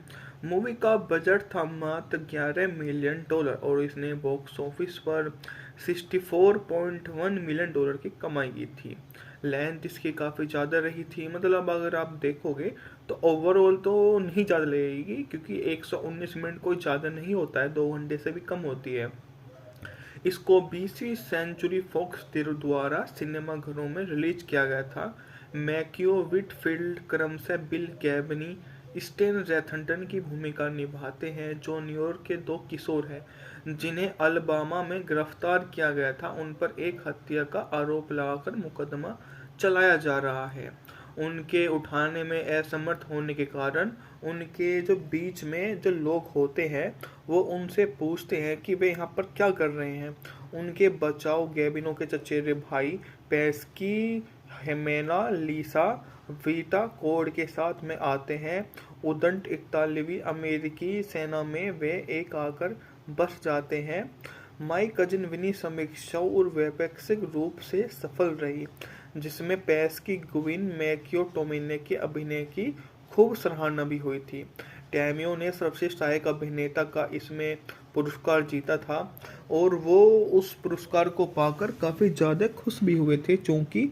मूवी का बजट था मात्र $11 मिलियन और इसने बॉक्स ऑफिस पर $64.1 मिलियन की कमाई की थी। लेंथ इसकी काफ़ी ज़्यादा रही थी, मतलब अगर आप देखोगे तो ओवरऑल तो नहीं ज़्यादा लगेगी, क्योंकि 119 मिनट कोई ज़्यादा नहीं होता है, 2 घंटे से भी कम होती है। इसको 20वीं सेंचुरी फॉक्स द्वारा सिनेमाघरों में रिलीज किया गया था। मैक्यो विटफील्ड क्रमशः बिल गैबनी, स्टेन रॉथरटन की भूमिका निभाते हैं, जो न्यूयॉर्क के 2 किशोर हैं जिन्हें अलबामा में गिरफ्तार किया गया था। उन पर एक हत्या का आरोप लगाकर मुकदमा चलाया जा रहा है। उनके उठाने में असमर्थ होने के कारण उनके जो बीच में जो लोग होते हैं वो उनसे पूछते हैं कि वे यहाँ पर क्या कर रहे हैं। उनके बचाव गैबिनो के चचेरे भाई पेस्की, हेमेना, लिसा वीटा कोड के साथ में आते हैं। उदंड 41वीं अमेरिकी सेना में वे एक आकर बस जाते हैं। माय कजिन विनी समीक्षाओं और वैपक्षिक रूप से सफल रही, जिसमें पेस्की, ग्विन, मैक्यो टोमिने के अभिनय की खूब सराहना भी हुई थी। टैमियो ने सर्वश्रेष्ठ सहायक अभिनेता का इसमें पुरस्कार जीता था और वो उस पुरस्कार को पाकर काफ़ी ज़्यादा खुश भी हुए थे, क्योंकि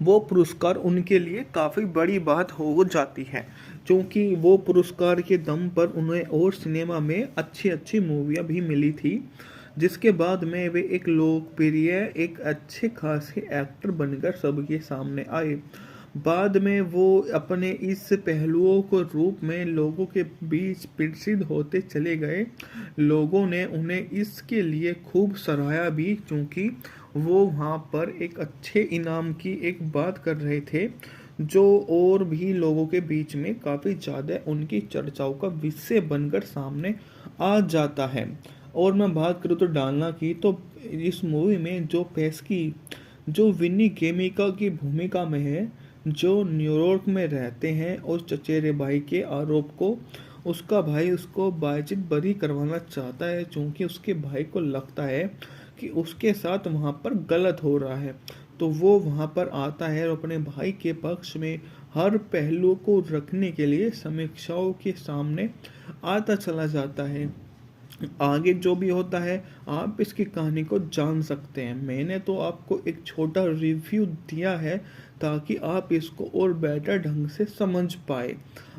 वो पुरस्कार उनके लिए काफ़ी बड़ी बात हो जाती है, क्योंकि वो पुरस्कार के दम पर उन्हें और सिनेमा में अच्छी अच्छी मूवियाँ भी मिली थी, जिसके बाद में वे एक लोकप्रिय, एक अच्छे खासे एक्टर बनकर सबके सामने आए। बाद में वो अपने इस पहलुओं को रूप में लोगों के बीच प्रसिद्ध होते चले गए। लोगों ने उन्हें इसके लिए खूब सराहा भी, क्योंकि वो वहाँ पर एक अच्छे इनाम की एक बात कर रहे थे, जो और भी लोगों के बीच में काफ़ी ज़्यादा उनकी चर्चाओं का विषय बनकर सामने आ जाता है। और मैं बात करूँ तो डालना की, तो इस मूवी में जो पेस्की, जो विनी केमिका की भूमिका में है, जो न्यूयॉर्क में रहते हैं और चचेरे भाई के आरोप को उसका भाई उसको बायजिद बरी करवाना चाहता है, क्योंकि उसके भाई को लगता है कि उसके साथ वहाँ पर गलत हो रहा है। तो वो वहाँ पर आता है और अपने भाई के पक्ष में हर पहलू को रखने के लिए समीक्षाओं के सामने आता चला जाता है। आगे जो भी होता है आप इसकी कहानी को जान सकते हैं। मैंने तो आपको एक छोटा रिव्यू दिया है ताकि आप इसको और बेटर ढंग से समझ पाए।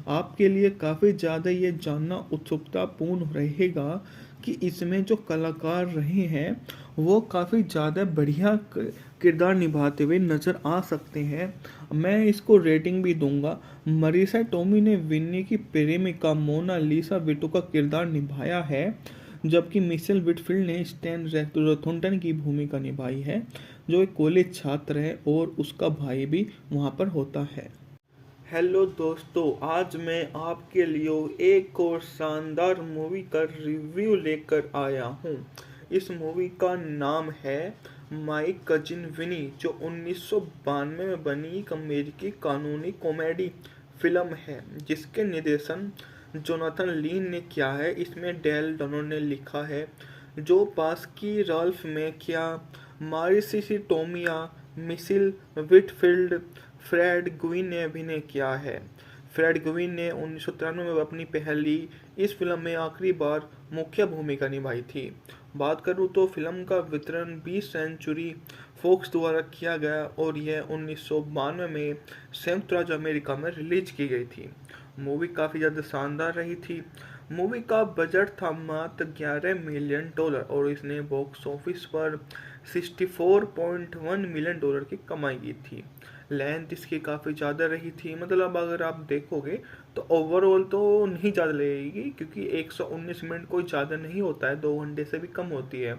आपके लिए काफ़ी ज़्यादा ये जानना उत्सुकतापूर्ण रहेगा कि इसमें जो कलाकार रहे हैं वो काफ़ी ज़्यादा बढ़िया किरदार निभाते हुए नज़र आ सकते हैं। मैं इसको रेटिंग भी दूंगा। मरीसा टोमी ने विन्नी की प्रेमिका मोना लिसा विटो का किरदार निभाया है, जबकि मिशेल विटफील्ड ने स्टैन रॉथोरटन की भूमिका निभाई है, जो एक कॉलेज छात्र है और उसका भाई भी वहाँ पर होता है। हेलो दोस्तों, आज मैं आपके लिए एक और शानदार मूवी का रिव्यू लेकर आया हूँ। इस मूवी का नाम है माई कजिन विनी, जो 1992 में बनी एक अमेरिकी कानूनी कॉमेडी फिल्म है, जिसके निर्देशन जोनाथन लीन ने किया है। इसमें डेल डोनो ने लिखा है, जो पास्की, राल्फ मैकिया, मारिसिसी टोमिया, मिसिल विटफील्ड, फ्रेड ग्विन ने अभिनय किया है। फ्रेड ग्विन ने 1993 में अपनी पहली इस फिल्म में आखिरी बार मुख्य भूमिका निभाई थी। बात करूँ तो फिल्म का वितरण 20 सेंचुरी फॉक्स द्वारा किया गया और यह 1992 में संयुक्त राज्य अमेरिका में रिलीज की गई थी। मूवी काफ़ी ज़्यादा शानदार रही थी। मूवी का बजट था मात्र $11 मिलियन और इसने बॉक्स ऑफिस पर $64.1 मिलियन की कमाई की थी। लेंथ इसकी काफ़ी ज़्यादा रही थी, मतलब अगर आप देखोगे तो ओवरऑल तो नहीं ज़्यादा लगेगी, क्योंकि 119 मिनट कोई ज़्यादा नहीं होता है, 2 घंटे से भी कम होती है।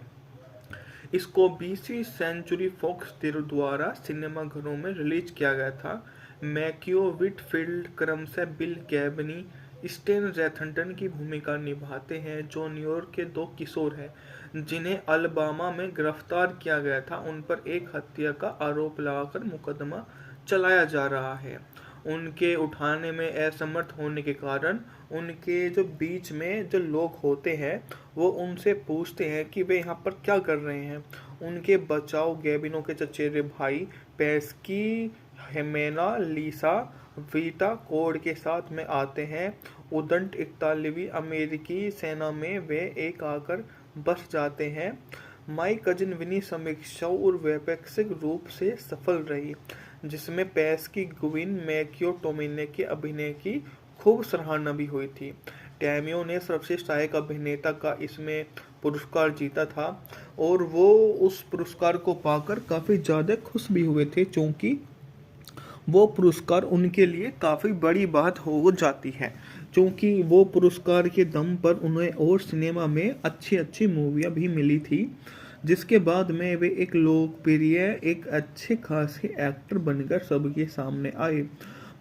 इसको 20वीं सेंचुरी फॉक्स द्वारा सिनेमाघरों में रिलीज किया गया था। मैक्यो विटफील्ड क्रमशः बिल गैबनी, स्टेन रैथनटन की भूमिका निभाते हैं, जो न्यूयॉर्क के 2 किशोर हैं जिन्हें अलबामा में गिरफ्तार किया गया था। उन पर एक हत्या का आरोप लगाकर मुकदमा चलाया जा रहा है। उनके उठाने में असमर्थ होने के कारण उनके जो बीच में जो लोग होते हैं वो उनसे पूछते हैं कि वे यहाँ पर क्या कर रहे हैं। उनके बचाव गैबिनो के चचेरे भाई पेस्की, हेमेना, लीसा, वीटा कोड के साथ में आते हैं। उदंड इतालवी अमेरिकी सेना में वे एक आकर बस जाते हैं। माई कजिन विनी समीक्षाओं और वैपक्षिक रूप से सफल रही, जिसमें पेस्की, ग्विन, मैक्यो टोमिने के अभिनय की खूब सराहना भी हुई थी। टैमियो ने सर्वश्रेष्ठ सहायक अभिनेता का इसमें पुरस्कार जीता था और वो उस पुरस्कार को पाकर काफ़ी ज़्यादा खुश भी हुए थे, क्योंकि वो पुरस्कार उनके लिए काफ़ी बड़ी बात हो जाती है, क्योंकि वो पुरस्कार के दम पर उन्हें और सिनेमा में अच्छी अच्छी मूवियाँ भी मिली थी, जिसके बाद में वे एक लोकप्रिय, एक अच्छे खासे एक्टर बनकर सबके सामने आए।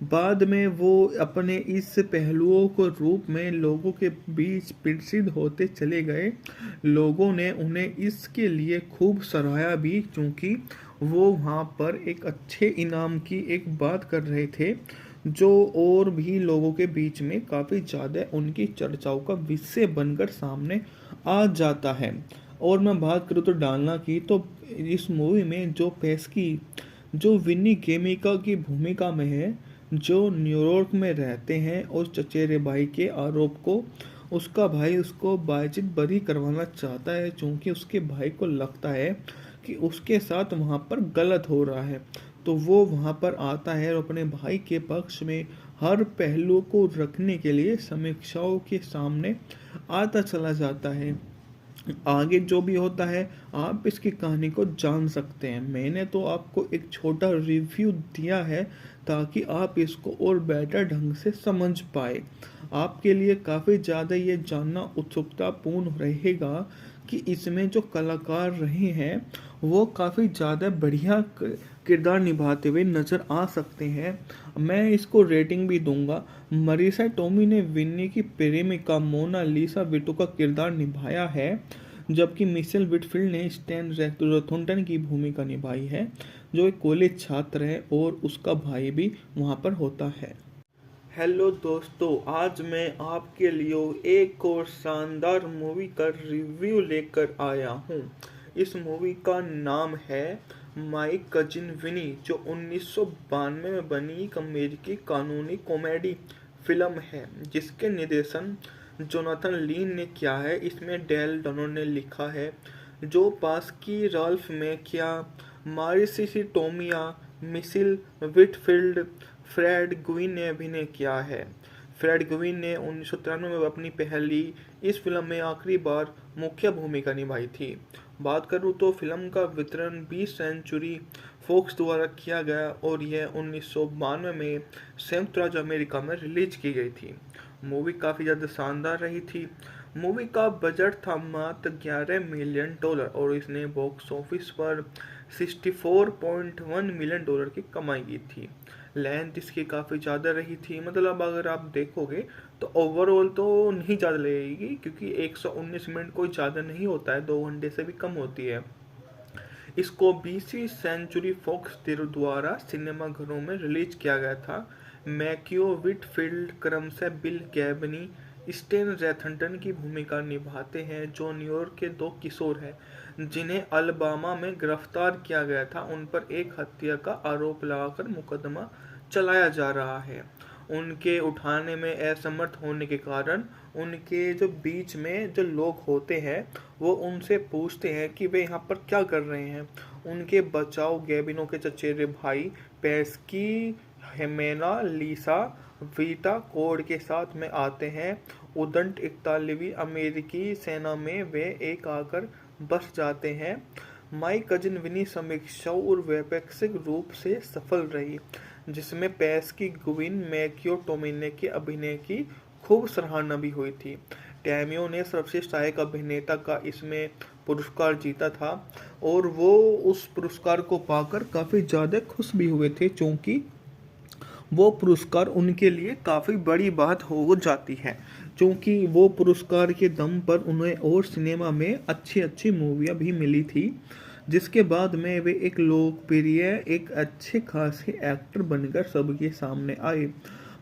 बाद में वो अपने इस पहलुओं को रूप में लोगों के बीच प्रसिद्ध होते चले गए। लोगों ने उन्हें इसके लिए खूब सराहा भी, क्योंकि वो वहाँ पर एक अच्छे इनाम की एक बात कर रहे थे, जो और भी लोगों के बीच में काफ़ी ज़्यादा उनकी चर्चाओं का विषय बनकर सामने आ जाता है। और मैं बात करूँ तो डालना की, तो इस मूवी में जो पेस्की, जो विनी केमिका की भूमिका में है, जो न्यूयॉर्क में रहते हैं, उस चचेरे भाई के आरोप को उसका भाई उसको बायजिद बरी करवाना चाहता है, क्योंकि उसके भाई को लगता है कि उसके साथ वहाँ पर गलत हो रहा है। तो वो वहाँ पर आता है और अपने भाई के पक्ष में हर पहलू को रखने के लिए समीक्षाओं के सामने आता चला जाता है। आगे जो भी होता है आप इसकी कहानी को जान सकते हैं। मैंने तो आपको एक छोटा रिव्यू दिया है ताकि आप इसको और बेटर ढंग से समझ पाए। आपके लिए काफ़ी ज़्यादा ये जानना उत्सुकतापूर्ण रहेगा कि इसमें जो कलाकार रहे हैं वो काफ़ी ज़्यादा बढ़िया किरदार निभाते हुए नज़र आ सकते हैं। मैं इसको रेटिंग भी दूंगा। मरीसा टोमी ने विन्नी की प्रेमिका मोना लिसा विटो का किरदार निभाया है, जबकि मिशेल विटफील्ड ने स्टैन रैथनटन की भूमिका निभाई है, जो एक कॉलेज छात्र है और उसका भाई भी वहाँ पर होता है। हेलो दोस्तों, आज मैं आपके लिए एक और शानदार मूवी का रिव्यू लेकर आया हूँ। इस मूवी का नाम है माई कजिन विनी, जो 1992 में बनी एक अमेरिकी कानूनी कॉमेडी फिल्म है, जिसके निर्देशन जोनाथन लीन ने किया है। इसमें डेल डोनो ने लिखा है, जो पास्की, राल्फ मैकिया, मारिसिसी टोमिया, मिसिल विटफील्ड, फ्रेड ग्विन ने अभिनय किया है। फ्रेड ग्विन ने 1993 में अपनी पहली इस फिल्म में आखिरी बार मुख्य भूमिका निभाई थी। बात करूँ तो फिल्म का वितरण 20 सेंचुरी फॉक्स द्वारा किया गया और यह 1992 में संयुक्त राज्य अमेरिका में रिलीज की गई थी। मूवी काफ़ी ज़्यादा शानदार रही थी। मूवी का बजट था मात्र $11 मिलियन और इसने बॉक्स ऑफिस पर $64.1 मिलियन की कमाई की थी। लेंथ इसकी काफ़ी ज़्यादा रही थी। मतलब अगर आप देखोगे तो ओवरऑल तो नहीं ज़्यादा लगेगी, क्योंकि 119 मिनट कोई ज़्यादा नहीं होता है, 2 घंटे से भी कम होती है। इसको 20वीं सेंचुरी फॉक्स द्वारा सिनेमाघरों में रिलीज किया गया था। मैक्यू विटफील्ड क्रमशः बिल गैबनी, स्टेन रैथनटन की भूमिका निभाते हैं, जो न्यूयॉर्क के दो किशोर हैं जिन्हें अलबामा में गिरफ्तार किया गया था। उन पर एक हत्या का आरोप लगाकर मुकदमा चलाया जा रहा है। उनके उठाने में असमर्थ होने के कारण उनके जो बीच में जो लोग होते हैं वो उनसे पूछते हैं कि वे यहाँ पर क्या कर रहे हैं। उनके बचाव गैबिनो के चचेरे भाई पेस्की, हेमेना, लीसा, वीटा कोड के साथ में आते हैं। उदंड 41वीं अमेरिकी सेना में वे एक आकर बस जाते हैं। माई कजिन विनी समीक्षा और वैपक्षिक रूप से सफल रही, जिसमें पेस्की, गुविन, मैक्यो टोमिने के अभिनय की खूब सराहना भी हुई थी। टैमियो ने सर्वश्रेष्ठ सहायक अभिनेता का इसमें पुरस्कार जीता था और वो उस पुरस्कार को पाकर काफ़ी ज़्यादा खुश भी हुए थे, क्योंकि वो पुरस्कार उनके लिए काफ़ी बड़ी बात हो जाती है, क्योंकि वो पुरस्कार के दम पर उन्हें और सिनेमा में अच्छी अच्छी मूवियाँ भी मिली थी, जिसके बाद में वे एक लोकप्रिय, एक अच्छे खासे एक्टर बनकर सबके सामने आए।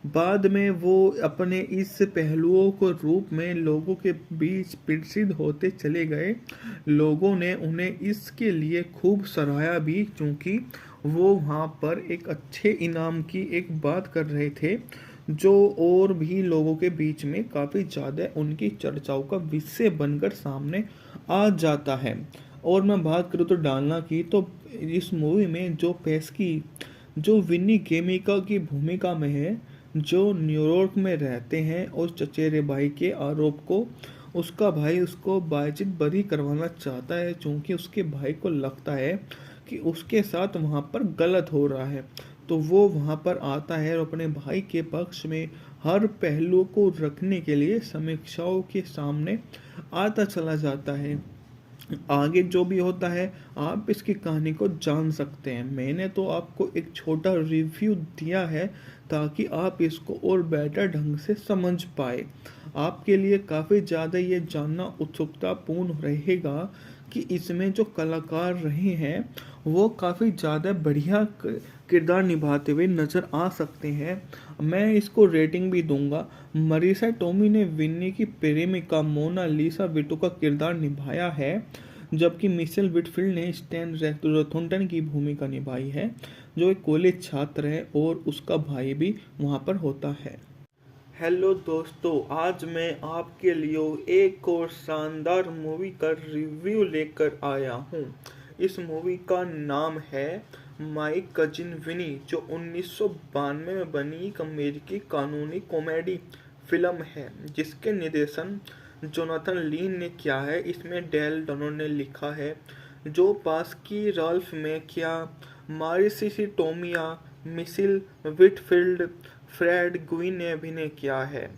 बाद में वो अपने इस पहलुओं को रूप में लोगों के बीच प्रसिद्ध होते चले गए। लोगों ने उन्हें इसके लिए खूब सराहा भी, क्योंकि वो वहाँ पर एक अच्छे इनाम की एक बात कर रहे थे, जो और भी लोगों के बीच में काफ़ी ज़्यादा उनकी चर्चाओं का विषय बनकर सामने आ जाता है। और मैं बात करूँ तो डालना की, तो इस मूवी में जो पेस्की, जो विनी केमिका की भूमिका में है, जो न्यूयॉर्क में रहते हैं और चचेरे भाई के आरोप को उसका भाई उसको बातचीत बरी करवाना चाहता है, क्योंकि उसके भाई को लगता है कि उसके साथ वहाँ पर गलत हो रहा है। तो वो वहाँ पर आता है और अपने भाई के पक्ष में हर पहलू को रखने के लिए समीक्षाओं के सामने आता चला जाता है। आगे जो भी होता है आप इसकी कहानी को जान सकते हैं। मैंने तो आपको एक छोटा रिव्यू दिया है ताकि आप इसको और बेटर ढंग से समझ पाए। आपके लिए काफ़ी ज़्यादा ये जानना उत्सुकतापूर्ण रहेगा कि इसमें जो कलाकार रहे हैं वो काफ़ी ज़्यादा बढ़िया किरदार निभाते हुए नज़र आ सकते हैं। मैं इसको रेटिंग भी दूंगा। मरीसा टोमी ने विन्नी की प्रेमिका मोना लिसा विटो का किरदार निभाया है, जबकि मिशेल विटफील्ड ने स्टैन रैथनटन की भूमिका निभाई है, जो एक कॉलेज छात्र है और उसका भाई भी वहाँ पर होता है। हेलो दोस्तों, आज मैं आपके लिए एक और शानदार मूवी का रिव्यू लेकर आया हूँ। इस मूवी का नाम है माई कजिन विनी, जो 1992 में बनी एक अमेरिकी कानूनी कॉमेडी फिल्म है, जिसके निर्देशन जोनाथन लीन ने किया है। इसमें डेल डनो ने लिखा है, जो पास्की, राल्फ मैकिया, मारिसिसी टोमिया, मिशेल विटफील्ड, फ्रेड गुइन ने अभिनय किया है।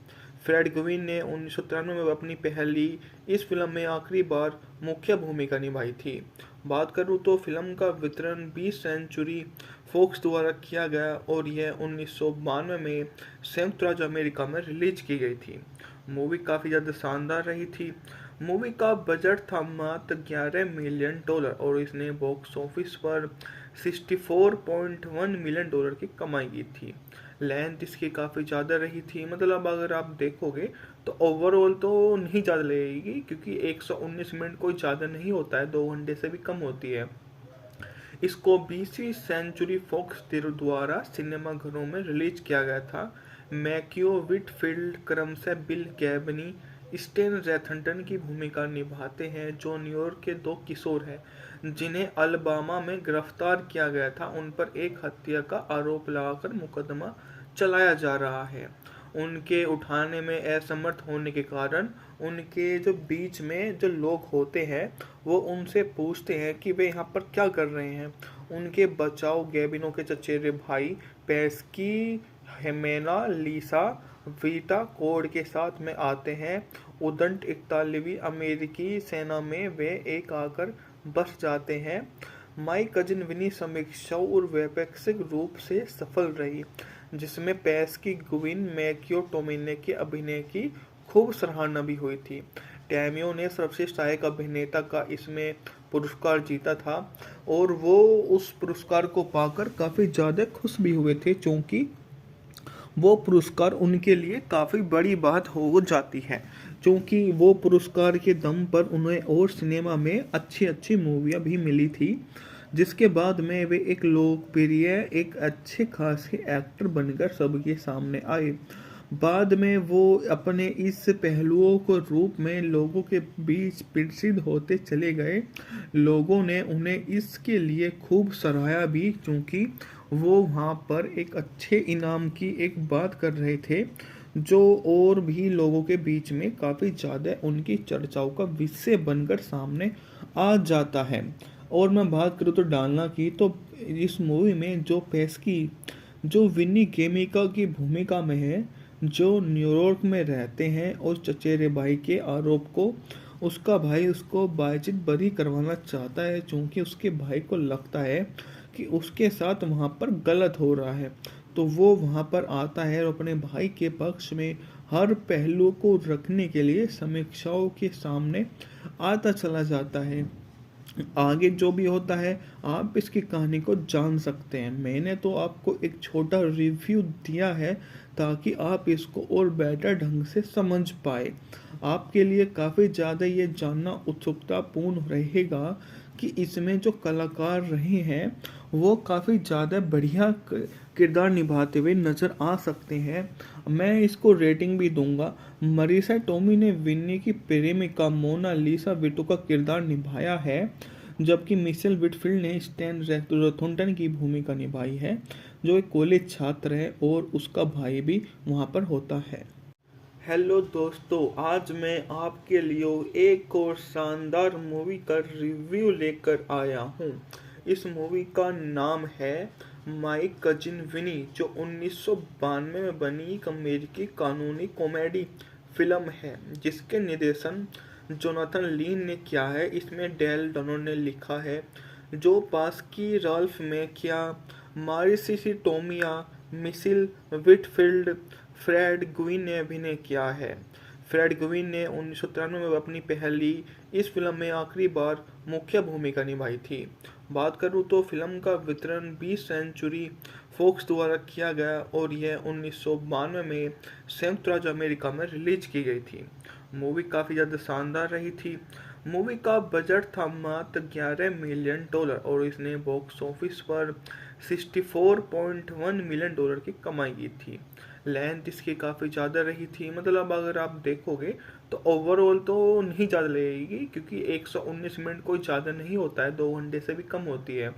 फ्रेड गुइन ने 1993 में अपनी पहली इस फिल्म में आखिरी बार मुख्य भूमिका निभाई थी। बात करूँ तो फिल्म का वितरण 20 सेंचुरी फॉक्स द्वारा किया गया और यह 1992 में संयुक्त राज्य अमेरिका में रिलीज की गई थी। मूवी काफ़ी ज़्यादा शानदार रही थी। मूवी का बजट था मात्र $11 मिलियन और इसने बॉक्स ऑफिस पर $64.1 मिलियन की कमाई की थी। लेंथ इसकी काफ़ी ज़्यादा रही थी। मतलब अगर आप देखोगे तो ओवरऑल तो नहीं ज़्यादा लगेगी, क्योंकि 119 मिनट कोई ज़्यादा नहीं होता है, 2 घंटे से भी कम होती है। इसको 20वीं सेंचुरी फॉक्स द्वारा सिनेमाघरों में रिलीज किया गया था। मैक्यू विटफील्ड क्रमशः बिल गैबनी, स्टेन रैथनटन की भूमिका निभाते हैं, जो न्यूयॉर्क के दो किशोर हैं जिन्हें अलबामा में गिरफ्तार किया गया था। उन पर एक हत्या का आरोप लगाकर मुकदमा चलाया जा रहा है। उनके उठाने में असमर्थ होने के कारण उनके जो बीच में जो लोग होते हैं वो उनसे पूछते हैं कि वे यहाँ पर क्या कर रहे हैं। उनके बचाव गैबिनो के चचेरे भाई पेस्की, हेमेना, लीसा, वीटा कोड के साथ में आते हैं। उदंड 41वीं अमेरिकी सेना में वे एक आकर बस जाते हैं। माई कजिन विनी समीक्षाओं और वैपक्षिक रूप से सफल रही, जिसमें पैस की गुविन मैक्यो टोमिने के अभिनय की खूब सराहना भी हुई थी। टैमियो ने सर्वश्रेष्ठ सहायक अभिनेता का इसमें पुरस्कार जीता था और वो उस पुरस्कार को पाकर काफ़ी ज़्यादा खुश भी हुए थे, क्योंकि वो पुरस्कार उनके लिए काफ़ी बड़ी बात हो जाती है, क्योंकि वो पुरस्कार के दम पर उन्हें और सिनेमा में अच्छी अच्छी मूवियाँ भी मिली थी, जिसके बाद में वे एक लोकप्रिय एक अच्छे खासे एक्टर बनकर सबके सामने आए। बाद में वो अपने इस पहलुओं को रूप में लोगों के बीच प्रसिद्ध होते चले गए। लोगों ने उन्हें इसके लिए खूब सराहा भी, क्योंकि वो वहाँ पर एक अच्छे इनाम की एक बात कर रहे थे, जो और भी लोगों के बीच में काफ़ी ज़्यादा उनकी चर्चाओं का विषय बनकर सामने आ जाता है। और मैं बात करूँ तो डालना की, तो इस मूवी में जो पेस्की जो विनी केमिका की भूमिका में है, जो न्यूयॉर्क में रहते हैं और चचेरे भाई के आरोप को उसका भाई उसको बातचीत बरी करवाना चाहता है, क्योंकि उसके भाई को लगता है कि उसके साथ वहाँ पर गलत हो रहा है। तो वो वहाँ पर आता है और अपने भाई के पक्ष में हर पहलू को रखने के लिए समीक्षाओं के सामने आता चला जाता है। आगे जो भी होता है आप इसकी कहानी को जान सकते हैं। मैंने तो आपको एक छोटा रिव्यू दिया है ताकि आप इसको और बेटर ढंग से समझ पाए। आपके लिए काफ़ी ज़्यादा ये जानना उत्सुकतापूर्ण रहेगा कि इसमें जो कलाकार रहे हैं वो काफ़ी ज़्यादा बढ़िया किरदार निभाते हुए नज़र आ सकते हैं। मैं इसको रेटिंग भी दूंगा। मरीसा टोमी ने विन्नी की प्रेमिका मोना लिसा विटो का किरदार निभाया है, जबकि मिशेल विटफील्ड ने स्टैन रोथुंडन की भूमिका निभाई है, जो एक कॉलेज छात्र है और उसका भाई भी वहाँ पर होता है। हेलो दोस्तों, आज मैं आपके लिए एक और शानदार मूवी का रिव्यू लेकर आया हूँ। इस मूवी का नाम है माई कजिन विनी, जो 1992 में बनी एक अमेरिकी कानूनी कॉमेडी फिल्म है, जिसके निर्देशन जोनाथन लीन ने किया है। इसमें डेल डनो ने लिखा है, जो पास्की राल्फ मैकिया, मारिसिसी टोमिया, मिशिल विटफील्ड, फ्रेड ग्विन ने अभिनय किया है। फ्रेड ग्विन ने 1993 में अपनी पहली इस फिल्म में आखिरी बार मुख्य भूमिका निभाई थी। बात करूँ तो फिल्म का वितरण 20 सेंचुरी फॉक्स द्वारा किया गया और यह 1992 में संयुक्त राज्य अमेरिका में रिलीज की गई थी। मूवी काफ़ी ज़्यादा शानदार रही थी। मूवी का बजट था मात्र $11 मिलियन और इसने बॉक्स ऑफिस पर $64.1 मिलियन की कमाई की थी। लेंथ इसकी काफ़ी ज़्यादा रही थी, मतलब अगर आप देखोगे तो ओवरऑल तो नहीं ज़्यादा लगेगी, क्योंकि 119 मिनट कोई ज़्यादा नहीं होता है, 2 घंटे से भी कम होती है।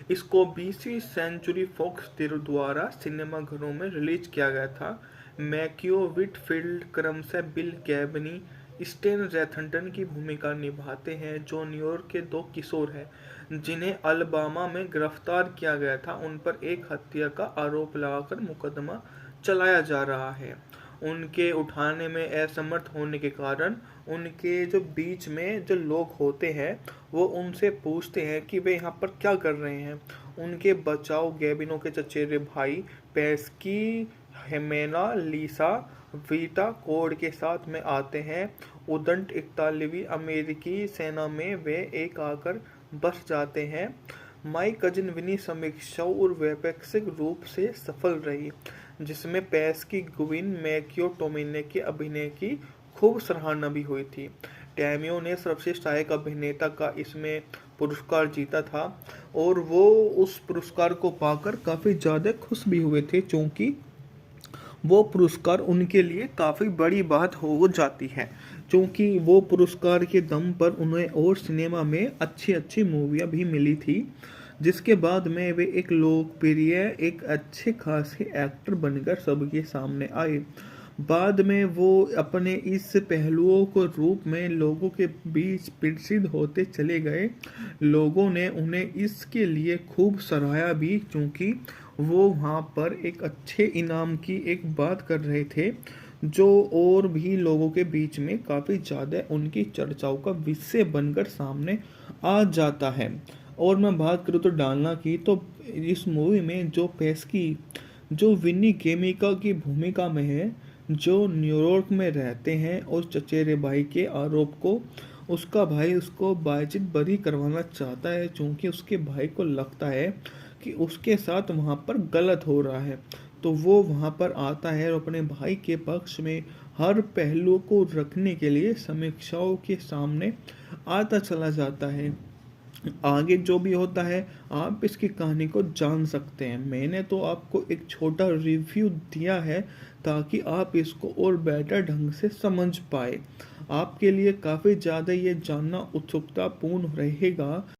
इसको 20वीं सेंचुरी फॉक्स द्वारा सिनेमाघरों में रिलीज किया गया था। मैक्यो विटफील्ड क्रमशः बिल गैबनी, स्टेन रैथनटन की भूमिका निभाते हैं, जो न्यूयॉर्क के 2 किशोर हैं जिन्हें अलबामा में गिरफ्तार किया गया था। उन पर एक हत्या का आरोप लगाकर मुकदमा चलाया जा रहा है। उनके उठाने में असमर्थ होने के कारण उनके जो बीच में जो लोग होते हैं वो उनसे पूछते हैं कि वे यहाँ पर क्या कर रहे हैं। उनके बचाव गैबिनो के चचेरे भाई पेस्की, हेमेना, लिसा वीटा कोड के साथ में आते हैं। उदंड 41वीं अमेरिकी सेना में वे एक आकर बस जाते हैं। माई कजिन विनी समीक्षाओं और वैपक्षिक रूप से सफल रही, जिसमें पैस की गुविन मैक्यो टोमिने के अभिनय की खूब सराहना भी हुई थी। टैमियो ने सर्वश्रेष्ठ सहायक अभिनेता का इसमें पुरस्कार जीता था और वो उस पुरस्कार को पाकर काफ़ी ज़्यादा खुश भी हुए थे, क्योंकि वो पुरस्कार उनके लिए काफ़ी बड़ी बात हो जाती है, क्योंकि वो पुरस्कार के दम पर उन्हें और सिनेमा में अच्छी अच्छी मूवियाँ भी मिली थी, जिसके बाद में वे एक लोकप्रिय एक अच्छे खासे एक्टर बनकर सबके सामने आए। बाद में वो अपने इस पहलुओं को रूप में लोगों के बीच प्रसिद्ध होते चले गए। लोगों ने उन्हें इसके लिए खूब सराहा भी, क्योंकि वो वहाँ पर एक अच्छे इनाम की एक बात कर रहे थे, जो और भी लोगों के बीच में काफ़ी ज़्यादा उनकी चर्चाओं का विषय बनकर सामने आ जाता है। और मैं बात करूँ तो डालना की, तो इस मूवी में जो पेस्की जो विनी केमिका की भूमिका में है, जो न्यूयॉर्क में रहते हैं, और चचेरे भाई के आरोप को उसका भाई उसको बातचीत बरी करवाना चाहता है, क्योंकि उसके भाई को लगता है कि उसके साथ वहाँ पर गलत हो रहा है। तो वो वहाँ पर आता है और अपने भाई के पक्ष में हर पहलू को रखने के लिए समीक्षाओं के सामने आता चला जाता है। आगे जो भी होता है आप इसकी कहानी को जान सकते हैं। मैंने तो आपको एक छोटा रिव्यू दिया है ताकि आप इसको और बेटर ढंग से समझ पाए। आपके लिए काफ़ी ज़्यादा ये जानना उत्सुकतापूर्ण रहेगा